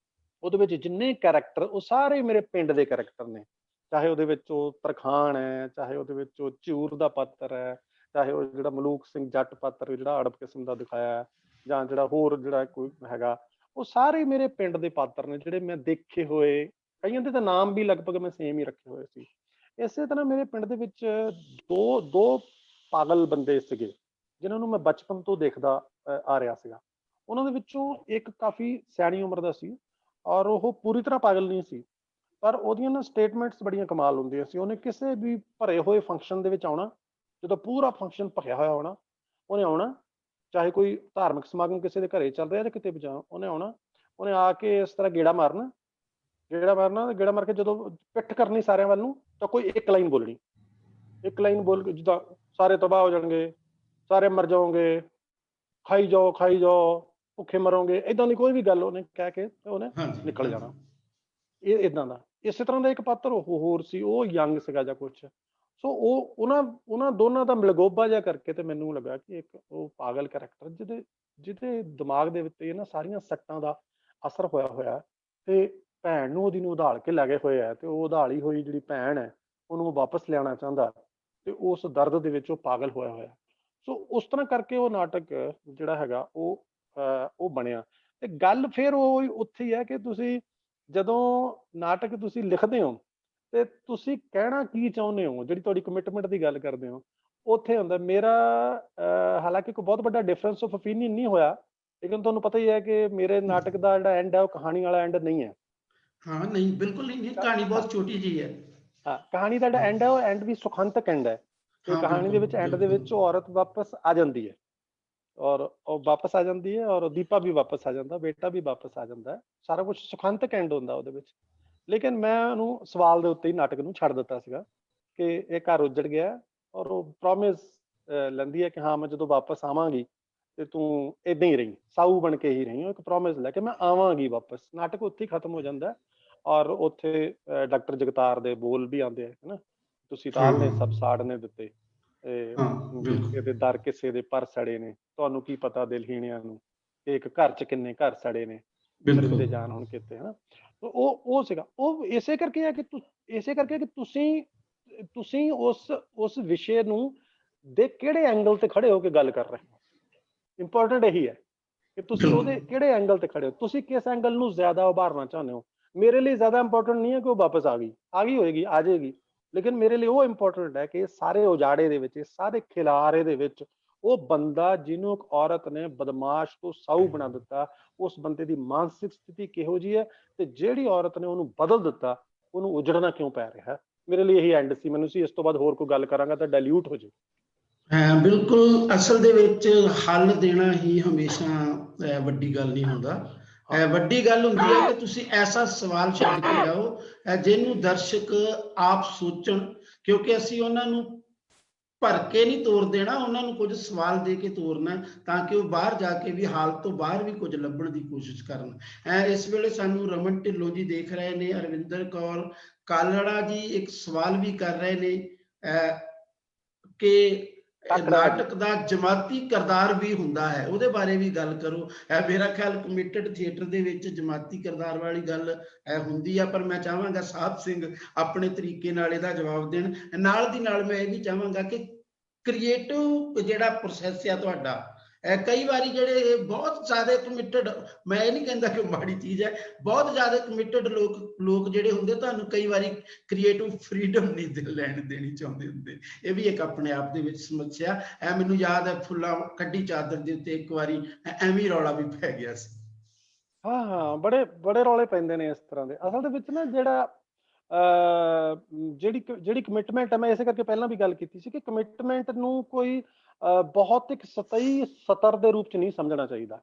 ਉਹਦੇ ਵਿੱਚ ਜਿੰਨੇ ਕੈਰੈਕਟਰ, ਉਹ ਸਾਰੇ ਮੇਰੇ ਪਿੰਡ ਦੇ ਕੈਰੈਕਟਰ ਨੇ, ਚਾਹੇ ਉਹਦੇ ਵਿੱਚ ਉਹ ਤਰਖਾਣ ਹੈ, ਚਾਹੇ ਉਹਦੇ ਵਿੱਚ ਉਹ ਝੂਰ ਦਾ ਪਾਤਰ ਹੈ, ਚਾਹੇ ਉਹ ਜਿਹੜਾ ਮਲੂਕ ਸਿੰਘ ਜੱਟ ਪਾਤਰ ਜਿਹੜਾ ਅੜਬ ਕਿਸਮ ਦਾ ਦਿਖਾਇਆ ਹੈ, ਜਾਂ ਜਿਹੜਾ ਹੋਰ ਜਿਹੜਾ ਕੋਈ ਹੈਗਾ, ਉਹ ਸਾਰੇ ਮੇਰੇ ਪਿੰਡ ਦੇ ਪਾਤਰ ਨੇ ਜਿਹੜੇ ਮੈਂ ਦੇਖੇ ਹੋਏ। ਕਈਆਂ ਦੇ ਤਾਂ ਨਾਮ ਵੀ ਲਗਭਗ ਮੈਂ ਸੇਮ ਹੀ ਰੱਖੇ ਹੋਏ ਸੀ। ਇਸੇ ਤਰ੍ਹਾਂ ਮੇਰੇ ਪਿੰਡ ਦੇ ਵਿੱਚ ਦੋ ਪਾਗਲ ਬੰਦੇ ਸੀਗੇ ਜਿਨ੍ਹਾਂ ਨੂੰ ਮੈਂ ਬਚਪਨ ਤੋਂ ਦੇਖਦਾ ਆ ਰਿਹਾ ਸੀਗਾ। ਉਹਨਾਂ ਦੇ ਵਿੱਚੋਂ ਇੱਕ ਕਾਫੀ ਸਿਆਣੀ ਉਮਰ ਦਾ ਸੀ ਔਰ ਉਹ ਪੂਰੀ ਤਰ੍ਹਾਂ ਪਾਗਲ ਨਹੀਂ ਸੀ, ਪਰ ਉਹਦੀਆਂ ਨਾ ਸਟੇਟਮੈਂਟਸ ਬੜੀਆਂ ਕਮਾਲ ਹੁੰਦੀਆਂ ਸੀ। ਉਹਨੇ ਕਿਸੇ ਵੀ ਭਰੇ ਹੋਏ ਫੰਕਸ਼ਨ ਦੇ ਵਿੱਚ ਆਉਣਾ, ਜਦੋਂ ਪੂਰਾ ਫੰਕਸ਼ਨ ਭਰਿਆ ਹੋਇਆ ਹੋਣਾ, ਉਹਨੇ ਆਉਣਾ, ਚਾਹੇ ਕੋਈ ਧਾਰਮਿਕ ਸਮਾਗਮ ਕਿਸੇ ਦੇ ਘਰੇ ਚੱਲ ਰਿਹਾ ਜਾਂ ਕਿਤੇ ਵੀ ਜਾ, ਉਹਨੇ ਆਉਣਾ, ਉਹਨੇ ਆ ਕੇ ਇਸ ਤਰ੍ਹਾਂ ਗੇੜਾ ਮਾਰਨਾ, ਗੇੜਾ ਮਾਰ ਕੇ ਜਦੋਂ ਪਿੱਠ ਕਰਨੀ ਸਾਰਿਆਂ ਵੱਲ ਨੂੰ, ਤਾਂ ਕੋਈ ਇੱਕ ਲਾਈਨ ਬੋਲਣੀ, ਇੱਕ ਲਾਈਨ ਬੋਲ ਕੇ ਜਿੱਦਾਂ ਸਾਰੇ ਤਬਾਹ ਹੋ ਜਾਣਗੇ, ਸਾਰੇ ਮਰ ਜਾਓਗੇ, ਖਾਈ ਜਾਓ, ਭੁੱਖੇ ਮਰੋਗੇ, ਏਦਾਂ ਦੀ ਕੋਈ ਵੀ ਗੱਲ ਉਹਨੇ ਕਹਿ ਕੇ ਉਹਨੇ ਨਿਕਲ ਜਾਣਾ। ਇਹ ਏਦਾਂ ਦਾ। ਇਸੇ ਤਰ੍ਹਾਂ ਦਾ ਇੱਕ ਪਾਤਰ ਹੋਰ ਸੀ, ਉਹ ਯੰਗ ਸੀਗਾ ਜਾਂ ਕੁਛ। ਸੋ ਉਹ ਉਹਨਾਂ ਦੋਨਾਂ ਦਾ ਮਿਲਗੋਬਾ ਜਿਹਾ ਕਰਕੇ ਤੇ ਮੈਨੂੰ ਲੱਗਾ ਕਿ ਇੱਕ ਉਹ ਪਾਗਲ ਕਰੈਕਟਰ ਜਿਹਦੇ ਦਿਮਾਗ ਦੇ ਵਿੱਚ ਇਹਨਾਂ ਸਾਰੀਆਂ ਸੱਟਾਂ ਦਾ ਅਸਰ ਹੋਇਆ ਤੇ ਭੈਣ ਨੂੰ ਉਹਦੀ ਨੂੰ ਉਧਾਲ ਕੇ ਲੈ ਗਏ ਹੋਏ ਹੈ, ਤੇ ਉਹ ਉਧਾਲੀ ਹੋਈ ਜਿਹੜੀ ਭੈਣ ਹੈ ਉਹਨੂੰ ਵਾਪਸ ਲਿਆਉਣਾ ਚਾਹੁੰਦਾ, ਤੇ ਉਸ ਦਰਦ ਦੇ ਵਿੱਚ ਉਹ ਪਾਗਲ ਹੋਇਆ। ਸੋ ਉਸ ਤਰ੍ਹਾਂ ਕਰਕੇ ਉਹ ਨਾਟਕ ਜਿਹੜਾ ਹੈਗਾ ਉਹ ਬਣਿਆ। ਤੇ ਗੱਲ ਫਿਰ ਉਹ ਉੱਥੇ ਹੀ ਹੈ ਕਿ ਤੁਸੀਂ ਜਦੋਂ ਨਾਟਕ ਤੁਸੀਂ ਲਿਖਦੇ ਹੋ ਤੇ ਤੁਸੀਂ ਕਹਿਣਾ ਕੀ ਚਾਹੁੰਦੇ ਹੋ, ਜਿਹੜੀ ਤੁਹਾਡੀ ਕਮਿਟਮੈਂਟ ਦੀ ਗੱਲ ਕਰਦੇ ਹੋ, ਉੱਥੇ ਹੁੰਦਾ ਮੇਰਾ। ਹਾਲਾਂਕਿ ਕੋਈ ਬਹੁਤ ਵੱਡਾ ਡਿਫਰੈਂਸ ਆਫ ਓਪੀਨੀਅਨ ਨਹੀਂ ਹੋਇਆ, ਲੇਕਿਨ ਤੁਹਾਨੂੰ ਪਤਾ ਹੀ ਹੈ ਕਿ ਮੇਰੇ ਨਾਟਕ ਦਾ ਜਿਹੜਾ ਐਂਡ ਹੈ ਉਹ ਕਹਾਣੀ ਵਾਲਾ ਐਂਡ ਨਹੀਂ ਹੈ। ਹਾਂ ਨਹੀਂ, ਬਿਲਕੁਲ ਨਹੀਂ, ਕਹਾਣੀ ਬਹੁਤ ਛੋਟੀ ਜਿਹੀ ਹੈ। ਹਾਂ, ਕਹਾਣੀ ਦਾ ਜਿਹੜਾ ਐਂਡ ਹੈ ਉਹ ਐਂਡ ਵੀ ਸੁਖਾਂਤਕ ਐਂਡ ਹੈ। ਤੇ ਕਹਾਣੀ ਦੇ ਵਿੱਚ ਐਂਡ ਦੇ ਵਿੱਚ ਉਹ ਔਰਤ ਵਾਪਸ ਆ ਜਾਂਦੀ ਹੈ, ਔਰ ਉਹ ਵਾਪਸ ਆ ਜਾਂਦੀ ਹੈ, ਔਰ ਦੀਪਾ ਵੀ ਵਾਪਸ ਆ ਜਾਂਦਾ, ਬੇਟਾ ਵੀ ਵਾਪਸ ਆ ਜਾਂਦਾ ਹੈ, ਸਾਰਾ ਕੁਝ ਸੁਖਾਂਤਕ ਐਂਡ ਹੁੰਦਾ ਉਹਦੇ ਵਿੱਚ। ਲੇਕਿਨ ਮੈਂ ਉਹਨੂੰ ਸਵਾਲ ਦੇ ਉੱਤੇ ਹੀ ਨਾਟਕ ਨੂੰ ਛੱਡ ਦਿੱਤਾ ਸੀਗਾ ਕਿ ਇਹ ਘਰ ਉੱਜੜ ਗਿਆ, ਔਰ ਉਹ ਪ੍ਰੋਮਿਸ ਲੈਂਦੀ ਹੈ ਕਿ ਹਾਂ ਮੈਂ ਜਦੋਂ ਵਾਪਸ ਆਵਾਂਗੀ ਤੇ ਤੂੰ ਏਦਾਂ ਹੀ ਰਹੀ, ਸਾਊ ਬਣ ਕੇ ਹੀ ਰਹੀ। ਉਹ ਇੱਕ ਪ੍ਰੋਮਿਸ ਲੈ ਕੇ ਮੈਂ ਆਵਾਂਗੀ ਵਾਪਸ। ਨਾਟਕ ਉੱਥੇ ਹੀ ਖਤਮ ਹੋ ਜਾਂਦਾ। ਔਰ ਉੱਥੇ ਡਾਕਟਰ ਜਗਤਾਰ ਦੇ ਬੋਲ ਵੀ ਆਉਂਦੇ ਹੈ ਨਾ, ਤੁਸੀਂ ਤਾਲ ਨੇ ਸਭ ਸਾੜ ਨੇ ਦਿੱਤੇ, ਕਿਸੇ ਦੇ ਦਰ ਕਿਸੇ ਦੇ ਪਰ ਸੜੇ ਨੇ, ਤੁਹਾਨੂੰ ਕੀ ਪਤਾ ਦਿਲ ਹੀਣਿਆਂ ਨੂੰ ਕਿ ਇੱਕ ਘਰ ਚ ਕਿੰਨੇ ਘਰ ਸੜੇ ਨੇ, ਦਰਿੰਦੇ ਜਾਨ ਹੁਣ ਕਿਤੇ, ਹਨਾ। ਉਹ ਸੀਗਾ। ਉਹ ਇਸੇ ਕਰਕੇ ਹੈ ਕਿ ਤੁਸੀਂ ਉਸ ਵਿਸ਼ੇ ਨੂੰ ਦੇ ਕਿਹੜੇ ਐਂਗਲ ਤੇ ਖੜੇ ਹੋ ਕੇ ਗੱਲ ਕਰ ਰਹੇ ਹੋ। ਇੰਪੋਰਟੈਂਟ ਇਹੀ ਹੈ ਕਿ ਤੁਸੀਂ ਉਹਦੇ ਕਿਹੜੇ ਐਂਗਲ ਤੇ ਖੜੇ ਹੋ, ਤੁਸੀਂ ਕਿਸ ਐਂਗਲ ਨੂੰ ਜ਼ਿਆਦਾ ਉਭਾਰਨਾ ਚਾਹੁੰਦੇ ਹੋ। ਮੇਰੇ ਲਈ ਜ਼ਿਆਦਾ ਇੰਪੋਰਟੈਂਟ ਨਹੀਂ ਹੈ ਕਿ ਉਹ ਵਾਪਸ ਆ ਗਈ ਹੋਏਗੀ, ਆ ਜਾਏਗੀ, ਲੇਕਿਨ ਮੇਰੇ ਲਈ ਉਹ ਇੰਪੋਰਟੈਂਟ ਹੈ ਕਿ ਸਾਰੇ ਉਜਾੜੇ ਦੇ ਵਿੱਚ, ਸਾਰੇ ਖਿਲਾਰੇ ਦੇ ਵਿੱਚ, ਉਹ ਬੰਦਾ ਜਿਹਨੂੰ ਇੱਕ ਔਰਤ ਨੇ ਬਦਮਾਸ਼ ਤੋਂ ਸਾਊ ਬਣਾ ਦਿੱਤਾ, ਉਸ ਬੰਦੇ ਦੀ ਮਾਨਸਿਕ ਸਥਿਤੀ ਕਿਹੋ ਜਿਹੀ ਹੈ, ਤੇ ਜਿਹੜੀ ਔਰਤ ਨੇ ਉਹਨੂੰ ਬਦਲ ਦਿੱਤਾ, ਉਹਨੂੰ ਉਜੜਨਾ ਕਿਉਂ ਪੈ ਰਿਹਾ। ਮੇਰੇ ਲਈ ਇਹੀ ਐਂਡ ਸੀ। ਮੈਨੂੰ ਸੀ ਇਸ ਤੋਂ ਬਾਅਦ ਹੋਰ ਕੋਈ ਗੱਲ ਕਰਾਂਗਾ ਤਾਂ ਡਾਇਲਿਊਟ ਹੋ ਜਾਏ। ਬਿਲਕੁਲ, ਅਸਲ ਦੇ ਵਿੱਚ ਹੱਲ ਦੇਣਾ ਹੀ ਹਮੇਸ਼ਾ ਵੱਡੀ ਗੱਲ ਨਹੀਂ ਹੁੰਦਾ। ਵੱਡੀ ਗੱਲ ਹੁੰਦੀ ਹੈ ਕਿ ਤੁਸੀਂ ਐਸਾ ਸਵਾਲ ਛੱਡ ਕੇ ਜਾਓ ਜਿਹਨੂੰ ਦਰਸ਼ਕ ਆਪ ਸੋਚਣ, ਕਿਉਂਕਿ ਅਸੀਂ ਉਹਨਾਂ ਨੂੰ ਭਰ ਕੇ ਨਹੀਂ ਤੋਰ ਦੇਣਾ, ਉਹਨਾਂ ਨੂੰ ਕੁਝ ਸਵਾਲ ਦੇ ਕੇ ਤੋਰਨਾ, ਤਾਂ ਕਿ ਉਹ ਬਾਹਰ ਜਾ ਕੇ ਵੀ ਹਾਲਤ ਤੋਂ ਬਾਹਰ ਵੀ ਕੁਝ ਲੱਭਣ ਦੀ ਕੋਸ਼ਿਸ਼ ਕਰਨ। ਇਸ ਵੇਲੇ ਸਾਨੂੰ ਰਮਨ ਢਿੱਲੋਂ ਜੀ ਦੇਖ ਰਹੇ ਨੇ, ਅਰਵਿੰਦਰ ਕੌਰ ਕਾਲੜਾ ਜੀ ਇੱਕ ਸਵਾਲ ਵੀ ਕਰ ਰਹੇ ਨੇ ਕਿ ਨਾਟਕ ਦਾ ਜਮਾਤੀ ਕਿਰਦਾਰ ਵੀ ਹੁੰਦਾ ਹੈ, ਉਹਦੇ ਬਾਰੇ ਵੀ ਗੱਲ ਕਰੋ। ਮੇਰਾ ਖਿਆਲ ਕਮਿਟਡ ਥੀਏਟਰ ਦੇ ਵਿੱਚ ਜਮਾਤੀ ਕਿਰਦਾਰ ਵਾਲੀ ਗੱਲ ਹੁੰਦੀ ਆ, ਪਰ ਮੈਂ ਚਾਹਾਂਗਾ ਸਾਹਿਬ ਸਿੰਘ ਆਪਣੇ ਤਰੀਕੇ ਨਾਲ ਇਹਦਾ ਜਵਾਬ ਦੇਣ। ਨਾਲ ਦੀ ਨਾਲ ਮੈਂ ਇਹ ਵੀ ਚਾਹਾਂਗਾ ਕਿ ਕ੍ਰੀਏਟਿਵ ਜਿਹੜਾ ਪ੍ਰੋਸੈਸ ਆ ਤੁਹਾਡਾ, ਕਈ ਵਾਰੀ ਜਿਹੜੇ ਬਹੁਤ ਜ਼ਿਆਦਾ ਕਮਿਟਡ, ਮੈਂ ਇਹ ਨਹੀਂ ਕਹਿੰਦਾ ਕਿ ਉਹ ਮਾੜੀ ਚੀਜ਼ ਹੈ, ਬਹੁਤ ਜ਼ਿਆਦਾ ਕਮਿਟਡ ਲੋਕ ਜਿਹੜੇ ਹੁੰਦੇ, ਤੁਹਾਨੂੰ ਕਈ ਵਾਰੀ ਕ੍ਰੀਏਟਿਵ ਫਰੀडम ਨਹੀਂ ਲੈਣ ਦੇਣੀ ਚਾਹੁੰਦੇ ਹੁੰਦੇ। ਇਹ ਵੀ ਇੱਕ ਆਪਣੇ ਆਪ ਦੇ ਵਿੱਚ ਸਮੱਸਿਆ। ਮੈਨੂੰ ਯਾਦ ਹੈ ਫੁੱਲਾਂ ਕੱਢੀ ਚਾਦਰ ਦੇ ਉੱਤੇ ਇੱਕ ਵਾਰੀ ਐਵੇਂ ਰੌਲਾ ਵੀ ਪੈ ਗਿਆ ਸੀ। ਹਾਂ, ਬੜੇ ਰੌਲੇ ਪੈਂਦੇ ਨੇ ਇਸ ਤਰ੍ਹਾਂ ਦੇ। ਅਸਲ ਦੇ ਵਿੱਚ ਨਾ ਜਿਹੜੀ ਕਮਿਟਮੈਂਟ ਹੈ, ਮੈਂ ਇਸੇ ਕਰਕੇ ਪਹਿਲਾਂ ਵੀ ਗੱਲ ਕੀਤੀ ਸੀ ਕਿ ਕਮਿਟਮੈਂਟ ਨੂੰ ਕੋਈ ਬਹੁਤ ਇੱਕ ਸਤਹੀ ਸਤਰ ਦੇ ਰੂਪ ਚ ਨਹੀਂ ਸਮਝਣਾ ਚਾਹੀਦਾ।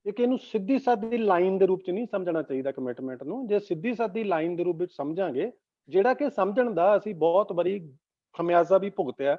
ਇੱਕ ਇਹਨੂੰ ਸਿੱਧੀ ਸਾਦੀ ਲਾਈਨ ਦੇ ਰੂਪ ਚ ਨਹੀਂ ਸਮਝਣਾ ਚਾਹੀਦਾ ਕਮਿਟਮੈਂਟ ਨੂੰ। ਜੇ ਸਿੱਧੀ ਸਾਦੀ ਲਾਈਨ ਦੇ ਰੂਪ ਵਿੱਚ ਸਮਝਾਂਗੇ, ਜਿਹੜਾ ਕਿ ਸਮਝਣ ਦਾ ਅਸੀਂ ਬਹੁਤ ਵਾਰੀ ਖਮਿਆਜ਼ਾ ਵੀ ਭੁਗਤਿਆ,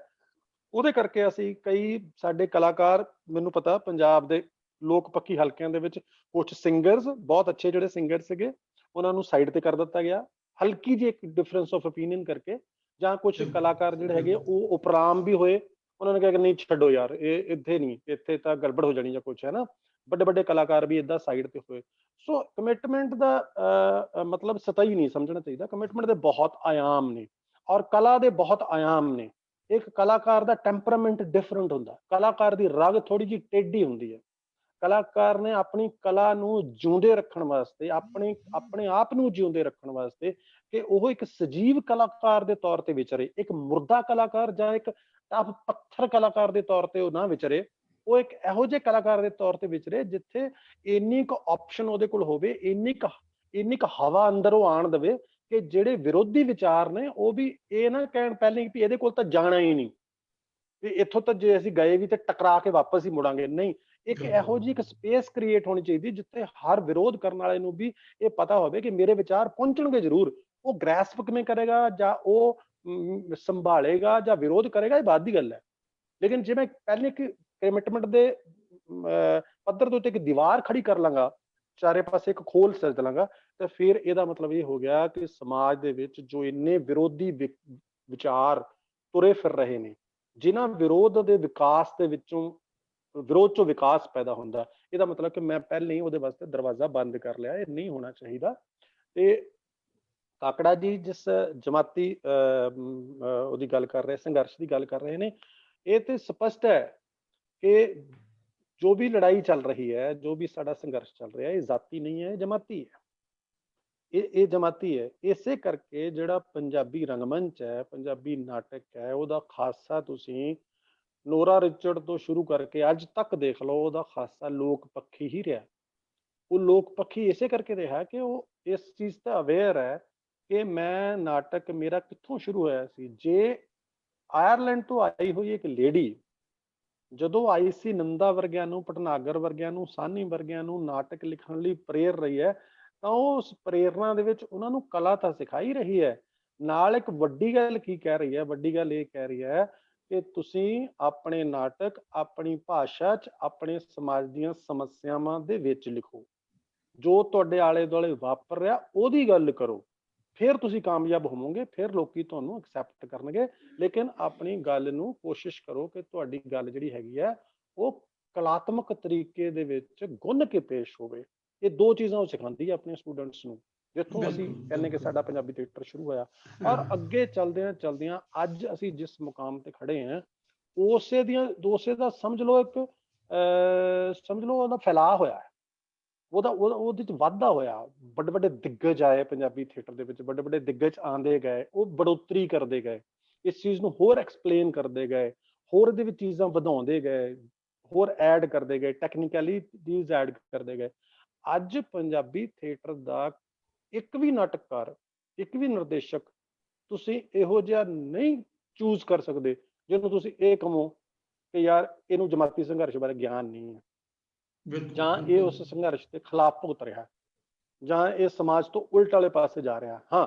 ਉਹਦੇ ਕਰਕੇ ਅਸੀਂ ਕਈ ਸਾਡੇ ਕਲਾਕਾਰ, ਮੈਨੂੰ ਪਤਾ ਪੰਜਾਬ ਦੇ ਲੋਕ ਪੱਖੀ ਹਲਕਿਆਂ ਦੇ ਵਿੱਚ ਕੁਝ ਸਿੰਗਰਸ ਬਹੁਤ ਅੱਛੇ ਜਿਹੜੇ ਸਿੰਗਰ ਸੀਗੇ, ਉਹਨਾਂ ਨੂੰ ਸਾਈਡ ਤੇ ਕਰ ਦਿੱਤਾ ਗਿਆ ਹਲਕੀ ਜਿਹੀ ਇੱਕ ਡਿਫਰੈਂਸ ਆਫ ਓਪੀਨੀਅਨ ਕਰਕੇ, ਜਾਂ ਕੁਝ ਕਲਾਕਾਰ ਜਿਹੜੇ ਹੈਗੇ ਉਹ ਉਪਰਾਮ ਵੀ ਹੋਏ, ਉਹਨਾਂ ਨੇ ਕਿਹਾ ਕਿ ਨਹੀਂ ਛੱਡੋ ਯਾਰ, ਇਹ ਇੱਥੇ ਨਹੀਂ, ਇੱਥੇ ਤਾਂ ਗੜਬੜ ਹੋ ਜਾਣੀ ਜਾਂ ਕੁਝ ਹੈ ਨਾ। ਵੱਡੇ ਵੱਡੇ ਕਲਾਕਾਰ ਵੀ ਏਦਾਂ ਸਾਈਡ ਤੇ ਹੋਏ। ਸੋ ਕਮਿਟਮੈਂਟ ਦਾ ਮਤਲਬ ਸਤਹੀ ਨਹੀਂ ਸਮਝਣਾ ਚਾਹੀਦਾ। ਕਮਿਟਮੈਂਟ ਦੇ ਬਹੁਤ ਆयाम ਨੇ ਔਰ ਕਲਾ ਦੇ ਬਹੁਤ ਆयाम ਨੇ। ਇੱਕ ਕਲਾਕਾਰ ਦਾ ਟੈਂਪਰਾਮੈਂਟ ਡਿਫਰੈਂਟ ਹੁੰਦਾ, ਕਲਾਕਾਰ ਦੀ ਰਗ ਥੋੜੀ ਜਿਹੀ ਟੇਢੀ ਹੁੰਦੀ ਹੈ। ਕਲਾਕਾਰ ਨੇ ਆਪਣੀ ਕਲਾ ਨੂੰ ਜਿਉਂਦੇ ਰੱਖਣ ਵਾਸਤੇ, ਆਪਣੇ ਆਪ ਨੂੰ ਜਿਉਂਦੇ ਰੱਖਣ ਵਾਸਤੇ, ਕਿ ਉਹ ਇੱਕ ਸਜੀਵ ਕਲਾਕਾਰ ਦੇ ਤੌਰ ਤੇ ਵਿਚਰੇ, ਇੱਕ ਮੁਰਦਾ ਕਲਾਕਾਰ ਜਾਂ ਇੱਕ ਟਫ ਪੱਥਰ ਕਲਾਕਾਰ ਦੇ ਤੌਰ ਤੇ ਉਹ ਨਾ ਵਿਚਰੇ। ਉਹ ਇੱਕ ਇਹੋ ਜਿਹੇ ਕਲਾਕਾਰ ਦੇ ਤੌਰ ਤੇ ਵਿਚਰੇ ਜਿੱਥੇ ਇੰਨੀ ਕੁ ਆਪਸ਼ਨ ਉਹਦੇ ਕੋਲ ਹੋਵੇ, ਇੰਨੀ ਕੁ ਹਵਾ ਅੰਦਰ ਉਹ ਆਣ ਦੇਵੇ ਕਿ ਜਿਹੜੇ ਵਿਰੋਧੀ ਵਿਚਾਰ ਨੇ ਉਹ ਵੀ ਇਹ ਨਾ ਕਹਿਣ ਪਹਿਲੇ ਵੀ ਇਹਦੇ ਕੋਲ ਤਾਂ ਜਾਣਾ ਹੀ ਨਹੀਂ, ਵੀ ਇੱਥੋਂ ਤਾਂ ਜੇ ਅਸੀਂ ਗਏ ਵੀ ਤੇ ਟਕਰਾ ਕੇ ਵਾਪਸ ਹੀ ਮੁੜਾਂਗੇ। ਨਹੀਂ, ਇੱਕ ਇਹੋ ਜਿਹੀ ਇੱਕ ਸਪੇਸ ਕ੍ਰੀਏਟ ਹੋਣੀ ਚਾਹੀਦੀ ਜਿੱਥੇ ਹਰ ਵਿਰੋਧ ਕਰਨ ਵਾਲੇ ਨੂੰ ਵੀ ਇਹ ਪਤਾ ਹੋਵੇ ਕਿ ਮੇਰੇ ਵਿਚਾਰ ਪਹੁੰਚਣਗੇ ਜ਼ਰੂਰ। ਉਹ ਗ੍ਰੈਸਪ ਕਿਵੇਂ ਕਰੇਗਾ ਜਾਂ ਉਹ ਸੰਭਾਲੇਗਾ ਜਾਂ ਵਿਰੋਧ ਕਰੇਗਾ, ਇਹ ਬਾਅਦ ਦੀ ਗੱਲ ਹੈ। ਲੇਕਿਨ ਜੇ ਮੈਂ ਪਹਿਲੇ ਇੱਕ ਕਮਿਟਮੈਂਟ ਦੇ ਪੱਧਰ ਦੇ ਉੱਤੇ ਇੱਕ ਦੀਵਾਰ ਖੜੀ ਕਰ ਲਾਂਗਾ, ਚਾਰੇ ਪਾਸੇ ਇੱਕ ਖੋਲ ਸਿਰਜ ਲਾਂਗਾ, ਤਾਂ ਫਿਰ ਇਹਦਾ ਮਤਲਬ ਇਹ ਹੋ ਗਿਆ ਕਿ ਸਮਾਜ ਦੇ ਵਿੱਚ ਜੋ ਇੰਨੇ ਵਿਰੋਧੀ ਵਿਚਾਰ ਤੁਰੇ ਫਿਰ ਰਹੇ ਨੇ, ਜਿਨ੍ਹਾਂ ਵਿਰੋਧ ਦੇ ਵਿਕਾਸ ਦੇ ਵਿੱਚੋਂ, ਵਿਰੋਧ ਚੋਂ ਵਿਕਾਸ ਪੈਦਾ ਹੁੰਦਾ, ਇਹਦਾ ਮਤਲਬ ਕਿ ਮੈਂ ਪਹਿਲੇ ਹੀ ਉਹਦੇ ਵਾਸਤੇ ਦਰਵਾਜ਼ਾ ਬੰਦ ਕਰ ਲਿਆ। ਇਹ ਨਹੀਂ ਹੋਣਾ ਚਾਹੀਦਾ। ਤੇ ਕਾਕੜਾ ਜੀ ਜਿਸ ਜਮਾਤੀ ਉਹਦੀ ਗੱਲ ਕਰ ਰਹੇ, ਸੰਘਰਸ਼ ਦੀ ਗੱਲ ਕਰ ਰਹੇ ਨੇ, ਇਹ ਤੇ ਸਪਸ਼ਟ ਹੈ ਕਿ ਜੋ ਵੀ ਲੜਾਈ ਚੱਲ ਰਹੀ ਹੈ, ਜੋ ਵੀ ਸਾਡਾ ਸੰਘਰਸ਼ ਚੱਲ ਰਿਹਾ, ਇਹ ਜ਼ਾਤੀ ਨਹੀਂ ਹੈ, ਇਹ ਜਮਾਤੀ ਹੈ। ਇਹ ਜਮਾਤੀ ਹੈ। ਇਸੇ ਕਰਕੇ ਜਿਹੜਾ ਪੰਜਾਬੀ ਰੰਗਮੰਚ ਹੈ, ਪੰਜਾਬੀ ਨਾਟਕ ਹੈ, ਉਹਦਾ ਖਾਸਾ ਤੁਸੀਂ ਨੋਰਾ ਰਿਚਰਡ ਤੋਂ ਸ਼ੁਰੂ ਕਰਕੇ ਅੱਜ ਤੱਕ ਦੇਖ ਲਓ, ਉਹਦਾ ਖਾਸਾ ਲੋਕ ਪੱਖੀ ਹੀ ਰਿਹਾ। ਉਹ ਲੋਕ ਪੱਖੀ ਇਸੇ ਕਰਕੇ ਰਿਹਾ ਕਿ ਉਹ ਇਸ ਚੀਜ਼ ਤੋਂ ਅਵੇਅਰ ਹੈ ਕਿ ਮੈਂ ਨਾਟਕ ਮੇਰਾ ਕਿੱਥੋਂ ਸ਼ੁਰੂ ਹੋਇਆ ਸੀ। ਜੇ ਆਇਰਲੈਂਡ ਤੋਂ ਆਈ ਹੋਈ ਇੱਕ ਲੇਡੀ ਜਦੋਂ ਆਈ ਸੀ, ਨੰਦਾ ਵਰਗਿਆਂ ਨੂੰ, ਭਟਨਾਗਰ ਵਰਗਿਆਂ ਨੂੰ, ਸਾਹਨੀ ਵਰਗਿਆਂ ਨੂੰ ਨਾਟਕ ਲਿਖਣ ਲਈ ਪ੍ਰੇਰ ਰਹੀ ਹੈ, ਤਾਂ ਉਹ ਉਸ ਪ੍ਰੇਰਨਾ ਦੇ ਵਿੱਚ ਉਹਨਾਂ ਨੂੰ ਕਲਾ ਤਾਂ ਸਿਖਾਈ ਰਹੀ ਹੈ, ਨਾਲ ਇੱਕ ਵੱਡੀ ਗੱਲ ਕੀ ਕਹਿ ਰਹੀ ਹੈ, ਵੱਡੀ ਗੱਲ ਇਹ ਕਹਿ ਰਹੀ ਹੈ ਕਿ ਤੁਸੀਂ ਆਪਣੇ ਨਾਟਕ ਆਪਣੀ ਭਾਸ਼ਾ 'ਚ ਆਪਣੇ ਸਮਾਜ ਦੀਆਂ ਸਮੱਸਿਆਵਾਂ ਦੇ ਵਿੱਚ ਲਿਖੋ, ਜੋ ਤੁਹਾਡੇ ਆਲੇ ਦੁਆਲੇ ਵਾਪਰ ਰਿਹਾ ਉਹਦੀ ਗੱਲ ਕਰੋ, ਫਿਰ ਤੁਸੀਂ ਕਾਮਯਾਬ ਹੋਵੋਗੇ, ਫਿਰ ਲੋਕੀ ਤੁਹਾਨੂੰ ਐਕਸੈਪਟ ਕਰਨਗੇ। ਲੇਕਿਨ ਆਪਣੀ ਗੱਲ ਨੂੰ ਕੋਸ਼ਿਸ਼ ਕਰੋ ਕਿ ਤੁਹਾਡੀ ਗੱਲ ਜਿਹੜੀ ਹੈਗੀ ਹੈ ਉਹ ਕਲਾਤਮਕ ਤਰੀਕੇ ਦੇ ਵਿੱਚ ਗੁੰਨ ਕੇ ਪੇਸ਼ ਹੋਵੇ। ਇਹ ਦੋ ਚੀਜ਼ਾਂ ਉਹ ਸਿਖਾਉਂਦੀ ਹੈ ਆਪਣੇ ਸਟੂਡੈਂਟਸ ਨੂੰ, ਜਿੱਥੋਂ ਅਸੀਂ ਕਹਿੰਦੇ ਕਿ ਸਾਡਾ ਪੰਜਾਬੀ ਥੀਏਟਰ ਸ਼ੁਰੂ ਹੋਇਆ। ਔਰ ਅੱਗੇ ਚਲਦਿਆਂ ਚਲਦਿਆਂ ਅੱਜ ਅਸੀਂ ਜਿਸ ਮੁਕਾਮ ਤੇ ਖੜੇ ਹਾਂ, ਉਸੇ ਦਾ ਸਮਝ ਲਓ ਇੱਕ ਸਮਝ ਲਓ ਉਹਦਾ ਫੈਲਾਅ ਹੋਇਆ ਹੈ, ਉਹਦੇ ਚ ਵਾਧਾ ਹੋਇਆ। ਵੱਡੇ ਵੱਡੇ ਦਿੱਗਜ ਆਏ ਪੰਜਾਬੀ ਥੀਏਟਰ ਦੇ ਵਿੱਚ, ਵੱਡੇ ਵੱਡੇ ਦਿੱਗਜ ਆਉਂਦੇ ਗਏ, ਉਹ ਬੜੋਤਰੀ ਕਰਦੇ ਗਏ, ਇਸ ਚੀਜ਼ ਨੂੰ ਹੋਰ ਐਕਸਪਲੇਨ ਕਰਦੇ ਗਏ, ਹੋਰ ਇਹਦੇ ਵਿੱਚ ਚੀਜ਼ਾਂ ਵਧਾਉਂਦੇ ਗਏ, ਹੋਰ ਐਡ ਕਰਦੇ ਗਏ, ਟੈਕਨੀਕੈਲਿਟੀਜ਼ ਐਡ ਕਰਦੇ ਗਏ। ਅੱਜ ਪੰਜਾਬੀ ਥੀਏਟਰ ਦਾ ਇੱਕ ਵੀ ਨਾਟਕਕਾਰ, ਇੱਕ ਵੀ ਨਿਰਦੇਸ਼ਕ ਤੁਸੀਂ ਇਹੋ ਜਿਹਾ ਨਹੀਂ ਚੂਜ਼ ਕਰ ਸਕਦੇ ਜਿਹਨੂੰ ਤੁਸੀਂ ਇਹ ਕਹੋ ਕਿ ਯਾਰ ਇਹਨੂੰ ਜਮਾਤੀ ਸੰਘਰਸ਼ ਬਾਰੇ ਗਿਆਨ ਨਹੀਂ ਹੈ, ਜਾਂ ਇਹ ਉਸ ਸੰਘਰਸ਼ ਦੇ ਖਿਲਾਫ ਭੁਗਤ ਰਿਹਾ, ਜਾਂ ਇਹ ਸਮਾਜ ਤੋਂ ਉਲਟ ਵਾਲੇ ਪਾਸੇ ਜਾ ਰਿਹਾ। ਹਾਂ,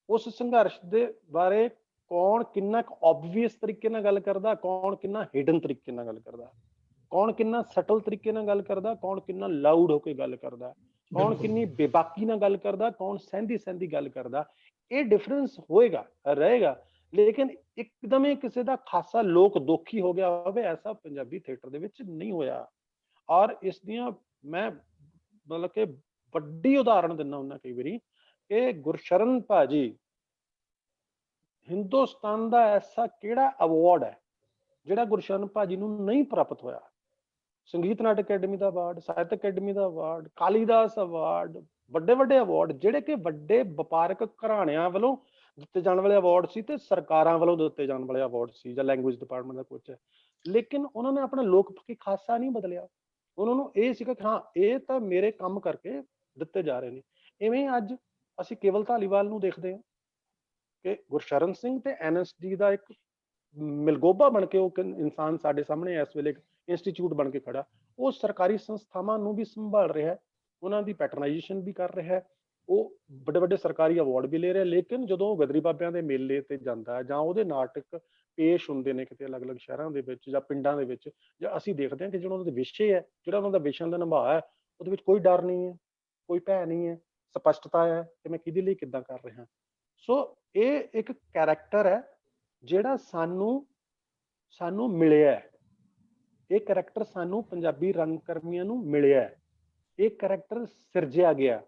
ਉਸ ਸੰਘਰਸ਼ ਦੇ ਬਾਰੇ ਕੌਣ ਕਿੰਨਾ ਆਬਵੀਅਸ ਤਰੀਕੇ ਨਾਲ ਗੱਲ ਕਰਦਾ, ਕੌਣ ਕਿੰਨਾ ਹਿਡਨ ਤਰੀਕੇ ਨਾਲ ਗੱਲ ਕਰਦਾ, ਕੌਣ ਕਿੰਨਾ ਸਟਲ ਤਰੀਕੇ ਨਾਲ ਗੱਲ ਕਰਦਾ, ਕੌਣ ਕਿੰਨਾ ਲਾਊਡ ਹੋ ਕੇ ਗੱਲ ਕਰਦਾ, ਕੌਣ ਕਿੰਨੀ ਬੇਬਾਕੀ ਨਾਲ ਗੱਲ ਕਰਦਾ, ਕੌਣ ਸਹਿੰਦੀ ਸਹਿੰਦੀ ਗੱਲ ਕਰਦਾ, ਇਹ ਡਿਫਰੈਂਸ ਹੋਏਗਾ, ਰਹੇਗਾ। ਲੇਕਿਨ ਇੱਕਦਮ ਕਿਸੇ ਦਾ ਖਾਸਾ ਲੋਕ ਦੋਖੀ ਹੋ ਗਿਆ ਹੋਵੇ, ਐਸਾ ਪੰਜਾਬੀ ਥੀਏਟਰ ਦੇ ਵਿੱਚ ਨਹੀਂ ਹੋਇਆ। ਔਰ ਇਸ ਦੀਆਂ ਮੈਂ ਮਤਲਬ ਕਿ ਵੱਡੀ ਉਦਾਹਰਣ ਦਿੰਦਾ ਹੁੰਦਾ ਕਈ ਵਾਰੀ ਕਿ ਗੁਰਸ਼ਰਨ ਭਾਜੀ, ਹਿੰਦੁਸਤਾਨ ਦਾ ਐਸਾ ਕਿਹੜਾ ਅਵਾਰਡ ਹੈ ਜਿਹੜਾ ਗੁਰਸ਼ਰਨ ਭਾਜੀ ਨੂੰ ਨਹੀਂ ਪ੍ਰਾਪਤ ਹੋਇਆ? ਸੰਗੀਤ ਨਾਟਕ ਅਕੈਡਮੀ ਦਾ ਅਵਾਰਡ, ਸਾਹਿਤ ਅਕੈਡਮੀ ਦਾ ਅਵਾਰਡ, ਕਾਲੀਦਾਸ ਅਵਾਰਡ, ਵੱਡੇ ਵੱਡੇ ਅਵਾਰਡ ਜਿਹੜੇ ਕਿ ਵੱਡੇ ਵਪਾਰਕ ਘਰਾਣਿਆਂ ਵੱਲੋਂ ਦਿੱਤੇ ਜਾਣ ਵਾਲੇ ਅਵਾਰਡ ਸੀ ਤੇ ਸਰਕਾਰਾਂ ਵੱਲੋਂ ਦਿੱਤੇ ਜਾਣ ਵਾਲੇ ਅਵਾਰਡ ਸੀ, ਜਾਂ ਲੈਂਗੁਏਜ ਡਿਪਾਰਟਮੈਂਟ ਦਾ ਕੁਝ ਹੈ। ਲੇਕਿਨ ਉਹਨਾਂ ਨੇ ਆਪਣਾ ਲੋਕ ਪੱਖੀ ਖਾਸਾ ਨਹੀਂ ਬਦਲਿਆ। ਉਹਨਾਂ ਨੂੰ ਇਹ ਸੀਗਾ ਕਿ ਹਾਂ ਇਹ ਤਾਂ ਮੇਰੇ ਕੰਮ ਕਰਕੇ ਦਿੱਤੇ ਜਾ ਰਹੇ ਨੇ। ਇਵੇਂ ਅੱਜ ਅਸੀਂ ਕੇਵਲ ਧਾਲੀਵਾਲ ਨੂੰ ਦੇਖਦੇ ਹਾਂ ਕਿ ਗੁਰਸ਼ਰਨ ਸਿੰਘ ਤੇ NSD ਦਾ ਇੱਕ ਮਿਲਗੋਬਾ ਬਣ ਕੇ ਉਹ ਇਨਸਾਨ ਸਾਡੇ ਸਾਹਮਣੇ ਇਸ ਵੇਲੇ ਇੰਸਟੀਚਿਊਟ ਬਣ ਕੇ ਖੜਾ, ਉਹ ਸਰਕਾਰੀ ਸੰਸਥਾਵਾਂ ਨੂੰ ਵੀ ਸੰਭਾਲ ਰਿਹਾ, ਉਹਨਾਂ ਦੀ ਪੈਟਰਨਾਈਜੇਸ਼ਨ ਵੀ ਕਰ ਰਿਹਾ, ਉਹ ਵੱਡੇ ਵੱਡੇ ਸਰਕਾਰੀ ਅਵਾਰਡ ਵੀ ਲੈ ਰਿਹਾ। ਲੇਕਿਨ ਜਦੋਂ ਉਹ ਗਦਰੀ ਬਾਬਿਆਂ ਦੇ ਮੇਲੇ ਤੇ ਜਾਂਦਾ ਹੈ ਜਾਂ ਉਹਦੇ ਨਾਟਕ ਪੇਸ਼ ਹੁੰਦੇ ਨੇ ਕਿਤੇ ਅਲੱਗ-ਅਲੱਗ ਸ਼ਹਿਰਾਂ ਦੇ ਵਿੱਚ ਜਾਂ ਪਿੰਡਾਂ ਦੇ ਵਿੱਚ, ਜਾਂ ਅਸੀਂ ਦੇਖਦੇ ਹਾਂ ਕਿ ਜਿਹੜਾ ਉਹਨਾਂ ਦੇ ਵਿਸ਼ੇ ਹੈ, ਜਿਹੜਾ ਉਹਨਾਂ ਦਾ ਵਿਸ਼ਿਆਂ ਦਾ ਨਿਭਾਅ ਹੈ, ਉਹਦੇ ਵਿੱਚ ਕੋਈ ਡਰ ਨਹੀਂ ਹੈ, ਕੋਈ ਭੈ ਨਹੀਂ ਹੈ, ਸਪਸ਼ਟਤਾ ਹੈ ਕਿ ਮੈਂ ਕਿਹਦੇ ਲਈ ਕਿੱਦਾਂ ਕਰ ਰਿਹਾ। ਸੋ ਇਹ ਇੱਕ ਕੈਰੈਕਟਰ ਹੈ ਜਿਹੜਾ ਸਾਨੂੰ ਮਿਲਿਆ, ਇਹ ਕਰੈਕਟਰ ਸਾਨੂੰ ਪੰਜਾਬੀ ਰੰਗ ਕਰਮੀਆਂ ਨੂੰ ਮਿਲਿਆ, ਇਹ ਕਰੈਕਟਰ ਸਿਰਜਿਆ ਗਿਆ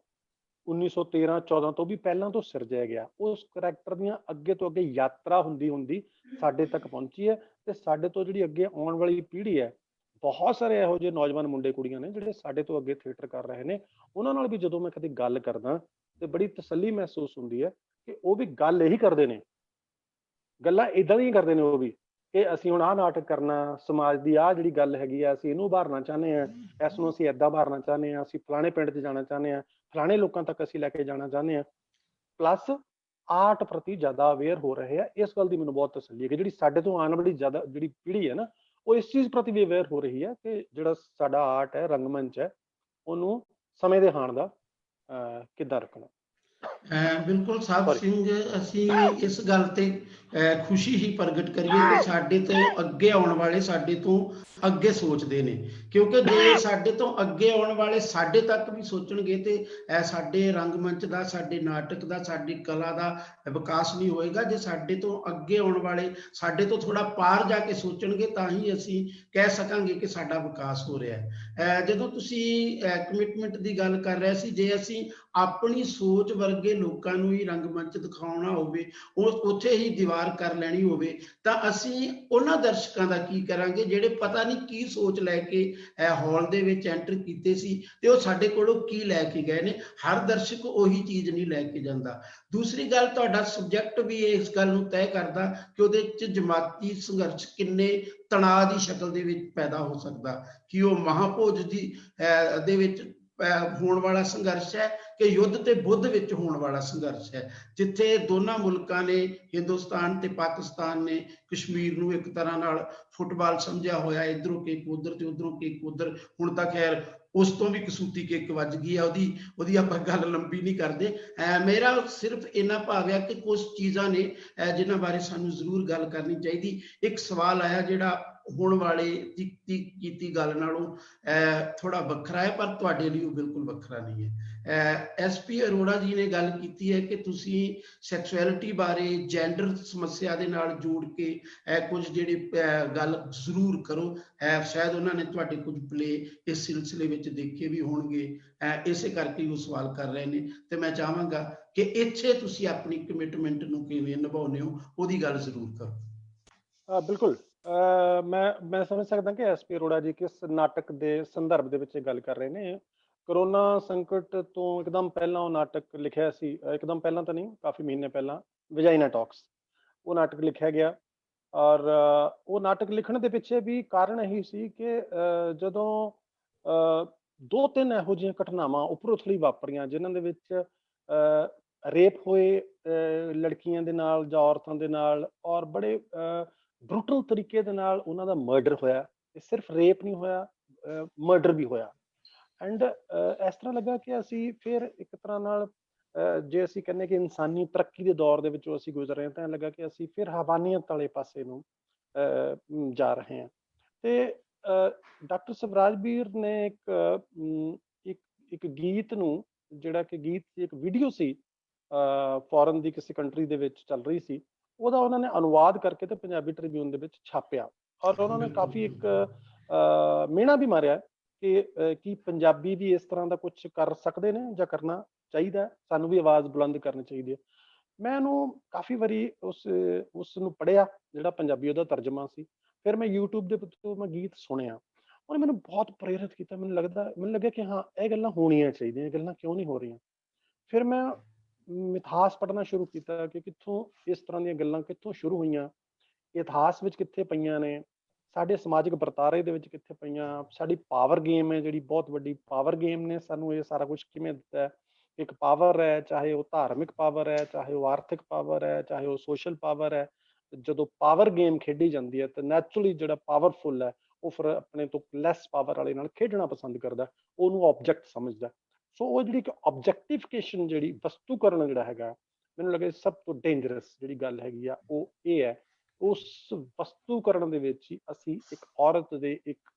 1913-14 ਤੋਂ ਵੀ ਪਹਿਲਾਂ ਤੋਂ ਸਿਰਜਿਆ ਗਿਆ। ਉਸ ਕਰੈਕਟਰ ਦੀਆਂ ਅੱਗੇ ਤੋਂ ਅੱਗੇ ਯਾਤਰਾ ਹੁੰਦੀ ਸਾਡੇ ਤੱਕ ਪਹੁੰਚੀ ਹੈ, ਤੇ ਸਾਡੇ ਤੋਂ ਜਿਹੜੀ ਅੱਗੇ ਆਉਣ ਵਾਲੀ ਪੀੜ੍ਹੀ ਹੈ, ਬਹੁਤ ਸਾਰੇ ਇਹੋ ਜਿਹੇ ਨੌਜਵਾਨ ਮੁੰਡੇ ਕੁੜੀਆਂ ਨੇ ਜਿਹੜੇ ਸਾਡੇ ਤੋਂ ਅੱਗੇ ਥੀਏਟਰ ਕਰ ਰਹੇ ਨੇ। ਉਹਨਾਂ ਨਾਲ ਵੀ ਜਦੋਂ ਮੈਂ ਕਦੇ ਗੱਲ ਕਰਦਾ ਤੇ ਬੜੀ ਤਸੱਲੀ ਮਹਿਸੂਸ ਹੁੰਦੀ ਹੈ ਕਿ ਉਹ ਵੀ ਗੱਲ ਇਹੀ ਕਰਦੇ ਨੇ, ਗੱਲਾਂ ਏਦਾਂ ਦੀਆਂ ਕਰਦੇ ਨੇ ਉਹ ਵੀ, ਕਿ ਅਸੀਂ ਹੁਣ ਆਹ ਨਾਟਕ ਕਰਨਾ, ਸਮਾਜ ਦੀ ਆਹ ਜਿਹੜੀ ਗੱਲ ਹੈਗੀ ਆ ਅਸੀਂ ਇਹਨੂੰ ਉਭਾਰਨਾ ਚਾਹੁੰਦੇ ਹਾਂ, ਇਸ ਨੂੰ ਅਸੀਂ ਏਦਾਂ ਉਭਾਰਨਾ ਚਾਹੁੰਦੇ ਹਾਂ, ਅਸੀਂ ਫਲਾਣੇ ਪਿੰਡ 'ਚ ਜਾਣਾ ਚਾਹੁੰਦੇ ਹਾਂ, ਫਲਾਣੇ ਲੋਕਾਂ ਤੱਕ ਅਸੀਂ ਲੈ ਕੇ ਜਾਣਾ ਚਾਹੁੰਦੇ ਹਾਂ। ਪਲੱਸ ਆਰਟ ਪ੍ਰਤੀ ਜ਼ਿਆਦਾ ਅਵੇਅਰ ਹੋ ਰਹੇ ਆ। ਇਸ ਗੱਲ ਦੀ ਮੈਨੂੰ ਬਹੁਤ ਤਸੱਲੀ ਹੈ ਕਿ ਜਿਹੜੀ ਸਾਡੇ ਤੋਂ ਆਉਣ ਵਾਲੀ ਜ਼ਿਆਦਾ ਜਿਹੜੀ ਪੀੜ੍ਹੀ ਹੈ ਨਾ, ਉਹ ਇਸ ਚੀਜ਼ ਪ੍ਰਤੀ ਵੀ ਅਵੇਅਰ ਹੋ ਰਹੀ ਹੈ ਕਿ ਜਿਹੜਾ ਸਾਡਾ ਆਰਟ ਹੈ, ਰੰਗਮੰਚ ਹੈ, ਉਹਨੂੰ ਸਮੇਂ ਦੇ ਹਾਣ ਦਾ ਕਿੱਦਾਂ ਰੱਖਣਾ। ਬਿਲਕੁਲ ਸਾਹਿਬ ਸਿੰਘ, ਅਸੀਂ ਇਸ ਗੱਲ ਤੇ ਖੁਸ਼ੀ ਹੀ ਪ੍ਰਗਟ ਕਰੀਏ ਕਿ ਸਾਡੇ ਤੋਂ ਅੱਗੇ ਆਉਣ ਵਾਲੇ ਸਾਡੇ ਤੋਂ ਅੱਗੇ ਸੋਚਦੇ ਨੇ, ਕਿਉਂਕਿ ਜੇ ਸਾਡੇ ਤੋਂ ਅੱਗੇ ਆਉਣ ਵਾਲੇ ਸਾਡੇ ਤੱਕ ਵੀ ਸੋਚਣਗੇ ਤੇ ਸਾਡੇ ਰੰਗਮੰਚ ਦਾ, ਸਾਡੇ ਨਾਟਕ ਦਾ, ਸਾਡੀ ਕਲਾ ਦਾ ਵਿਕਾਸ ਨਹੀਂ ਹੋਏਗਾ। ਜੇ ਸਾਡੇ ਤੋਂ ਅੱਗੇ ਆਉਣ ਵਾਲੇ ਸਾਡੇ ਤੋਂ ਥੋੜਾ ਪਾਰ ਜਾ ਕੇ ਸੋਚਣਗੇ ਤਾਂ ਹੀ ਅਸੀਂ ਕਹਿ ਸਕਾਂਗੇ ਕਿ ਸਾਡਾ ਵਿਕਾਸ ਹੋ ਰਿਹਾ ਹੈ। ਜਦੋਂ ਤੁਸੀਂ ਕਮਿਟਮੈਂਟ ਦੀ ਗੱਲ ਕਰ ਰਹੇ ਸੀ, ਜੇ ਅਸੀਂ ਆਪਣੀ ਸੋਚ ਵਰਗੇ ਲੋਕਾਂ ਨੂੰ ਹੀ ਰੰਗਮੰਚ ਦਿਖਾਉਣਾ ਹੋਵੇ, ਉਹ ਉੱਥੇ ਹੀ ਦੀਵਾਰ ਕਰ ਲੈਣੀ ਹੋਵੇ, ਤਾਂ ਅਸੀਂ ਉਹਨਾਂ ਦਰਸ਼ਕਾਂ ਦਾ ਕੀ ਕਰਾਂਗੇ ਜਿਹੜੇ ਪਤਾ ਨਹੀਂ ਕੀ ਸੋਚ ਲੈ ਕੇ ਹਾਲ ਦੇ ਵਿੱਚ ਐਂਟਰ ਕੀਤੇ ਸੀ ਤੇ ਉਹ ਸਾਡੇ ਕੋਲੋਂ ਕੀ ਲੈ ਕੇ ਗਏ ਨੇ। ਹਰ ਦਰਸ਼ਕ ਉਹੀ ਚੀਜ਼ ਨਹੀਂ ਲੈ ਕੇ ਜਾਂਦਾ। ਦੂਸਰੀ ਗੱਲ, ਤੁਹਾਡਾ ਸਬਜੈਕਟ ਵੀ ਇਸ ਗੱਲ ਨੂੰ ਤੈਅ ਕਰਦਾ ਕਿ ਉਹਦੇ 'ਚ ਜਮਾਤੀ ਸੰਘਰਸ਼ ਕਿੰਨੇ ਤਣਾਅ ਦੀ ਸ਼ਕਲ ਦੇ ਵਿੱਚ ਪੈਦਾ ਹੋ ਸਕਦਾ, ਕਿ ਉਹ ਮਹਾਭੋਜ ਦੀ ਦੇ ਵਿੱਚ ਹੋਣ ਵਾਲਾ ਸੰਘਰਸ਼ ਹੈ ਕਿ ਯੁੱਧ ਤੇ ਬੁੱਧ ਵਿੱਚ ਹੋਣ ਵਾਲਾ ਸੰਘਰਸ਼ ਹੈ, ਜਿੱਥੇ ਦੋਨਾਂ ਮੁਲਕਾਂ ਨੇ, ਹਿੰਦੁਸਤਾਨ ਤੇ ਪਾਕਿਸਤਾਨ ਨੇ, ਕਸ਼ਮੀਰ ਨੂੰ ਇੱਕ ਤਰ੍ਹਾਂ ਨਾਲ ਫੁੱਟਬਾਲ ਸਮਝਿਆ ਹੋਇਆ, ਇੱਧਰੋਂ ਕਿੱਕ ਉੱਧਰ ਤੇ ਉੱਧਰੋਂ ਕਿੱਕ ਉੱਧਰ। ਹੁਣ ਤਾਂ ਖੈਰ ਉਸ ਤੋਂ ਵੀ ਕਸੂਤੀ ਕਿੱਕ ਵੱਜ ਗਈ ਆ, ਉਹਦੀ ਆਪਾਂ ਗੱਲ ਲੰਬੀ ਨਹੀਂ ਕਰਦੇ। ਮੇਰਾ ਸਿਰਫ ਇੰਨਾ ਭਾਵ ਹੈ ਕਿ ਕੁਝ ਚੀਜ਼ਾਂ ਨੇ ਜਿਨ੍ਹਾਂ ਬਾਰੇ ਸਾਨੂੰ ਜ਼ਰੂਰ ਗੱਲ ਕਰਨੀ ਚਾਹੀਦੀ। ਇੱਕ ਸਵਾਲ ਆਇਆ ਜਿਹੜਾ ਹੁਣ ਵਾਲੇ ਦੀ ਕੀਤੀ ਗੱਲ ਨਾਲੋਂ ਥੋੜਾ ਵੱਖਰਾ ਹੈ, ਪਰ ਤੁਹਾਡੇ ਲਈ ਉਹ ਬਿਲਕੁਲ ਵੱਖਰਾ ਨਹੀਂ ਹੈ। SP ਅਰੋੜਾ ਜੀ ਨੇ ਗੱਲ ਕੀਤੀ ਹੈ ਕਿ ਤੁਸੀਂ ਸੈਕਸੁਅਲਿਟੀ ਬਾਰੇ, ਜੈਂਡਰ ਸਮੱਸਿਆ ਦੇ ਨਾਲ ਜੋੜ ਕੇ ਕੁਝ ਜਿਹੜੀ ਗੱਲ ਜ਼ਰੂਰ ਕਰੋ। ਸ਼ਾਇਦ ਉਹਨਾਂ ਨੇ ਤੁਹਾਡੇ ਕੁਝ ਪਲੇ ਇਸ ਸਿਲਸਿਲੇ ਵਿੱਚ ਦੇਖੇ ਵੀ ਹੋਣਗੇ, ਇਸੇ ਕਰਕੇ ਉਹ ਸਵਾਲ ਕਰ ਰਹੇ ਨੇ, ਤੇ ਮੈਂ ਚਾਹਾਂਗਾ ਕਿ ਇੱਥੇ ਤੁਸੀਂ ਆਪਣੀ ਕਮਿਟਮੈਂਟ ਨੂੰ ਕਿਵੇਂ ਨਿਭਾਉਂਦੇ ਹੋ ਉਹਦੀ ਗੱਲ ਜ਼ਰੂਰ ਕਰੋ। ਬਿਲਕੁਲ, ਮੈਂ ਸਮਝ ਸਕਦਾ ਕਿ SP ਅਰੋੜਾ ਜੀ ਕਿਸ ਨਾਟਕ ਦੇ ਸੰਦਰਭ ਦੇ ਵਿੱਚ ਗੱਲ ਕਰ ਰਹੇ ਨੇ। ਕਰੋਨਾ ਸੰਕਟ ਤੋਂ ਇੱਕਦਮ ਪਹਿਲਾਂ ਉਹ ਨਾਟਕ ਲਿਖਿਆ ਸੀ, ਇੱਕਦਮ ਪਹਿਲਾਂ ਤਾਂ ਨਹੀਂ, ਕਾਫੀ ਮਹੀਨੇ ਪਹਿਲਾਂ, ਵਜਾਈਨਾ ਟਾਕਸ, ਉਹ ਨਾਟਕ ਲਿਖਿਆ ਗਿਆ। ਔਰ ਉਹ ਨਾਟਕ ਲਿਖਣ ਦੇ ਪਿੱਛੇ ਵੀ ਕਾਰਨ ਇਹੀ ਸੀ ਕਿ ਜਦੋਂ 2-3 ਇਹੋ ਜਿਹੀਆਂ ਘਟਨਾਵਾਂ ਉੱਪਰੋਂ ਥਲੀ ਵਾਪਰੀਆਂ ਜਿਨ੍ਹਾਂ ਦੇ ਵਿੱਚ ਰੇਪ ਹੋਏ ਲੜਕੀਆਂ ਦੇ ਨਾਲ ਜਾਂ ਔਰਤਾਂ ਦੇ ਨਾਲ, ਔਰ ਬੜੇ ਬਰੂਟਲ ਤਰੀਕੇ ਦੇ ਨਾਲ ਉਹਨਾਂ ਦਾ ਮਰਡਰ ਹੋਇਆ। ਸਿਰਫ ਰੇਪ ਨਹੀਂ ਹੋਇਆ, ਮਰਡਰ ਵੀ ਹੋਇਆ। ਐਂਡ ਇਸ ਤਰ੍ਹਾਂ ਲੱਗਾ ਕਿ ਅਸੀਂ ਫਿਰ ਇੱਕ ਤਰ੍ਹਾਂ ਨਾਲ, ਜੇ ਅਸੀਂ ਕਹਿੰਦੇ ਕਿ ਇਨਸਾਨੀ ਤਰੱਕੀ ਦੇ ਦੌਰ ਦੇ ਵਿੱਚੋਂ ਅਸੀਂ ਗੁਜ਼ਰ ਰਹੇ ਹਾਂ, ਤਾਂ ਲੱਗਾ ਕਿ ਅਸੀਂ ਫਿਰ ਹਵਾਨੀਅਤ ਵਾਲੇ ਪਾਸੇ ਨੂੰ ਜਾ ਰਹੇ ਹਾਂ। ਤੇ ਡਾਕਟਰ ਸਵਰਾਜਬੀਰ ਨੇ ਇੱਕ ਗੀਤ ਨੂੰ, ਜਿਹੜਾ ਕਿ ਗੀਤ ਇੱਕ ਵੀਡੀਓ ਸੀ ਫੋਰਨ ਦੀ ਕਿਸੇ ਕੰਟਰੀ ਦੇ ਵਿੱਚ ਚੱਲ ਰਹੀ ਸੀ, ਉਹਦਾ ਉਹਨਾਂ ਨੇ ਅਨੁਵਾਦ ਕਰਕੇ ਤੇ ਪੰਜਾਬੀ ਟ੍ਰਿਬਿਊਨ ਦੇ ਵਿੱਚ ਛਾਪਿਆ। ਔਰ ਉਹਨਾਂ ਨੇ ਕਾਫੀ ਇੱਕ ਮਿਹਣਾ ਵੀ ਮਾਰਿਆ ਕਿ ਪੰਜਾਬੀ ਵੀ ਇਸ ਤਰ੍ਹਾਂ ਦਾ ਕੁਝ ਕਰ ਸਕਦੇ ਨੇ ਜਾਂ ਕਰਨਾ ਚਾਹੀਦਾ, ਸਾਨੂੰ ਵੀ ਆਵਾਜ਼ ਬੁਲੰਦ ਕਰਨੀ ਚਾਹੀਦੀ ਹੈ। ਮੈਂ ਉਹਨੂੰ ਕਾਫੀ ਵਾਰੀ ਉਸ ਨੂੰ ਪੜ੍ਹਿਆ, ਜਿਹੜਾ ਪੰਜਾਬੀ ਉਹਦਾ ਤਰਜਮਾ ਸੀ। ਫਿਰ ਮੈਂ YouTube ਦੇ ਉੱਤੇ ਮੈਂ ਗੀਤ ਸੁਣਿਆ, ਉਹਨੇ ਮੈਨੂੰ ਬਹੁਤ ਪ੍ਰੇਰਿਤ ਕੀਤਾ। ਮੈਨੂੰ ਲੱਗਿਆ ਕਿ ਹਾਂ, ਇਹ ਗੱਲਾਂ ਹੋਣੀਆਂ ਚਾਹੀਦੀਆਂ, ਇਹ ਗੱਲਾਂ ਕਿਉਂ ਨਹੀਂ ਹੋ ਰਹੀਆਂ। ਫਿਰ ਮੈਂ ਇਤਿਹਾਸ ਪੜ੍ਹਨਾ ਸ਼ੁਰੂ ਕੀਤਾ ਕਿ ਕਿੱਥੋਂ ਇਸ ਤਰ੍ਹਾਂ ਦੀਆਂ ਗੱਲਾਂ ਕਿੱਥੋਂ ਸ਼ੁਰੂ ਹੋਈਆਂ, ਇਤਿਹਾਸ ਵਿੱਚ ਕਿੱਥੇ ਪਈਆਂ ਨੇ, ਸਾਡੇ ਸਮਾਜਿਕ ਵਰਤਾਰੇ ਦੇ ਵਿੱਚ ਕਿੱਥੇ ਪਈਆਂ। ਸਾਡੀ ਪਾਵਰ ਗੇਮ ਹੈ, ਜਿਹੜੀ ਬਹੁਤ ਵੱਡੀ ਪਾਵਰ ਗੇਮ ਨੇ ਸਾਨੂੰ ਇਹ ਸਾਰਾ ਕੁਝ ਕਿਵੇਂ ਦਿੱਤਾ ਹੈ। ਇੱਕ ਪਾਵਰ ਹੈ, ਚਾਹੇ ਉਹ ਧਾਰਮਿਕ ਪਾਵਰ ਹੈ, ਚਾਹੇ ਉਹ ਆਰਥਿਕ ਪਾਵਰ ਹੈ, ਚਾਹੇ ਉਹ ਸੋਸ਼ਲ ਪਾਵਰ ਹੈ, ਜਦੋਂ ਪਾਵਰ ਗੇਮ ਖੇਡੀ ਜਾਂਦੀ ਹੈ ਤਾਂ ਨੈਚੁਰਲੀ ਜਿਹੜਾ ਪਾਵਰਫੁਲ ਹੈ ਉਹ ਫਿਰ ਆਪਣੇ ਤੋਂ ਲੈਸ ਪਾਵਰ ਵਾਲੇ ਨਾਲ ਖੇਡਣਾ ਪਸੰਦ ਕਰਦਾ, ਉਹਨੂੰ ਆਬਜੈਕਟ ਸਮਝਦਾ। ਸੋ ਉਹ ਜਿਹੜੀ ਆਬਜੈਕਟੀਫਿਕੇਸ਼ਨ, ਜਿਹੜੀ ਵਸਤੂਕਰਨ ਜਿਹੜਾ ਹੈਗਾ, ਮੈਨੂੰ ਲੱਗਦਾ ਸਭ ਤੋਂ ਡੇਂਜਰਸ ਜਿਹੜੀ ਗੱਲ ਹੈਗੀ ਆ ਉਹ ਇਹ ਹੈ। ਉਸ ਵਸਤੂਕਰਨ ਦੇ ਵਿੱਚ ਹੀ ਅਸੀਂ ਇੱਕ ਔਰਤ ਦੇ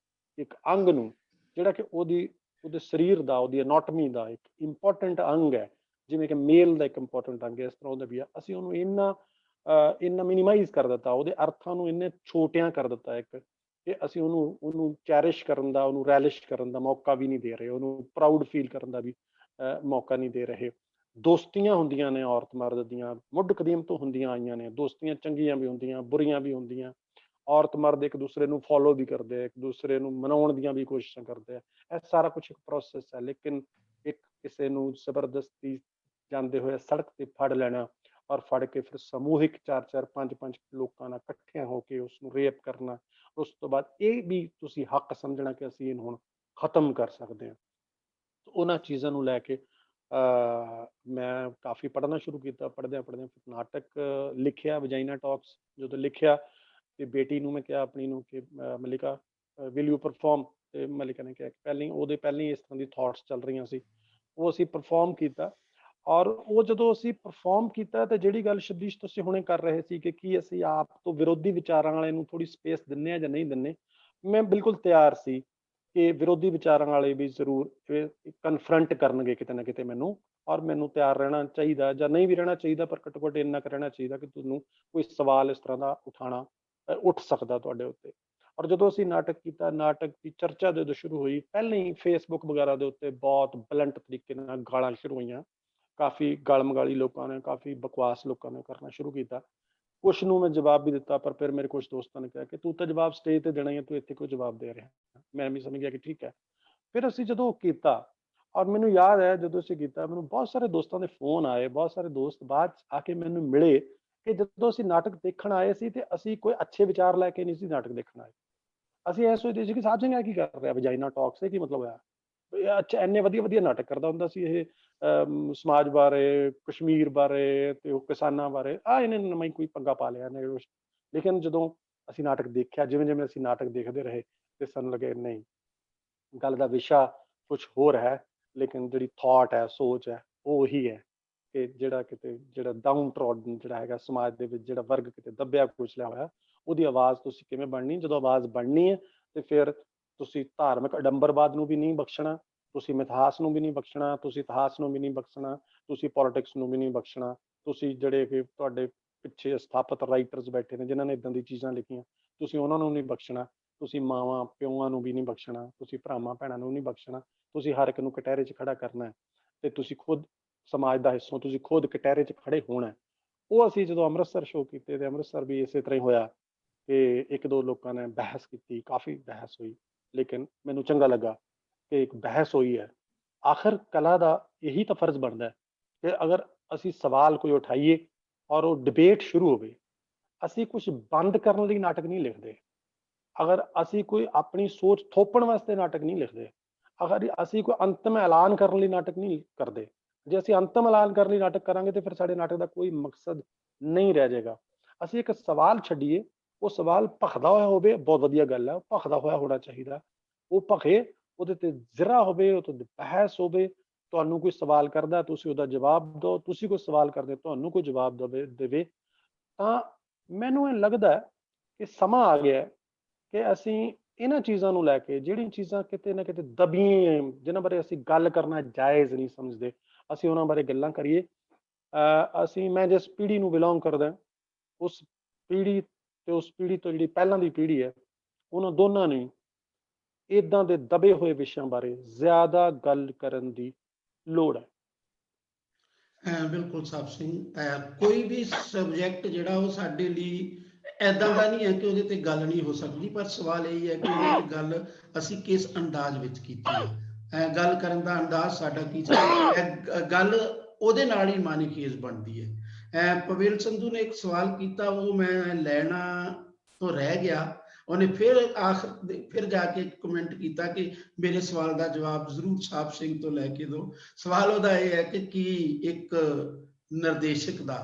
ਇੱਕ ਅੰਗ ਨੂੰ, ਜਿਹੜਾ ਕਿ ਉਹਦੇ ਸਰੀਰ ਦਾ, ਉਹਦੀ ਅਨਾਟਮੀ ਦਾ ਇੱਕ ਇੰਪੋਰਟੈਂਟ ਅੰਗ ਹੈ, ਜਿਵੇਂ ਕਿ ਮੇਲ ਦਾ ਇੱਕ ਇੰਪੋਰਟੈਂਟ ਅੰਗ ਹੈ, ਇਸ ਤਰ੍ਹਾਂ ਉਹਦਾ ਵੀ ਆ, ਅਸੀਂ ਉਹਨੂੰ ਇੰਨਾ ਮਿਨੀਮਾਈਜ਼ ਕਰ ਦਿੱਤਾ, ਉਹਦੇ ਅਰਥਾਂ ਨੂੰ ਇੰਨੇ ਛੋਟਿਆਂ ਕਰ ਦਿੱਤਾ ਇੱਕ, ਕਿ ਅਸੀਂ ਉਹਨੂੰ ਚੈਰਿਸ਼ ਕਰਨ ਦਾ, ਉਹਨੂੰ ਰੈਲਿਸ਼ ਕਰਨ ਦਾ ਮੌਕਾ ਵੀ ਨਹੀਂ ਦੇ ਰਹੇ, ਉਹਨੂੰ ਪ੍ਰਾਊਡ ਫੀਲ ਕਰਨ ਦਾ ਵੀ ਮੌਕਾ ਨਹੀਂ ਦੇ ਰਹੇ। ਦੋਸਤੀਆਂ ਹੁੰਦੀਆਂ ਨੇ ਔਰਤ ਮਰਦ ਦੀਆਂ, ਮੁੱਢ ਕਦੀਮ ਤੋਂ ਹੁੰਦੀਆਂ ਆਈਆਂ ਨੇ, ਦੋਸਤੀਆਂ ਚੰਗੀਆਂ ਵੀ ਹੁੰਦੀਆਂ, ਬੁਰੀਆਂ ਵੀ ਹੁੰਦੀਆਂ। ਔਰਤ ਮਰਦ ਇੱਕ ਦੂਸਰੇ ਨੂੰ ਫੋਲੋ ਵੀ ਕਰਦੇ ਆ, ਇੱਕ ਦੂਸਰੇ ਨੂੰ ਮਨਾਉਣ ਦੀਆਂ ਵੀ ਕੋਸ਼ਿਸ਼ਾਂ ਕਰਦੇ ਆ, ਇਹ ਸਾਰਾ ਕੁਛ ਇੱਕ ਪ੍ਰੋਸੈਸ ਹੈ। ਲੇਕਿਨ ਇੱਕ ਕਿਸੇ ਨੂੰ ਜ਼ਬਰਦਸਤੀ ਜਾਂਦੇ ਹੋਏ ਸੜਕ ਤੇ ਫੜ ਲੈਣਾ, ਔਰ ਫੜ ਕੇ ਫਿਰ ਸਮੂਹਿਕ 4-4 5-5 ਲੋਕਾਂ ਨਾਲ ਇਕੱਠਿਆਂ ਹੋ ਕੇ ਉਸਨੂੰ ਰੇਪ ਕਰਨਾ, ਉਸ ਤੋਂ ਬਾਅਦ ਇਹ ਵੀ ਤੁਸੀਂ ਹੱਕ ਸਮਝਣਾ ਕਿ ਅਸੀਂ ਇਹਨੂੰ ਹੁਣ ਖਤਮ ਕਰ ਸਕਦੇ ਹਾਂ। ਉਹਨਾਂ ਚੀਜ਼ਾਂ ਨੂੰ ਲੈ ਕੇ ਮੈਂ ਕਾਫੀ ਪੜ੍ਹਨਾ ਸ਼ੁਰੂ ਕੀਤਾ। ਪੜ੍ਹਦਿਆਂ ਨਾਟਕ ਲਿਖਿਆ, ਵਜਾਈਨਾ ਟਾਕਸ ਜਦੋਂ ਲਿਖਿਆ ਤੇ ਬੇਟੀ ਨੂੰ ਮੈਂ ਕਿਹਾ ਆਪਣੀ ਨੂੰ ਕਿ ਮਲਿਕਾ ਵਿਲ ਯੂ ਪਰਫਾਰਮ, ਤੇ ਮਲਿਕਾ ਨੇ ਕਿਹਾ ਕਿ ਪਹਿਲਾਂ ਹੀ ਇਸ ਤਰ੍ਹਾਂ ਦੀ ਥਾਟਸ ਚੱਲ ਰਹੀਆਂ ਸੀ, ਉਹ ਅਸੀਂ ਪਰਫਾਰਮ ਕੀਤਾ। ਔਰ ਉਹ ਜਦੋਂ ਅਸੀਂ ਪਰਫਾਰਮ ਕੀਤਾ ਤੇ ਜਿਹੜੀ ਗੱਲ ਸ਼ਬਦੀਸ਼ ਤੁਸੀਂ ਹੁਣੇ ਕਰ ਰਹੇ ਸੀ ਕਿ ਕੀ ਅਸੀਂ ਆਪ ਤੋਂ ਵਿਰੋਧੀ ਵਿਚਾਰਾਂ ਵਾਲੇ ਨੂੰ ਥੋੜੀ ਸਪੇਸ ਦਿੰਨੇ ਆ ਜਾਂ ਨਹੀਂ ਦਿੰਨੇ, ਮੈਂ ਬਿਲਕੁਲ ਤਿਆਰ ਸੀ ਕਿ ਵਿਰੋਧੀ ਵਿਚਾਰਾਂ ਵਾਲੇ ਵੀ ਜ਼ਰੂਰ ਕਨਫਰੰਟ ਕਰਨਗੇ ਕਿਤੇ ਨਾ ਕਿਤੇ ਮੈਨੂੰ, ਔਰ ਮੈਨੂੰ ਤਿਆਰ ਰਹਿਣਾ ਚਾਹੀਦਾ, ਜਾਂ ਨਹੀਂ ਵੀ ਰਹਿਣਾ ਚਾਹੀਦਾ, ਪਰ ਘੱਟੋ ਘੱਟ ਇੰਨਾ ਕੁ ਰਹਿਣਾ ਚਾਹੀਦਾ ਕਿ ਤੁਹਾਨੂੰ ਕੋਈ ਸਵਾਲ ਇਸ ਤਰ੍ਹਾਂ ਦਾ ਉੱਠ ਸਕਦਾ ਤੁਹਾਡੇ ਉੱਤੇ। ਔਰ ਜਦੋਂ ਅਸੀਂ ਨਾਟਕ ਕੀਤਾ, ਨਾਟਕ ਦੀ ਚਰਚਾ ਜਦੋਂ ਸ਼ੁਰੂ ਹੋਈ, ਪਹਿਲਾਂ ਹੀ ਫੇਸਬੁੱਕ ਵਗੈਰਾ ਦੇ ਉੱਤੇ ਬਹੁਤ ਬਲੰਟ ਤਰੀਕੇ ਨਾਲ ਗਾਲਾਂ ਸ਼ੁਰੂ ਹੋਈਆਂ, ਕਾਫੀ ਗਾਲਮਗਾਲੀ ਲੋਕਾਂ ਨੇ, ਕਾਫੀ ਬਕਵਾਸ ਲੋਕਾਂ ਨੇ ਕਰਨਾ ਸ਼ੁਰੂ ਕੀਤਾ। ਕੁਛ ਨੂੰ ਮੈਂ ਜਵਾਬ ਵੀ ਦਿੱਤਾ, ਪਰ ਫਿਰ ਮੇਰੇ ਕੁਛ ਦੋਸਤਾਂ ਨੇ ਕਿਹਾ ਕਿ ਤੂੰ ਤਾਂ ਜਵਾਬ ਸਟੇਜ ਤੇ ਦੇਣਾ ਹੀ ਹੈ, ਤੂੰ ਇੱਥੇ ਕੋਈ ਜਵਾਬ ਦੇ ਰਿਹਾ। ਮੈਂ ਵੀ ਸਮਝ ਗਿਆ ਕਿ ਠੀਕ ਹੈ। ਫਿਰ ਅਸੀਂ ਜਦੋਂ ਕੀਤਾ, ਔਰ ਮੈਨੂੰ ਯਾਦ ਹੈ ਜਦੋਂ ਅਸੀਂ ਕੀਤਾ, ਮੈਨੂੰ ਬਹੁਤ ਸਾਰੇ ਦੋਸਤਾਂ ਦੇ ਫੋਨ ਆਏ, ਬਹੁਤ ਸਾਰੇ ਦੋਸਤ ਬਾਅਦ ਆ ਕੇ ਮੈਨੂੰ ਮਿਲੇ ਕਿ ਜਦੋਂ ਅਸੀਂ ਨਾਟਕ ਦੇਖਣ ਆਏ ਸੀ ਤੇ ਅਸੀਂ ਕੋਈ ਅੱਛੇ ਵਿਚਾਰ ਲੈ ਕੇ ਨਹੀਂ ਸੀ ਨਾਟਕ ਦੇਖਣ ਆਏ। ਅਸੀਂ ਇਹ ਸੋਚਦੇ ਸੀ ਕਿ ਸਾਹਿਬ ਸਿੰਘ ਕੀ ਕਰ ਰਿਹਾ, ਵਜਾਈਨਾ ਟਾਕਸ ਕੀ ਮਤਲਬ ਹੋਇਆ, ਅੱਛਾ ਇੰਨੇ ਵਧੀਆ ਨਾਟਕ ਕਰਦਾ ਹੁੰਦਾ ਸੀ ਇਹ, ਸਮਾਜ ਬਾਰੇ, ਕਸ਼ਮੀਰ ਬਾਰੇ ਤੇ ਉਹ ਕਿਸਾਨਾਂ ਬਾਰੇ, ਇਹਨੇ ਨਵਾਂ ਕੋਈ ਪੰਗਾ ਪਾ ਲਿਆ ਨੇ। ਲੇਕਿਨ ਜਦੋਂ ਅਸੀਂ ਨਾਟਕ ਦੇਖਿਆ, ਜਿਵੇਂ ਅਸੀਂ ਨਾਟਕ ਦੇਖਦੇ ਰਹੇ ਤੇ ਸਾਨੂੰ ਲੱਗੇ ਨਹੀਂ, ਗੱਲ ਦਾ ਵਿਸ਼ਾ ਕੁਛ ਹੋਰ ਹੈ, ਲੇਕਿਨ ਜਿਹੜੀ ਥਾਟ ਹੈ, ਸੋਚ ਹੈ, ਉਹ ਉਹੀ ਹੈ ਕਿ ਜਿਹੜਾ ਡਾਊਨ ਟਰੋਡਨ ਜਿਹੜਾ ਹੈਗਾ ਸਮਾਜ ਦੇ ਵਿੱਚ, ਜਿਹੜਾ ਵਰਗ ਕਿਤੇ ਦੱਬਿਆ ਕੁਚਲਿਆ ਹੋਇਆ, ਉਹਦੀ ਆਵਾਜ਼ ਤੁਸੀਂ ਕਿਵੇਂ ਬਣਨੀ। ਜਦੋਂ ਆਵਾਜ਼ ਬਣਨੀ ਹੈ ਤੇ ਫਿਰ ਤੁਸੀਂ ਧਾਰਮਿਕ ਅਡੰਬਰਵਾਦ ਨੂੰ ਵੀ ਨਹੀਂ ਬਖਸ਼ਣਾ, ਤੁਸੀਂ ਮਿਥਾਸ ਨੂੰ ਵੀ ਨਹੀਂ ਬਖਸ਼ਣਾ, ਤੁਸੀਂ ਇਤਿਹਾਸ ਨੂੰ ਵੀ ਨਹੀਂ ਬਖਸ਼ਣਾ, ਤੁਸੀਂ ਪੋਲਿਟਿਕਸ ਨੂੰ ਵੀ ਨਹੀਂ ਬਖਸ਼ਣਾ, ਤੁਸੀਂ ਜਿਹੜੇ ਕਿ ਤੁਹਾਡੇ ਪਿੱਛੇ ਸਥਾਪਿਤ ਰਾਈਟਰਸ ਬੈਠੇ ਨੇ ਜਿਨ੍ਹਾਂ ਨੇ ਇੱਦਾਂ ਦੀ ਚੀਜ਼ਾਂ ਲਿਖੀਆਂ, ਤੁਸੀਂ ਉਹਨਾਂ ਨੂੰ ਨਹੀਂ ਬਖਸ਼ਣਾ, ਤੁਸੀਂ ਮਾਵਾਂ ਪਿਓਆਂ ਨੂੰ ਵੀ ਨਹੀਂ ਬਖਸ਼ਣਾ, ਤੁਸੀਂ ਭਰਾਵਾਂ ਭੈਣਾਂ ਨੂੰ ਨਹੀਂ ਬਖਸ਼ਣਾ, ਤੁਸੀਂ ਹਰ ਇੱਕ ਨੂੰ ਕਟਹਿਰੇ 'ਚ ਖੜਾ ਕਰਨਾ ਹੈ ਤੇ ਤੁਸੀਂ ਖੁਦ ਸਮਾਜ ਦਾ ਹਿੱਸਾ, ਤੁਸੀਂ ਖੁਦ ਕਟਹਿਰੇ 'ਚ ਖੜੇ ਹੋਣਾ। ਉਹ ਅਸੀਂ ਜਦੋਂ ਅੰਮ੍ਰਿਤਸਰ ਸ਼ੋਅ ਕੀਤੇ ਤੇ ਅੰਮ੍ਰਿਤਸਰ ਵੀ ਇਸੇ ਤਰ੍ਹਾਂ ਹੀ ਹੋਇਆ ਕਿ ਇੱਕ ਦੋ ਲੋਕਾਂ ਨੇ ਬਹਿਸ ਕੀਤੀ, ਕਾਫੀ ਬਹਿਸ ਹੋਈ, ਲੇਕਿਨ ਮੈਨੂੰ ਚੰਗਾ ਲੱਗਾ ਕਿ ਇੱਕ ਬਹਿਸ ਹੋਈ ਹੈ। ਆਖਰ ਕਲਾ ਦਾ ਇਹੀ ਤਾਂ ਫਰਜ਼ ਬਣਦਾ ਹੈ ਕਿ ਅਗਰ ਅਸੀਂ ਸਵਾਲ ਕੋਈ ਉਠਾਈਏ ਔਰ ਉਹ ਡਿਬੇਟ ਸ਼ੁਰੂ ਹੋਵੇ। ਅਸੀਂ ਕੁਝ ਬੰਦ ਕਰਨ ਲਈ ਨਾਟਕ ਨਹੀਂ ਲਿਖਦੇ, ਅਗਰ ਅਸੀਂ ਕੋਈ ਆਪਣੀ ਸੋਚ ਥੋਪਣ ਵਾਸਤੇ ਨਾਟਕ ਨਹੀਂ ਲਿਖਦੇ, ਅਗਰ ਅਸੀਂ ਕੋਈ ਅੰਤਮ ਐਲਾਨ ਕਰਨ ਲਈ ਨਾਟਕ ਨਹੀਂ ਕਰਦੇ। ਜੇ ਅਸੀਂ ਅੰਤਮ ਐਲਾਨ ਕਰਨ ਲਈ ਨਾਟਕ ਕਰਾਂਗੇ ਤੇ ਫਿਰ ਸਾਡੇ ਨਾਟਕ ਦਾ ਕੋਈ ਮਕਸਦ ਨਹੀਂ ਰਹਿ ਜਾਏਗਾ। ਅਸੀਂ ਇੱਕ ਸਵਾਲ ਛੱਡੀਏ, ਉਹ ਸਵਾਲ ਭਖਦਾ ਹੋਇਆ ਹੋਵੇ, ਬਹੁਤ ਵਧੀਆ ਗੱਲ ਹੈ, ਉਹ ਭਖਦਾ ਹੋਇਆ ਹੋਣਾ ਚਾਹੀਦਾ, ਉਹ ਭਖੇ, ਉਹਦੇ ਤੇ ਜ਼ਰਾ ਹੋਵੇ, ਉਹ ਤੋਂ ਬਹਿਸ ਹੋਵੇ, ਤੁਹਾਨੂੰ ਕੋਈ ਸਵਾਲ ਕਰਦਾ ਤੁਸੀਂ ਉਹਦਾ ਜਵਾਬ ਦਿਓ, ਤੁਸੀਂ ਕੋਈ ਸਵਾਲ ਕਰਦੇ ਤੁਹਾਨੂੰ ਕੋਈ ਜਵਾਬ ਦੇਵੇ। ਤਾਂ ਮੈਨੂੰ ਇਹ ਲੱਗਦਾ ਕਿ ਸਮਾਂ ਆ ਗਿਆ ਕਿ ਅਸੀਂ ਇਹਨਾਂ ਚੀਜ਼ਾਂ ਨੂੰ ਲੈ ਕੇ, ਜਿਹੜੀਆਂ ਚੀਜ਼ਾਂ ਕਿਤੇ ਨਾ ਕਿਤੇ ਦਬੀਆਂ, ਜਿਨ੍ਹਾਂ ਬਾਰੇ ਅਸੀਂ ਗੱਲ ਕਰਨਾ ਜਾਇਜ਼ ਨਹੀਂ ਸਮਝਦੇ, ਅਸੀਂ ਉਹਨਾਂ ਬਾਰੇ ਗੱਲਾਂ ਕਰੀਏ। ਮੈਂ ਜਿਸ ਪੀੜ੍ਹੀ ਨੂੰ ਬਿਲੋਂਗ ਕਰਦਾ, ਉਸ ਪੀੜ੍ਹੀ ਤੇ ਉਸ ਪੀੜ੍ਹੀ ਤੋਂ ਜਿਹੜੀ ਪਹਿਲਾਂ ਦੀ ਪੀੜ੍ਹੀ ਹੈ, ਉਹਨਾਂ ਦੋਨਾਂ ਨੂੰ ਇੱਦਾਂ ਦੇ ਦਬੇ ਹੋਏ ਵਿਸ਼ਿਆਂ ਬਾਰੇ ਜ਼ਿਆਦਾ ਗੱਲ ਕਰਨ ਦੀ ਲੋੜ ਹੈ। ਬਿਲਕੁਲ ਸਾਹਿਬ ਸਿੰਘ, ਕੋਈ ਵੀ ਸਬਜੈਕਟ ਜਿਹੜਾ ਉਹ ਸਾਡੇ ਲਈ ਏਦਾਂ ਦਾ ਨਹੀਂ ਹੈ ਕਿ ਉਹਦੇ ਤੇ ਗੱਲ ਨਹੀਂ ਹੋ ਸਕਦੀ, ਪਰ ਸਵਾਲ ਇਹ ਹੈ ਕਿ ਉਹਦੇ ਤੇ ਗੱਲ ਅਸੀਂ ਕਿਸ ਅੰਦਾਜ਼ ਵਿੱਚ ਕੀਤੀ ਹੈ। ਗੱਲ ਕਰਨ ਦਾ ਅੰਦਾਜ਼ ਸਾਡਾ ਕੀ ਗੱਲ ਉਹਦੇ ਨਾਲ ਹੀ ਮਾਨੀਖੇਜ਼ ਬਣਦੀ ਹੈ। ਪਵੇਲ ਸੰਧੂ ਨੇ ਇੱਕ ਸਵਾਲ ਕੀਤਾ, ਉਹ ਮੈਂ ਲੈਣਾ ਤੋਂ ਰਹਿ ਗਿਆ। ਉਹਨੇ ਫਿਰ ਜਾ ਕੇ ਕਮੈਂਟ ਕੀਤਾ ਕਿ ਮੇਰੇ ਸਵਾਲ ਦਾ ਜਵਾਬ ਜ਼ਰੂਰ ਸਾਹਿਬ ਸਿੰਘ ਤੋਂ ਲੈ ਕੇ ਦਿਓ। ਸਵਾਲ ਉਹਦਾ ਇਹ ਹੈ ਕਿ ਕੀ ਇੱਕ ਨਿਰਦੇਸ਼ਕ ਦਾ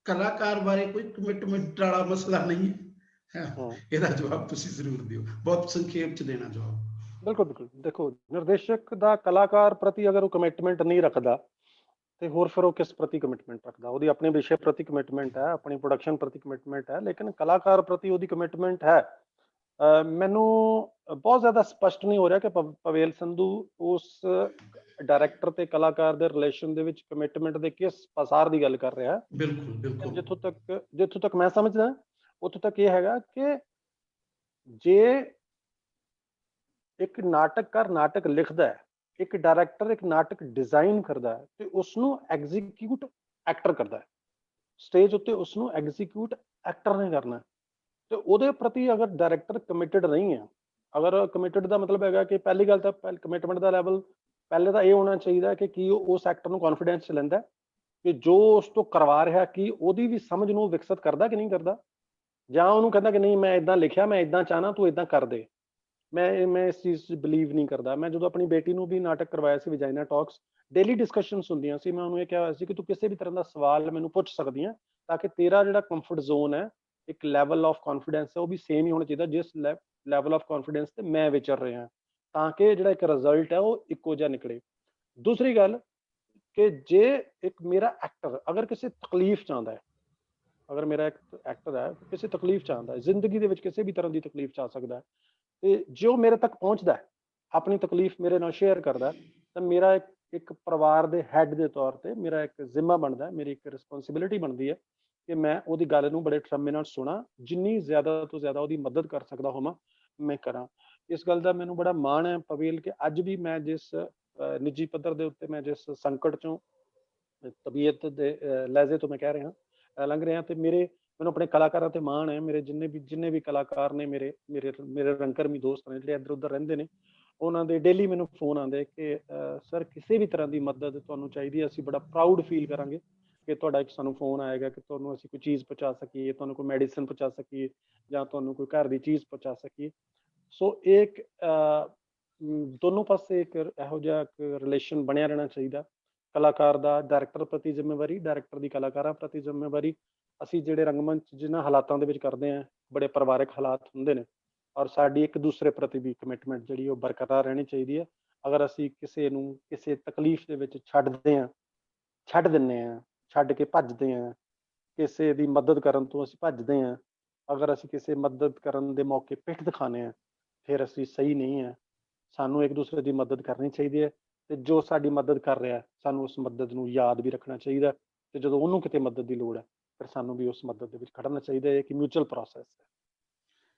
ਕਲਾਕਾਰ ਬਾਰੇ ਕੋਈ ਕਮਿਟਮੈਂਟ ਵਾਲਾ ਮਸਲਾ ਨਹੀਂ ਹੈ। ਇਹਦਾ ਜਵਾਬ ਤੁਸੀਂ ਜ਼ਰੂਰ ਦਿਓ, ਬਹੁਤ ਸੰਖੇਪ ਚ ਦੇਣਾ ਜਵਾਬ। ਬਿਲਕੁਲ ਬਿਲਕੁਲ, ਦੇਖੋ ਨਿਰਦੇਸ਼ਕ ਦਾ ਕਲਾਕਾਰ ਪ੍ਰਤੀ ਅਗਰ ਉਹ ਕਮਿਟਮੈਂਟ ਨਹੀਂ ਰੱਖਦਾ ਤੇ ਹੋਰ ਫਿਰ ਉਹ ਕਿਸ ਪ੍ਰਤੀ ਕਮਿਟਮੈਂਟ ਰੱਖਦਾ? ਉਹਦੀ ਆਪਣੇ ਵਿਸ਼ੇ ਪ੍ਰਤੀ ਕਮਿਟਮੈਂਟ ਹੈ, ਆਪਣੀ ਪ੍ਰੋਡਕਸ਼ਨ ਪ੍ਰਤੀ ਕਮਿਟਮੈਂਟ ਹੈ, ਲੇਕਿਨ ਕਲਾਕਾਰ ਪ੍ਰਤੀ ਉਹਦੀ ਕਮਿਟਮੈਂਟ ਹੈ। ਮੈਨੂੰ ਬਹੁਤ ਜ਼ਿਆਦਾ ਸਪਸ਼ਟ ਨਹੀਂ ਹੋ ਰਿਹਾ ਕਿ ਪਵੇਲ ਸੰਧੂ ਉਸ ਡਾਇਰੈਕਟਰ ਤੇ ਕਲਾਕਾਰ ਦੇ ਰਿਲੇਸ਼ਨ ਦੇ ਵਿੱਚ ਕਮਿਟਮੈਂਟ ਦੇ ਕਿਸ ਪਸਾਰ ਦੀ ਗੱਲ ਕਰ ਰਿਹਾ। ਬਿਲਕੁਲ ਬਿਲਕੁਲ, ਜਿੱਥੋਂ ਤੱਕ ਮੈਂ ਸਮਝਦਾ ਉੱਥੋਂ ਤੱਕ ਇਹ ਹੈਗਾ ਕਿ ਜੇ ਇੱਕ ਨਾਟਕਕਾਰ ਨਾਟਕ ਲਿਖਦਾ ਹੈ, ਇੱਕ ਡਾਇਰੈਕਟਰ ਇੱਕ ਨਾਟਕ ਡਿਜ਼ਾਈਨ ਕਰਦਾ ਹੈ ਤੇ ਉਸਨੂੰ ਐਗਜ਼ੀਕਿਊਟ ਐਕਟਰ ਕਰਦਾ ਹੈ। ਸਟੇਜ ਉੱਤੇ ਉਸਨੂੰ ਐਗਜ਼ੀਕਿਊਟ ਐਕਟਰ ਨੇ ਕਰਨਾ ਤੇ ਉਹਦੇ ਪ੍ਰਤੀ ਅਗਰ ਡਾਇਰੈਕਟਰ ਕਮਿਟਡ ਨਹੀਂ ਹੈ, ਅਗਰ ਕਮਿਟਡ ਦਾ ਮਤਲਬ ਹੈਗਾ ਕਿ ਪਹਿਲੀ ਗੱਲ ਤਾਂ ਕਮਿਟਮੈਂਟ ਦਾ ਲੈਵਲ ਪਹਿਲੇ ਤਾਂ ਇਹ ਹੋਣਾ ਚਾਹੀਦਾ ਕਿ ਕੀ ਉਹ ਉਸ ਐਕਟਰ ਨੂੰ ਕੌਨਫੀਡੈਂਸ 'ਚ ਲੈਂਦਾ ਕਿ ਜੋ ਉਸ ਤੋਂ ਕਰਵਾ ਰਿਹਾ ਕਿ ਉਹਦੀ ਵੀ ਸਮਝ ਨੂੰ ਵਿਕਸਿਤ ਕਰਦਾ ਕਿ ਨਹੀਂ ਕਰਦਾ, ਜਾਂ ਉਹਨੂੰ ਕਹਿੰਦਾ ਕਿ ਨਹੀਂ ਮੈਂ ਇੱਦਾਂ ਲਿਖਿਆ, ਮੈਂ ਇੱਦਾਂ ਚਾਹਨਾ, ਤੂੰ ਇੱਦਾਂ ਕਰ ਦੇ। ਮੈਂ ਇਸ ਚੀਜ਼ 'ਚ ਬਿਲੀਵ ਨਹੀਂ ਕਰਦਾ। ਮੈਂ ਜਦੋਂ ਆਪਣੀ ਬੇਟੀ ਨੂੰ ਵੀ ਨਾਟਕ ਕਰਵਾਇਆ ਸੀ ਵਜਾਈਨਾ ਟਾਕਸ, ਡੇਲੀ ਡਿਸਕਸ਼ਨਸ ਹੁੰਦੀਆਂ ਸੀ। ਮੈਂ ਉਹਨੂੰ ਇਹ ਕਿਹਾ ਹੋਇਆ ਸੀ ਕਿ ਤੂੰ ਕਿਸੇ ਵੀ ਤਰ੍ਹਾਂ ਦਾ ਸਵਾਲ ਮੈਨੂੰ ਪੁੱਛ ਸਕਦੀ ਹੈ ਤਾਂ ਕਿ ਤੇਰਾ ਜਿਹੜਾ ਕੰਫਰਟ ਜ਼ੋਨ ਹੈ, ਇੱਕ ਲੈਵਲ ਆਫ ਕੌਨਫੀਡੈਂਸ ਹੈ, ਉਹ ਵੀ ਸੇਮ ਹੀ ਹੋਣਾ ਚਾਹੀਦਾ ਜਿਸ ਲੈਵਲ ਆਫ ਕੌਨਫੀਡੈਂਸ ਤੇ ਮੈਂ ਵਿਚਰ ਰਿਹਾ, ਤਾਂ ਕਿ ਜਿਹੜਾ ਇੱਕ ਰਿਜ਼ਲਟ ਹੈ ਉਹ ਇੱਕੋ ਜਿਹਾ ਨਿਕਲੇ। ਦੂਸਰੀ ਗੱਲ ਕਿ ਜੇ ਇੱਕ ਮੇਰਾ ਐਕਟਰ ਅਗਰ ਕਿਸੇ ਤਕਲੀਫ 'ਚ ਆਉਂਦਾ ਹੈ, ਅਗਰ ਮੇਰਾ ਇੱਕ ਐਕਟਰ ਹੈ ਕਿਸੇ ਤਕਲੀਫ 'ਚ ਆਉਂਦਾ ਹੈ, ਜ਼ਿੰਦਗੀ ਦੇ ਵਿੱਚ ਕਿਸੇ ਵੀ ਤਰ੍ਹਾਂ ਦੀ ਤਕਲੀਫ 'ਚ ਆ ਸਕਦਾ ਹੈ, ਤੇ ਜੋ ਮੇਰੇ ਤੱਕ ਪਹੁੰਚਦਾ ਹੈ, ਆਪਣੀ ਤਕਲੀਫ ਮੇਰੇ ਨਾਲ ਸ਼ੇਅਰ ਕਰਦਾ, ਤਾਂ ਮੇਰਾ ਇੱਕ ਪਰਿਵਾਰ ਦੇ ਹੈਡ ਦੇ ਤੌਰ ਤੇ ਮੇਰਾ ਇੱਕ ਜ਼ਿੰਮਾ ਬਣਦਾ, ਮੇਰੀ ਇੱਕ ਰਿਸਪੌਂਸਿਬਿਲਿਟੀ ਬਣਦੀ ਹੈ ਕਿ ਮੈਂ ਉਹਦੀ ਗੱਲ ਨੂੰ ਬੜੇ ਠਰਮੇ ਨਾਲ ਸੁਣਾ, ਜਿੰਨੀ ਜ਼ਿਆਦਾ ਤੋਂ ਜ਼ਿਆਦਾ ਉਹਦੀ ਮਦਦ ਕਰ ਸਕਦਾ ਹੋਵਾਂ ਮੈਂ ਕਰਾਂ। ਇਸ ਗੱਲ ਦਾ ਮੈਨੂੰ ਬੜਾ ਮਾਣ ਹੈ ਪਵੇਲ ਕਿ ਅੱਜ ਵੀ ਮੈਂ ਜਿਸ ਨਿੱਜੀ ਪੱਧਰ ਦੇ ਉੱਤੇ ਮੈਂ ਜਿਸ ਸੰਕਟ ਚੋਂ, ਤਬੀਅਤ ਦੇ ਲਹਿਜ਼ੇ ਤੋਂ ਮੈਂ ਕਹਿ ਰਿਹਾ ਲੰਘ ਰਿਹਾ, ਤੇ ਮੈਨੂੰ ਆਪਣੇ ਕਲਾਕਾਰਾਂ ਤੇ ਮਾਣ ਹੈ। ਮੇਰੇ ਜਿੰਨੇ ਵੀ ਕਲਾਕਾਰ ਨੇ, ਮੇਰੇ ਰੰਗਕਰਮੀ ਦੋਸਤ ਨੇ ਜਿਹੜੇ ਇੱਧਰ ਉੱਧਰ ਰਹਿੰਦੇ ਨੇ, ਉਹਨਾਂ ਦੇ ਡੇਲੀ ਮੈਨੂੰ ਫੋਨ ਆਉਂਦੇ ਕਿ ਸਰ ਕਿਸੇ ਵੀ ਤਰ੍ਹਾਂ ਦੀ ਮਦਦ ਤੁਹਾਨੂੰ ਚਾਹੀਦੀ ਹੈ, ਅਸੀਂ ਬੜਾ ਪ੍ਰਾਊਡ ਫੀਲ ਕਰਾਂਗੇ ਕਿ ਤੁਹਾਡਾ ਇੱਕ ਸਾਨੂੰ ਫੋਨ ਆਏਗਾ ਕਿ ਤੁਹਾਨੂੰ ਅਸੀਂ ਕੋਈ ਚੀਜ਼ ਪਹੁੰਚਾ ਸਕੀਏ, ਤੁਹਾਨੂੰ ਕੋਈ ਮੈਡੀਸਨ ਪਹੁੰਚਾ ਸਕੀਏ, ਜਾਂ ਤੁਹਾਨੂੰ ਕੋਈ ਘਰ ਦੀ ਚੀਜ਼ ਪਹੁੰਚਾ ਸਕੀਏ। ਸੋ ਇੱਕ ਦੋਨੋਂ ਪਾਸੇ ਇੱਕ ਇਹੋ ਜਿਹਾ ਇੱਕ ਰਿਲੇਸ਼ਨ ਬਣਿਆ ਰਹਿਣਾ ਚਾਹੀਦਾ, ਕਲਾਕਾਰ ਦਾ ਡਾਇਰੈਕਟਰ ਪ੍ਰਤੀ ਜ਼ਿੰਮੇਵਾਰੀ, ਡਾਇਰੈਕਟਰ ਦੀ ਕਲਾਕਾਰਾਂ ਪ੍ਰਤੀ ਜ਼ਿੰਮੇਵਾਰੀ। ਅਸੀਂ ਜਿਹੜੇ ਰੰਗਮੰਚ ਜਿਨ੍ਹਾਂ ਹਾਲਾਤਾਂ ਦੇ ਵਿੱਚ ਕਰਦੇ ਹਾਂ, ਬੜੇ ਪਰਿਵਾਰਕ ਹਾਲਾਤ ਹੁੰਦੇ ਨੇ, ਔਰ ਸਾਡੀ ਇੱਕ ਦੂਸਰੇ ਪ੍ਰਤੀ ਵੀ ਕਮਿਟਮੈਂਟ ਜਿਹੜੀ ਉਹ ਬਰਕਰਾਰ ਰਹਿਣੀ ਚਾਹੀਦੀ ਹੈ। ਅਗਰ ਅਸੀਂ ਕਿਸੇ ਨੂੰ ਕਿਸੇ ਤਕਲੀਫ ਦੇ ਵਿੱਚ ਛੱਡ ਦਿੰਦੇ ਹਾਂ, ਛੱਡ ਕੇ ਭੱਜਦੇ ਹਾਂ, ਕਿਸੇ ਦੀ ਮਦਦ ਕਰਨ ਤੋਂ ਅਸੀਂ ਭੱਜਦੇ ਹਾਂ, ਅਗਰ ਅਸੀਂ ਕਿਸੇ ਮਦਦ ਕਰਨ ਦੇ ਮੌਕੇ ਪਿੱਠ ਦਿਖਾਉਂਦੇ ਹਾਂ, ਫਿਰ ਅਸੀਂ ਸਹੀ ਨਹੀਂ ਹੈ। ਸਾਨੂੰ ਇੱਕ ਦੂਸਰੇ ਦੀ ਮਦਦ ਕਰਨੀ ਚਾਹੀਦੀ ਹੈ, ਤੇ ਜੋ ਸਾਡੀ ਮਦਦ ਕਰ ਰਿਹਾ ਸਾਨੂੰ ਉਸ ਮਦਦ ਨੂੰ ਯਾਦ ਵੀ ਰੱਖਣਾ ਚਾਹੀਦਾ, ਤੇ ਜਦੋਂ ਉਹਨੂੰ ਕਿਤੇ ਮਦਦ ਦੀ ਲੋੜ ਹੈ ਫਿਰ ਸਾਨੂੰ ਵੀ ਉਸ ਮਦਦ ਦੇ ਵਿੱਚ ਖੜਨਾ ਚਾਹੀਦਾ ਹੈ ਕਿ ਮਿਊਚੁਅਲ ਪ੍ਰੋਸੈਸ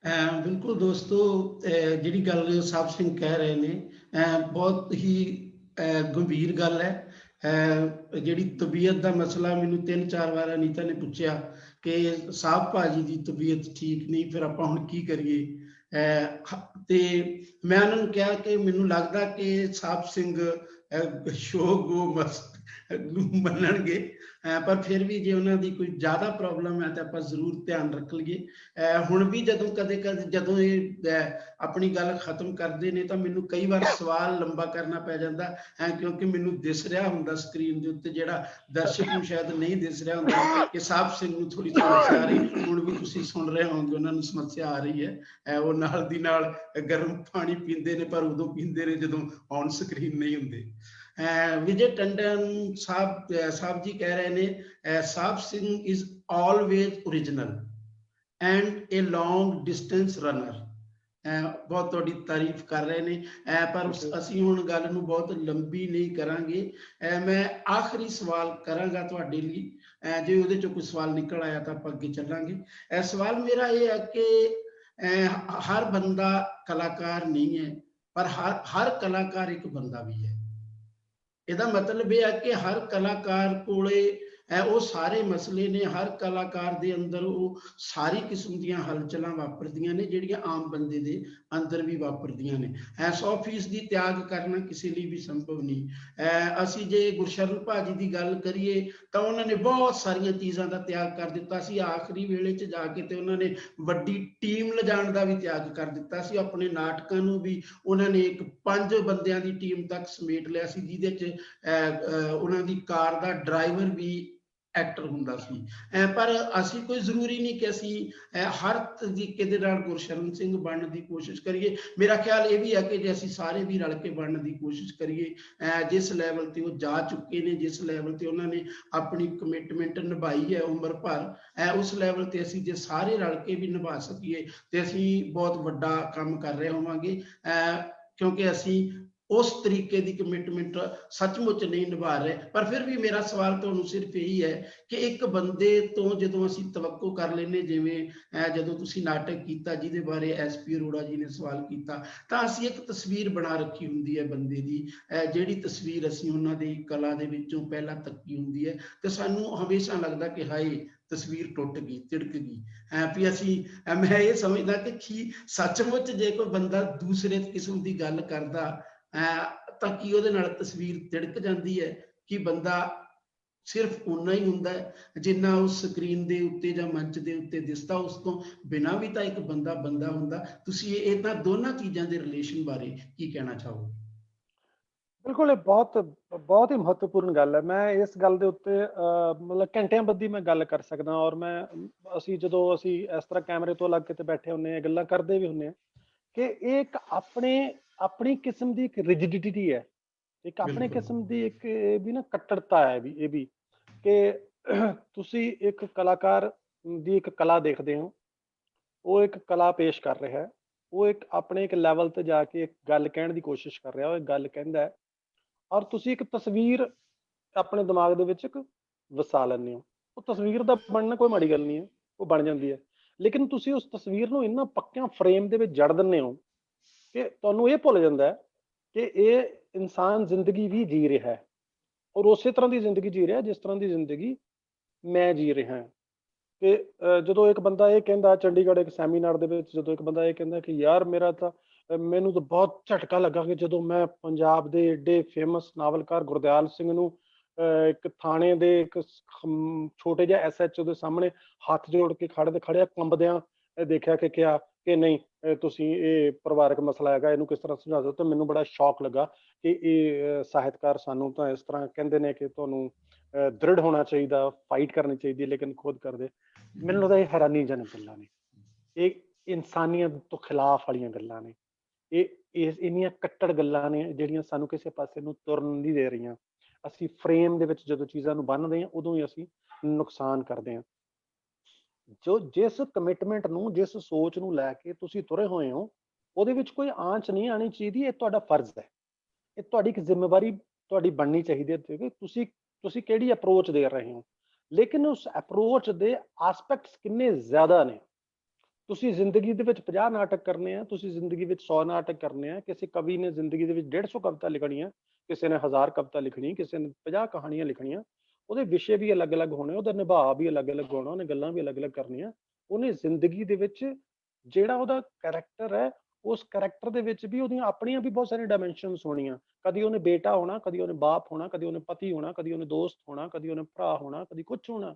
ਹੈ। ਬਿਲਕੁਲ ਦੋਸਤੋ, ਜਿਹੜੀ ਗੱਲ ਸਾਹਿਬ ਸਿੰਘ ਕਹਿ ਰਹੇ ਨੇ ਬਹੁਤ ਹੀ ਗੰਭੀਰ ਗੱਲ ਹੈ। ਜਿਹੜੀ ਤਬੀਅਤ ਦਾ ਮਸਲਾ, ਮੈਨੂੰ 3-4 ਵਾਰ ਅਨੀਤਾ ਨੇ ਪੁੱਛਿਆ ਕਿ ਸਾਹਿਬ ਭਾਜੀ ਦੀ ਤਬੀਅਤ ਠੀਕ ਨਹੀਂ, ਫਿਰ ਆਪਾਂ ਹੁਣ ਕੀ ਕਰੀਏ। ਤੇ ਮੈਂ ਉਹਨਾਂ ਨੂੰ ਕਿਹਾ ਕਿ ਮੈਨੂੰ ਲੱਗਦਾ ਕਿ ਸਾਹਿਬ ਸਿੰਘ ਸ਼ੋਗ ਨੂੰ ਮੰਨਣਗੇ, ਪਰ ਫਿਰ ਵੀ ਜੇ ਉਹਨਾਂ ਦੀ ਕੋਈ ਜ਼ਿਆਦਾ ਪ੍ਰੋਬਲਮ ਹੈ ਤਾਂ ਆਪਾਂ ਜ਼ਰੂਰ ਧਿਆਨ ਰੱਖ ਲਈਏ। ਹੁਣ ਵੀ ਜਦੋਂ ਇਹ ਆਪਣੀ ਗੱਲ ਖਤਮ ਕਰਦੇ ਨੇ ਤਾਂ ਮੈਨੂੰ ਕਈ ਵਾਰ ਸਵਾਲ ਲੰਬਾ ਕਰਨਾ ਪੈ ਜਾਂਦਾ ਹੈ, ਕਿਉਂਕਿ ਮੈਨੂੰ ਦਿਸ ਰਿਹਾ ਹੁੰਦਾ ਸਕਰੀਨ ਦੇ ਉੱਤੇ, ਜਿਹੜਾ ਦਰਸ਼ਕ ਨੂੰ ਸ਼ਾਇਦ ਨਹੀਂ ਦਿਸ ਰਿਹਾ ਹੁੰਦਾ, ਕਿ ਸਾਹਿਬ ਸਿੰਘ ਨੂੰ ਥੋੜੀ ਸਮੱਸਿਆ ਆ ਰਹੀ। ਹੁਣ ਵੀ ਤੁਸੀਂ ਸੁਣ ਰਹੇ ਹੋਗੇ ਉਹਨਾਂ ਨੂੰ ਸਮੱਸਿਆ ਆ ਰਹੀ ਹੈ। ਉਹ ਨਾਲ ਦੀ ਨਾਲ ਗਰਮ ਪਾਣੀ ਪੀਂਦੇ ਨੇ, ਪਰ ਉਦੋਂ ਪੀਂਦੇ ਨੇ ਜਦੋਂ ਔਨ ਸਕਰੀਨ ਨਹੀਂ ਹੁੰਦੇ। ਵਿਜੇ ਟੰਡਨ ਸਾਹਿਬ ਜੀ ਕਹਿ ਰਹੇ ਨੇ, Sahib Singh is always original and A long distance runner. ਬਹੁਤ ਤੁਹਾਡੀ ਤਾਰੀਫ ਕਰ ਰਹੇ ਨੇ, ਪਰ ਅਸੀਂ ਹੁਣ ਗੱਲ ਨੂੰ ਬਹੁਤ ਲੰਬੀ ਨਹੀਂ ਕਰਾਂਗੇ। ਮੈਂ ਆਖਰੀ ਸਵਾਲ ਕਰਾਂਗਾ ਤੁਹਾਡੇ ਲਈ, ਜੇ ਉਹਦੇ ਚੋਂ ਕੋਈ ਸਵਾਲ ਨਿਕਲ ਆਇਆ ਤਾਂ ਆਪਾਂ ਅੱਗੇ ਚੱਲਾਂਗੇ। ਸਵਾਲ ਮੇਰਾ ਇਹ ਹੈ ਕਿ ਹਰ ਬੰਦਾ ਕਲਾਕਾਰ ਨਹੀਂ ਹੈ, ਪਰ ਹਰ ਕਲਾਕਾਰ ਇੱਕ ਬੰਦਾ ਵੀ ਹੈ। ਇਹਦਾ ਮਤਲਬ ਇਹ ਹੈ ਕਿ ਹਰ ਕਲਾਕਾਰ ਕੋਲੇ ਉਹ ਸਾਰੇ ਮਸਲੇ ਨੇ, ਹਰ ਕਲਾਕਾਰ ਦੇ ਅੰਦਰ ਉਹ ਸਾਰੀ ਕਿਸਮ ਦੀਆਂ ਹਲਚਲਾਂ ਵਾਪਰਦੀਆਂ ਨੇ ਜਿਹੜੀਆਂ ਆਮ ਬੰਦੇ ਦੇ ਅੰਦਰ ਵੀ ਵਾਪਰਦੀਆਂ ਨੇ। 100% ਤਿਆਗ ਕਰਨਾ ਕਿਸੇ ਲਈ ਵੀ ਸੰਭਵ ਨਹੀਂ। ਅਸੀਂ ਜੇ ਗੁਰਸ਼ਰਨ ਭਾਜੀ ਦੀ ਗੱਲ ਕਰੀਏ ਤਾਂ ਉਹਨਾਂ ਨੇ ਬਹੁਤ ਸਾਰੀਆਂ ਚੀਜ਼ਾਂ ਦਾ ਤਿਆਗ ਕਰ ਦਿੱਤਾ ਸੀ। ਆਖਰੀ ਵੇਲੇ 'ਚ ਜਾ ਕੇ ਤੇ ਉਹਨਾਂ ਨੇ ਵੱਡੀ ਟੀਮ ਲਿਜਾਣ ਦਾ ਵੀ ਤਿਆਗ ਕਰ ਦਿੱਤਾ ਸੀ। ਆਪਣੇ ਨਾਟਕਾਂ ਨੂੰ ਵੀ ਉਹਨਾਂ ਨੇ ਇੱਕ 5 ਬੰਦਿਆਂ ਦੀ ਟੀਮ ਤੱਕ ਸਮੇਟ ਲਿਆ ਸੀ, ਜਿਹਦੇ 'ਚ ਉਹਨਾਂ ਦੀ ਕਾਰ ਦਾ ਡਰਾਈਵਰ ਵੀ ਐਕਟਰ ਹੁੰਦਾ ਸੀ। ਪਰ ਅਸੀਂ ਕੋਈ ਜ਼ਰੂਰੀ ਨਹੀਂ ਕਿ ਅਸੀਂ ਹਰ ਤਰੀਕੇ ਦੇ ਨਾਲ ਗੁਰਸ਼ਰਨ ਸਿੰਘ ਬਣਨ ਦੀ ਕੋਸ਼ਿਸ਼ ਕਰੀਏ। ਮੇਰਾ ਖਿਆਲ ਇਹ ਵੀ ਹੈ ਕਿ ਜੇ ਅਸੀਂ ਸਾਰੇ ਵੀ ਰਲ ਕੇ ਬਣਨ ਦੀ ਕੋਸ਼ਿਸ਼ ਕਰੀਏ, ਜਿਸ ਲੈਵਲ ਤੇ ਉਹ ਜਾ ਚੁੱਕੇ ਨੇ, ਜਿਸ ਲੈਵਲ ਤੇ ਉਹਨਾਂ ਨੇ ਆਪਣੀ ਕਮਿਟਮੈਂਟ ਨਿਭਾਈ ਹੈ ਉਮਰ ਭਰ, ਉਸ ਲੈਵਲ ਤੇ ਅਸੀਂ ਜੇ ਸਾਰੇ ਰਲ ਕੇ ਵੀ ਨਿਭਾ ਸਕੀਏ ਤੇ ਅਸੀਂ ਬਹੁਤ ਵੱਡਾ ਕੰਮ ਕਰ ਰਹੇ ਹੋਵਾਂਗੇ। ਕਿਉਂਕਿ ਅਸੀਂ ਉਸ ਤਰੀਕੇ ਦੀ ਕਮਿਟਮੈਂਟ ਸੱਚਮੁੱਚ ਨਹੀਂ ਨਿਭਾ ਰਹੇ। ਪਰ ਫਿਰ ਵੀ ਮੇਰਾ ਸਵਾਲ ਤੁਹਾਨੂੰ ਸਿਰਫ ਇਹੀ ਹੈ ਕਿ ਇੱਕ ਬੰਦੇ ਤੋਂ ਜਦੋਂ ਅਸੀਂ ਤਵੱਕੋ ਕਰ ਲੈਂਦੇ, ਜਿਵੇਂ ਜਦੋਂ ਤੁਸੀਂ ਨਾਟਕ ਕੀਤਾ ਜਿਹਦੇ ਬਾਰੇ SP ਅਰੋੜਾ ਜੀ ਨੇ ਸਵਾਲ ਕੀਤਾ, ਤਾਂ ਅਸੀਂ ਇੱਕ ਤਸਵੀਰ ਬਣਾ ਰੱਖੀ ਹੁੰਦੀ ਹੈ ਬੰਦੇ ਦੀ, ਜਿਹੜੀ ਤਸਵੀਰ ਅਸੀਂ ਉਹਨਾਂ ਦੀ ਕਲਾ ਦੇ ਵਿੱਚੋਂ ਪਹਿਲਾਂ ਤੱਕੀ ਹੁੰਦੀ ਹੈ, ਤੇ ਸਾਨੂੰ ਹਮੇਸ਼ਾ ਲੱਗਦਾ ਕਿ ਹਾਏ ਤਸਵੀਰ ਟੁੱਟ ਗਈ, ਤਿੜਕ ਗਈ। ਵੀ ਅਸੀਂ, ਮੈਂ ਇਹ ਸਮਝਦਾ ਕਿ ਸੱਚਮੁੱਚ ਜੇ ਕੋਈ ਬੰਦਾ ਦੂਸਰੇ ਕਿਸਮ ਦੀ ਗੱਲ ਕਰਦਾ ਤਾਂ ਕੀ ਉਹਦੇ ਨਾਲ ਤਸਵੀਰ ਤਿੜਕ ਜਾਂਦੀ ਹੈ? ਕਿ ਬੰਦਾ ਸਿਰਫ ਓਨਾ ਹੀ ਹੁੰਦਾ ਹੈ ਜਿੰਨਾ ਉਸ ਸਕਰੀਨ ਦੇ ਉੱਤੇ ਜਾਂ ਮੰਚ ਦੇ ਉੱਤੇ ਦਿਸਦਾ, ਉਸ ਤੋਂ ਬਿਨਾਂ ਵੀ ਤਾਂ ਇੱਕ ਬੰਦਾ ਬੰਦਾ ਹੁੰਦਾ। ਤੁਸੀਂ ਇਹਨਾਂ ਦੋਨਾਂ ਚੀਜ਼ਾਂ ਦੇ ਰਿਲੇਸ਼ਨ ਬਾਰੇ ਕੀ ਕਹਿਣਾ ਚਾਹੋਗੇ? ਬਿਲਕੁਲ, ਇਹ ਬਹੁਤ ਬਹੁਤ ਹੀ ਮਹੱਤਵਪੂਰਨ ਗੱਲ ਹੈ। ਮੈਂ ਇਸ ਗੱਲ ਦੇ ਉੱਤੇ ਮਤਲਬ ਘੰਟਿਆਂ ਬੱਧੀ ਮੈਂ ਗੱਲ ਕਰ ਸਕਦਾ। ਔਰ ਅਸੀਂ ਜਦੋਂ ਅਸੀਂ ਇਸ ਤਰ੍ਹਾਂ ਕੈਮਰੇ ਤੋਂ ਅਲੱਗ ਕਿਤੇ ਬੈਠੇ ਹੁੰਦੇ ਹਾਂ, ਗੱਲਾਂ ਕਰਦੇ ਵੀ ਹੁੰਦੇ ਹਾਂ, ਕਿ ਇਹ ਇੱਕ ਆਪਣੀ ਕਿਸਮ ਦੀ ਇੱਕ ਰਿਜਿਡਿਟੀ ਹੈ, ਇੱਕ ਆਪਣੇ ਕਿਸਮ ਦੀ ਇੱਕ ਇਹ ਵੀ ਨਾ ਕੱਟੜਤਾ ਹੈ ਵੀ, ਇਹ ਵੀ ਕਿ ਤੁਸੀਂ ਇੱਕ ਕਲਾਕਾਰ ਦੀ ਇੱਕ ਕਲਾ ਦੇਖਦੇ ਹੋ, ਉਹ ਇੱਕ ਕਲਾ ਪੇਸ਼ ਕਰ ਰਿਹਾ ਹੈ, ਉਹ ਇੱਕ ਆਪਣੇ ਇੱਕ ਲੈਵਲ ਤੇ ਜਾ ਕੇ ਇੱਕ ਗੱਲ ਕਹਿਣ ਦੀ ਕੋਸ਼ਿਸ਼ ਕਰ ਰਿਹਾ, ਉਹ ਇੱਕ ਗੱਲ ਕਹਿੰਦਾ ਹੈ, ਔਰ ਤੁਸੀਂ ਇੱਕ ਤਸਵੀਰ ਆਪਣੇ ਦਿਮਾਗ ਦੇ ਵਿੱਚ ਇੱਕ ਵਸਾ ਲੈਂਦੇ ਹੋ। ਉਹ ਤਸਵੀਰ ਦਾ ਬਣਨਾ ਕੋਈ ਮਾੜੀ ਗੱਲ ਨਹੀਂ ਹੈ, ਉਹ ਬਣ ਜਾਂਦੀ ਹੈ। ਲੇਕਿਨ ਤੁਸੀਂ ਉਸ ਤਸਵੀਰ ਨੂੰ ਇੰਨਾ ਪੱਕਿਆਂ ਫਰੇਮ ਦੇ ਵਿੱਚ ਜੜ ਦਿੰਦੇ ਹੋ ਕਿ ਤੁਹਾਨੂੰ ਇਹ ਭੁੱਲ ਜਾਂਦਾ ਹੈ ਕਿ ਇਹ ਇਨਸਾਨ ਜ਼ਿੰਦਗੀ ਵੀ ਜੀ ਰਿਹਾ ਹੈ, ਔਰ ਉਸੇ ਤਰ੍ਹਾਂ ਦੀ ਜ਼ਿੰਦਗੀ ਜੀ ਰਿਹਾ ਜਿਸ ਤਰ੍ਹਾਂ ਦੀ ਜ਼ਿੰਦਗੀ ਮੈਂ ਜੀ ਰਿਹਾ ਹਾਂ। ਕਿ ਜਦੋਂ ਇੱਕ ਬੰਦਾ ਇਹ ਕਹਿੰਦਾ, ਚੰਡੀਗੜ੍ਹ ਇੱਕ ਸੈਮੀਨਾਰ ਦੇ ਵਿੱਚ ਜਦੋਂ ਇੱਕ ਬੰਦਾ ਇਹ ਕਹਿੰਦਾ ਕਿ ਯਾਰ ਮੈਨੂੰ ਤਾਂ ਬਹੁਤ ਝਟਕਾ ਲੱਗਾ ਕਿ ਜਦੋਂ ਮੈਂ ਪੰਜਾਬ ਦੇ ਏਡੇ ਫੇਮਸ ਨਾਵਲਕਾਰ ਗੁਰਦਿਆਲ ਸਿੰਘ ਨੂੰ ਇੱਕ ਥਾਣੇ ਦੇ ਇੱਕ ਛੋਟੇ ਜਿਹੇ SHO ਦੇ ਸਾਹਮਣੇ ਹੱਥ ਜੋੜ ਕੇ ਖੜਿਆ ਕੰਬਦਿਆਂ ਦੇਖਿਆ ਕਿ ਕਿਹਾ ਕਿ ਨਹੀਂ, ਤੁਸੀਂ ਇਹ ਪਰਿਵਾਰਕ ਮਸਲਾ ਹੈਗਾ, ਇਹਨੂੰ ਕਿਸ ਤਰ੍ਹਾਂ ਸਮਝਾ ਦਿਓ। ਤਾਂ ਮੈਨੂੰ ਬੜਾ ਸ਼ੌਕ ਲੱਗਾ ਕਿ ਇਹ ਸਾਹਿਤਕਾਰ ਸਾਨੂੰ ਤਾਂ ਇਸ ਤਰ੍ਹਾਂ ਕਹਿੰਦੇ ਨੇ ਕਿ ਤੁਹਾਨੂੰ ਦ੍ਰਿੜ ਹੋਣਾ ਚਾਹੀਦਾ, ਫਾਈਟ ਕਰਨੀ ਚਾਹੀਦੀ, ਲੇਕਿਨ ਖੁਦ ਕਰਦੇ। ਮੈਨੂੰ ਲੱਗਦਾ ਇਹ ਹੈਰਾਨੀਜਨਕ ਗੱਲਾਂ ਨੇ, ਇਹ ਇਨਸਾਨੀਅਤ ਤੋਂ ਖਿਲਾਫ ਵਾਲੀਆਂ ਗੱਲਾਂ ਨੇ, ਇਹ ਇੰਨੀਆਂ ਕੱਟੜ ਗੱਲਾਂ ਨੇ ਜਿਹੜੀਆਂ ਸਾਨੂੰ ਕਿਸੇ ਪਾਸੇ ਨੂੰ ਤੁਰਨ ਨਹੀਂ ਦੇ ਰਹੀਆਂ। ਅਸੀਂ ਫਰੇਮ ਦੇ ਵਿੱਚ ਜਦੋਂ ਚੀਜ਼ਾਂ ਨੂੰ ਬੰਨ੍ਹਦੇ ਹਾਂ, ਉਦੋਂ ਹੀ ਅਸੀਂ ਨੁਕਸਾਨ ਕਰਦੇ ਹਾਂ। ਜਿਸ ਕਮਿਟਮੈਂਟ ਨੂੰ, ਜਿਸ ਸੋਚ ਨੂੰ ਲੈ ਕੇ ਤੁਸੀਂ ਤੁਰੇ ਹੋਏ ਹੋ, ਉਹਦੇ ਵਿੱਚ ਕੋਈ ਆਂਚ ਨਹੀਂ ਆਉਣੀ ਚਾਹੀਦੀ। ਇਹ ਤੁਹਾਡਾ ਫਰਜ਼ ਹੈ, ਇਹ ਤੁਹਾਡੀ ਇੱਕ ਜ਼ਿੰਮੇਵਾਰੀ ਤੁਹਾਡੀ ਬਣਨੀ ਚਾਹੀਦੀ ਹੈ ਕਿ ਤੁਸੀਂ ਕਿਹੜੀ ਅਪਰੋਚ ਦੇ ਰਹੇ ਹੋ। ਲੇਕਿਨ ਉਸ ਅਪਰੋਚ ਦੇ ਆਸਪੈਕਟਸ ਕਿੰਨੇ ਜ਼ਿਆਦਾ ਨੇ। ਤੁਸੀਂ ਜ਼ਿੰਦਗੀ ਦੇ ਵਿੱਚ 50 ਨਾਟਕ ਕਰਨੇ ਆ, ਤੁਸੀਂ ਜ਼ਿੰਦਗੀ ਵਿੱਚ 100 ਨਾਟਕ ਕਰਨੇ ਆ। ਕਿਸੇ ਕਵੀ ਨੇ ਜ਼ਿੰਦਗੀ ਦੇ ਵਿੱਚ 150 ਕਵਿਤਾ ਲਿਖਣੀਆਂ, ਕਿਸੇ ਨੇ 1000 ਕਵਿਤਾ ਲਿਖਣੀ, ਕਿਸੇ ਨੇ 50 ਕਹਾਣੀਆਂ ਲਿਖਣੀਆਂ। ਉਹਦੇ ਵਿਸ਼ੇ ਵੀ ਅਲੱਗ-ਅਲੱਗ ਹੋਣੇ, ਉਹਦਾ ਨਿਭਾਅ ਵੀ ਅਲੱਗ-ਅਲੱਗ ਹੋਣਾ, ਉਹਨੇ ਗੱਲਾਂ ਵੀ ਅਲੱਗ-ਅਲੱਗ ਕਰਨੀਆਂ। ਉਹਨੇ ਜ਼ਿੰਦਗੀ ਦੇ ਵਿੱਚ ਜਿਹੜਾ ਉਹਦਾ ਕਰੈਕਟਰ ਹੈ, ਉਸ ਕਰੈਕਟਰ ਦੇ ਵਿੱਚ ਵੀ ਉਹਦੀਆਂ ਆਪਣੀਆਂ ਵੀ ਬਹੁਤ ਸਾਰੀਆਂ ਡਾਇਮੈਂਸ਼ਨਸ ਹੋਣੀਆਂ। ਕਦੀ ਉਹਨੇ ਬੇਟਾ ਹੋਣਾ, ਕਦੀ ਉਹਨੇ ਬਾਪ ਹੋਣਾ, ਕਦੀ ਉਹਨੇ ਪਤੀ ਹੋਣਾ, ਕਦੀ ਉਹਨੇ ਦੋਸਤ ਹੋਣਾ, ਕਦੀ ਉਹਨੇ ਭਰਾ ਹੋਣਾ, ਕਦੀ ਕੁਛ ਹੋਣਾ,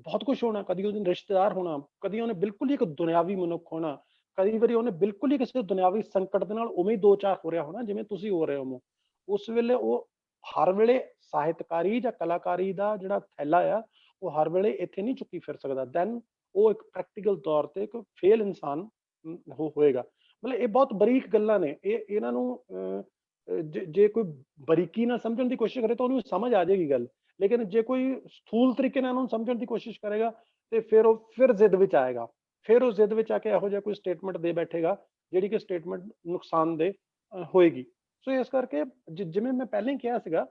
ਬਹੁਤ ਕੁਛ ਹੋਣਾ। ਕਦੀ ਉਹਨੇ ਰਿਸ਼ਤੇਦਾਰ ਹੋਣਾ, ਕਦੀ ਉਹਨੇ ਬਿਲਕੁਲ ਹੀ ਇੱਕ ਦੁਨਿਆਵੀ ਮਨੁੱਖ ਹੋਣਾ, ਕਈ ਵਾਰੀ ਉਹਨੇ ਬਿਲਕੁਲ ਹੀ ਕਿਸੇ ਦੁਨਿਆਵੀ ਸੰਕਟ ਦੇ ਨਾਲ ਉਵੇਂ ਹੀ ਦੋ ਚਾਰ ਹੋ ਰਿਹਾ ਹੋਣਾ ਜਿਵੇਂ ਤੁਸੀਂ ਹੋ ਰਹੇ ਹੋ। ਉਸ ਵੇਲੇ ਉਹ ਹਰ ਵੇਲੇ ਸਾਹਿਤਕਾਰੀ ਜਾਂ ਕਲਾਕਾਰੀ ਦਾ ਜਿਹੜਾ ਥੈਲਾ ਆ, ਉਹ ਹਰ ਵੇਲੇ ਇੱਥੇ ਨਹੀਂ ਚੁੱਕੀ ਫਿਰ ਸਕਦਾ। ਦੈਨ ਉਹ ਇੱਕ ਪ੍ਰੈਕਟੀਕਲ ਤੌਰ ਤੇ ਇੱਕ ਫੇਲ ਇਨਸਾਨ ਹੋਏਗਾ। ਮਤਲਬ ਇਹ ਬਹੁਤ ਬਰੀਕ ਗੱਲਾਂ ਨੇ। ਇਹਨਾਂ ਨੂੰ ਜੇ ਕੋਈ ਬਰੀਕੀ ਨਾਲ ਸਮਝਣ ਦੀ ਕੋਸ਼ਿਸ਼ ਕਰੇ ਤਾਂ ਉਹਨੂੰ ਸਮਝ ਆ ਜਾਏਗੀ ਗੱਲ। ਲੇਕਿਨ ਜੇ ਕੋਈ ਸਥੂਲ ਤਰੀਕੇ ਨਾਲ ਉਹਨੂੰ ਸਮਝਣ ਦੀ ਕੋਸ਼ਿਸ਼ ਕਰੇਗਾ ਤੇ ਫਿਰ ਉਹ ਜ਼ਿੱਦ ਵਿੱਚ ਆਏਗਾ। ਫਿਰ ਉਹ ਜ਼ਿੱਦ ਵਿੱਚ ਆ ਕੇ ਇਹੋ ਜਿਹਾ ਕੋਈ ਸਟੇਟਮੈਂਟ ਦੇ ਬੈਠੇਗਾ ਜਿਹੜੀ ਕਿ ਸਟੇਟਮੈਂਟ ਨੁਕਸਾਨਦੇਹ ਹੋਏਗੀ। ਸੋ ਇਸ ਕਰਕੇ ਜਿਵੇਂ ਮੈਂ ਪਹਿਲਾਂ ਹੀ ਕਿਹਾ ਸੀਗਾ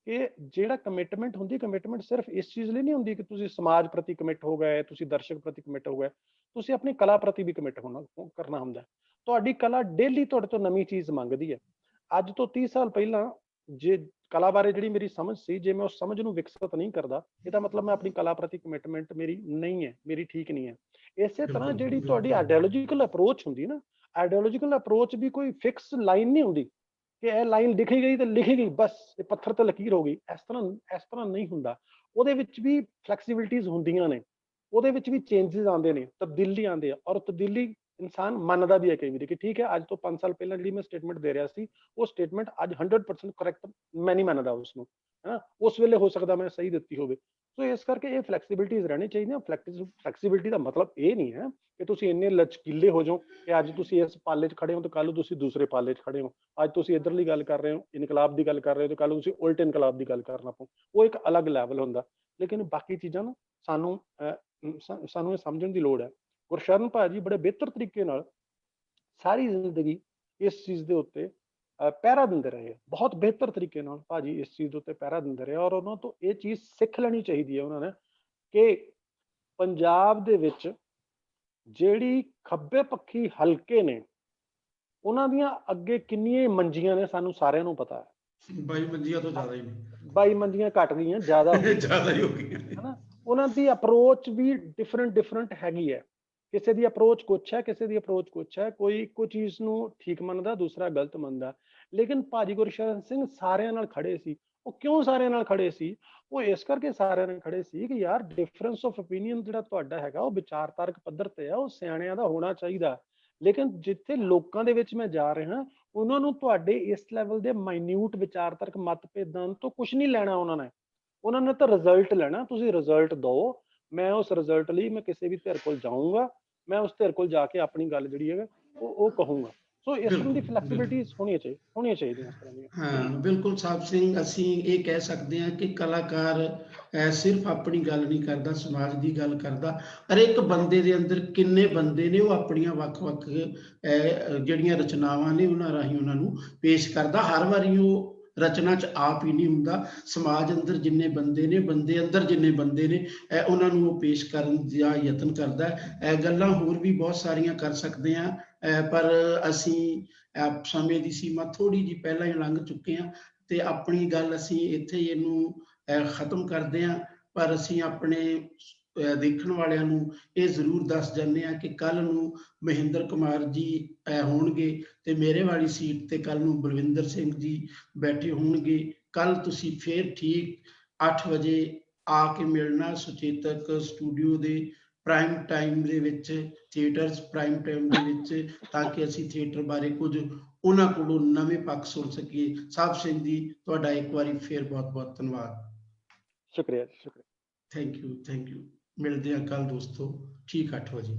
ਕਿ ਜਿਹੜਾ ਕਮਿਟਮੈਂਟ ਹੁੰਦੀ, ਕਮਿਟਮੈਂਟ ਸਿਰਫ ਇਸ ਚੀਜ਼ ਲਈ ਨਹੀਂ ਹੁੰਦੀ ਕਿ ਤੁਸੀਂ ਸਮਾਜ ਪ੍ਰਤੀ ਕਮਿਟ ਹੋ ਗਏ, ਤੁਸੀਂ ਦਰਸ਼ਕ ਪ੍ਰਤੀ ਕਮਿਟ ਹੋ ਗਏ, ਤੁਸੀਂ ਆਪਣੀ ਕਲਾ ਪ੍ਰਤੀ ਵੀ ਕਮਿਟ ਕਰਨਾ ਹੁੰਦਾ। ਤੁਹਾਡੀ ਕਲਾ ਡੇਲੀ ਤੁਹਾਡੇ ਤੋਂ ਨਵੀਂ ਚੀਜ਼ ਮੰਗਦੀ ਹੈ। ਅੱਜ ਤੋਂ 30 ਸਾਲ ਪਹਿਲਾਂ ਜੇ ਕਲਾ ਬਾਰੇ ਜਿਹੜੀ ਮੇਰੀ ਸਮਝ ਸੀ, ਜੇ ਮੈਂ ਉਸ ਸਮਝ ਨੂੰ ਵਿਕਸਿਤ ਨਹੀਂ ਕਰਦਾ, ਇਹਦਾ ਮਤਲਬ ਮੈਂ ਆਪਣੀ ਕਲਾ ਪ੍ਰਤੀ ਕਮਿਟਮੈਂਟ ਮੇਰੀ ਨਹੀਂ ਹੈ, ਮੇਰੀ ਠੀਕ ਨਹੀਂ ਹੈ। ਇਸੇ ਤਰ੍ਹਾਂ ਜਿਹੜੀ ਤੁਹਾਡੀ ਆਈਡੀਓਲੋਜੀਕਲ ਅਪਰੋਚ ਹੁੰਦੀ ਨਾ, ਆਈਡੀਓਲੋਜੀਕਲ ਅਪਰੋਚ ਵੀ ਕੋਈ ਫਿਕਸ ਲਾਈਨ ਨਹੀਂ ਹੁੰਦੀ ਕਿ ਇਹ ਲਾਈਨ ਲਿਖੀ ਗਈ ਤੇ ਲਿਖੀ ਗਈ, ਬਸ ਇਹ ਪੱਥਰ ਤੇ ਲਕੀਰ ਹੋ ਗਈ। ਇਸ ਤਰ੍ਹਾਂ ਨਹੀਂ ਹੁੰਦਾ। ਉਹਦੇ ਵਿੱਚ ਵੀ ਫਲੈਕਸੀਬਿਲਿਟੀਜ਼ ਹੁੰਦੀਆਂ ਨੇ, ਉਹਦੇ ਵਿੱਚ ਵੀ ਚੇਂਜਸ ਆਉਂਦੇ ਨੇ, ਤਬਦੀਲੀ ਆਉਂਦੇ ਆ। ਔਰ ਤਬਦੀਲੀ ਇਨਸਾਨ ਮੰਨਦਾ ਵੀ ਹੈ ਕਈ ਵਾਰੀ ਕਿ ਠੀਕ ਹੈ, ਅੱਜ ਤੋਂ 5 ਸਾਲ ਪਹਿਲਾਂ ਜਿਹੜੀ ਮੈਂ ਸਟੇਟਮੈਂਟ ਦੇ ਰਿਹਾ ਸੀ, ਉਹ ਸਟੇਟਮੈਂਟ ਅੱਜ 100% ਕਰੈਕਟ ਮੈਂ ਨਹੀਂ ਮੰਨਦਾ ਉਸਨੂੰ, ਹੈ ਨਾ। ਉਸ ਵੇਲੇ ਹੋ ਸਕਦਾ ਮੈਂ ਸਹੀ ਦਿੱਤੀ ਹੋਵੇ, ਸੋ ਇਸ ਕਰਕੇ ਇਹ ਫਲੈਕਸੀਬਿਲਿਟੀਜ਼ ਰਹਿਣੀ ਚਾਹੀਦੀਆਂ। ਫਲੈਕਸੀਬਿਲਿਟੀ ਦਾ ਮਤਲਬ ਇਹ ਨਹੀਂ ਹੈ ਕਿ ਤੁਸੀਂ ਇੰਨੇ ਲਚਕੀਲੇ ਹੋ ਜਾਓ ਕਿ ਅੱਜ ਤੁਸੀਂ ਇਸ ਪਾਲੇ 'ਚ ਖੜੇ ਹੋ ਤੇ ਕੱਲ੍ਹ ਨੂੰ ਤੁਸੀਂ ਦੂਸਰੇ ਪਾਲੇ 'ਚ ਖੜੇ ਹੋ। ਅੱਜ ਤੁਸੀਂ ਇੱਧਰਲੀ ਗੱਲ ਕਰ ਰਹੇ ਹੋ, ਇਨਕਲਾਬ ਦੀ ਗੱਲ ਕਰ ਰਹੇ ਹੋ, ਤੇ ਕੱਲ੍ਹ ਨੂੰ ਤੁਸੀਂ ਉਲਟ ਇਨਕਲਾਬ ਦੀ ਗੱਲ ਕਰਨਾ ਪਓ। ਉਹ ਇੱਕ ਅਲੱਗ ਲੈਵਲ ਹੁੰਦਾ। ਲੇਕਿਨ ਬਾਕੀ ਚੀਜ਼ਾਂ ਨਾ ਸਾਨੂੰ ਇਹ ਸਮਝਣ ਦੀ ਲੋੜ ਹੈ। ਗੁਰਸ਼ਰਨ ਭਾਜੀ ਬੜੇ ਬਿਹਤਰ ਤਰੀਕੇ ਨਾਲ ਸਾਰੀ ਜ਼ਿੰਦਗੀ ਇਸ ਚੀਜ਼ ਦੇ ਉੱਤੇ ਪਹਿਰਾ ਦਿੰਦੇ ਰਹੇ, ਬਹੁਤ ਬਿਹਤਰ ਤਰੀਕੇ ਨਾਲ ਭਾਜੀ ਇਸ ਚੀਜ਼ ਦੇ ਉੱਤੇ ਪਹਿਰਾ ਦਿੰਦੇ ਰਹੇ। ਔਰ ਉਹਨਾਂ ਤੋਂ ਇਹ ਚੀਜ਼ ਸਿੱਖ ਲੈਣੀ ਚਾਹੀਦੀ ਹੈ ਉਹਨਾਂ ਨੇ ਕਿ ਪੰਜਾਬ ਦੇ ਵਿੱਚ ਜਿਹੜੀ ਖੱਬੇ ਪੱਖੀ ਹਲਕੇ ਨੇ ਉਹਨਾਂ ਦੀਆਂ ਅੱਗੇ ਕਿੰਨੀਆਂ ਮੰਜੀਆਂ ਨੇ ਸਾਨੂੰ ਸਾਰਿਆਂ ਨੂੰ ਪਤਾ ਹੈ। 22 ਮੰਜੀਆਂ ਤੋਂ ਜ਼ਿਆਦਾ ਹੀ 22 ਮੰਜੀਆਂ ਘੱਟ ਗਈਆਂ, ਜ਼ਿਆਦਾ ਜ਼ਿਆਦਾ ਹੀ ਹੋ ਗਈਆਂ ਹਨਾ। ਉਹਨਾਂ ਦੀ ਅਪਰੋਚ ਵੀ ਡਿਫਰੈਂਟ ਹੈਗੀ ਹੈ। ਕਿਸੇ ਦੀ ਅਪਰੋਚ ਕੁਛ ਹੈ, ਕਿਸੇ ਦੀ ਅਪਰੋਚ ਕੁਛ ਹੈ। ਕੋਈ ਇੱਕੋ ਚੀਜ਼ ਨੂੰ ਠੀਕ ਮੰਨਦਾ, ਦੂਸਰਾ ਗਲਤ ਮੰਨਦਾ। ਲੇਕਿਨ ਭਾਜੀ ਗੁਰਸ਼ਰਨ ਸਿੰਘ ਸਾਰਿਆਂ ਨਾਲ ਖੜੇ ਸੀ। ਉਹ ਕਿਉਂ ਸਾਰਿਆਂ ਨਾਲ ਖੜੇ ਸੀ? ਉਹ ਇਸ ਕਰਕੇ ਸਾਰਿਆਂ ਨਾਲ ਖੜੇ ਸੀ ਕਿ ਯਾਰ ਡਿਫਰੈਂਸ ਆਫ ਓਪੀਨੀਅਨ ਜਿਹੜਾ ਤੁਹਾਡਾ ਹੈਗਾ ਉਹ ਵਿਚਾਰਧਾਰਕ ਪੱਧਰ ਤੇ ਆ, ਉਹ ਸਿਆਣਿਆਂ ਦਾ ਹੋਣਾ ਚਾਹੀਦਾ। ਲੇਕਿਨ ਜਿੱਥੇ ਲੋਕਾਂ ਦੇ ਵਿੱਚ ਮੈਂ ਜਾ ਰਿਹਾ, ਉਹਨਾਂ ਨੂੰ ਤੁਹਾਡੇ ਇਸ ਲੈਵਲ ਦੇ ਮਾਈਨਿਊਟ ਵਿਚਾਰਧਾਰਕ ਮਤਭੇਦਾਂ ਤੋਂ ਕੁਝ ਨਹੀਂ ਲੈਣਾ। ਉਹਨਾਂ ਨੇ ਤਾਂ ਰਿਜ਼ਲਟ ਲੈਣਾ। ਤੁਸੀਂ ਰਿਜ਼ਲਟ ਦਿਓ, ਮੈਂ ਉਸ ਰਿਜ਼ਲਟ ਲਈ ਮੈਂ ਕਿਸੇ ਵੀ ਧਿਰ ਕੋਲ ਜਾਊਂਗਾ, ਮੈਂ ਉਸ ਧਿਰ ਕੋਲ ਜਾ ਕੇ ਆਪਣੀ ਗੱਲ ਜਿਹੜੀ ਹੈ ਉਹ ਕਹੂੰਗਾ। ਸੋ ਇਸ ਤਰ੍ਹਾਂ ਦੀ ਫਲੈਕਸੀਬਿਲਿਟੀਜ਼ ਹੋਣੀਆਂ ਚਾਹੀਦੀਆਂ ਇਸ ਤਰ੍ਹਾਂ ਦੀਆਂ। ਹਾਂ ਬਿਲਕੁਲ ਸਾਹਿਬ ਸਿੰਘ, ਅਸੀਂ ਇਹ ਕਹਿ ਸਕਦੇ ਹਾਂ ਕਿ ਕਲਾਕਾਰ ਸਿਰਫ ਆਪਣੀ ਗੱਲ ਨਹੀਂ ਕਰਦਾ, ਸਮਾਜ ਦੀ ਗੱਲ ਕਰਦਾ। ਹਰ ਇੱਕ ਬੰਦੇ ਦੇ ਅੰਦਰ ਕਿੰਨੇ ਬੰਦੇ ਨੇ ਉਹ ਆਪਣੀਆਂ ਵੱਖ-ਵੱਖ ਜਿਹੜੀਆਂ ਰਚਨਾਵਾਂ ਨੇ ਉਹਨਾਂ ਰਾਹੀਂ ਉਹਨਾਂ ਨੂੰ ਪੇਸ਼ ਕਰਦਾ। ਹਰ ਵਾਰੀ ਉਹ ਰਚਨਾ 'ਚ ਆਪ ਹੀ ਨਹੀਂ ਹੁੰਦਾ। ਸਮਾਜ ਅੰਦਰ ਜਿੰਨੇ ਬੰਦੇ ਨੇ, ਬੰਦੇ ਅੰਦਰ ਜਿੰਨੇ ਬੰਦੇ ਨੇ, ਉਹਨਾਂ ਨੂੰ ਉਹ ਪੇਸ਼ ਕਰਨ ਦਾ ਯਤਨ ਕਰਦਾ। ਗੱਲਾਂ ਹੋਰ ਵੀ ਬਹੁਤ ਸਾਰੀਆਂ ਕਰ ਸਕਦੇ ਹਾਂ, ਪਰ ਅਸੀਂ ਸਮੇਂ ਦੀ ਸੀਮਾ ਥੋੜ੍ਹੀ ਜਿਹੀ ਪਹਿਲਾਂ ਹੀ ਲੰਘ ਚੁੱਕੇ ਹਾਂ ਤੇ ਆਪਣੀ ਗੱਲ ਅਸੀਂ ਇੱਥੇ ਹੀ ਇਹਨੂੰ ਖਤਮ ਕਰਦੇ ਹਾਂ। ਪਰ ਅਸੀਂ ਆਪਣੇ ਦੇਖਣ ਵਾਲਿਆਂ ਨੂੰ ਇਹ ਜ਼ਰੂਰ ਦੱਸ ਜਾਂਦੇ ਹਾਂ ਕਿ ਕੱਲ੍ਹ ਨੂੰ ਮਹਿੰਦਰ ਕੁਮਾਰ ਜੀ ਹੋਣਗੇ ਤੇ ਮੇਰੇ ਵਾਲੀ ਸੀਟ ਤੇ ਕੱਲ੍ਹ ਨੂੰ ਬਲਵਿੰਦਰ ਸਿੰਘ ਜੀ ਬੈਠੇ ਹੋਣਗੇ। ਕੱਲ੍ਹ ਤੁਸੀਂ ਫੇਰ ਠੀਕ 8 ਵਜੇ ਆ ਕੇ ਮਿਲਣਾ ਸੁਚੇਤਕ ਸਟੂਡੀਓ ਦੇ ਪ੍ਰਾਈਮ ਟਾਈਮ ਦੇ ਵਿੱਚ, ਥੀਏਟਰਸ ਪ੍ਰਾਈਮ ਟਾਈਮ ਦੇ ਵਿੱਚ, ਤਾਂ ਕਿ ਅਸੀਂ ਥੀਏਟਰ ਬਾਰੇ ਕੁਝ ਉਹਨਾਂ ਕੋਲੋਂ ਨਵੇਂ ਪੱਖ ਸੁਣ ਸਕੀਏ। ਸਾਹਿਬ ਸਿੰਘ ਜੀ, ਤੁਹਾਡਾ ਇੱਕ ਵਾਰੀ ਫੇਰ ਬਹੁਤ ਬਹੁਤ ਧੰਨਵਾਦ। ਸ਼ੁਕਰੀਆ। Thank you. ਮਿਲਦੇ ਹਾਂ ਕੱਲ੍ਹ ਦੋਸਤੋ ਠੀਕ 8 ਵਜੇ।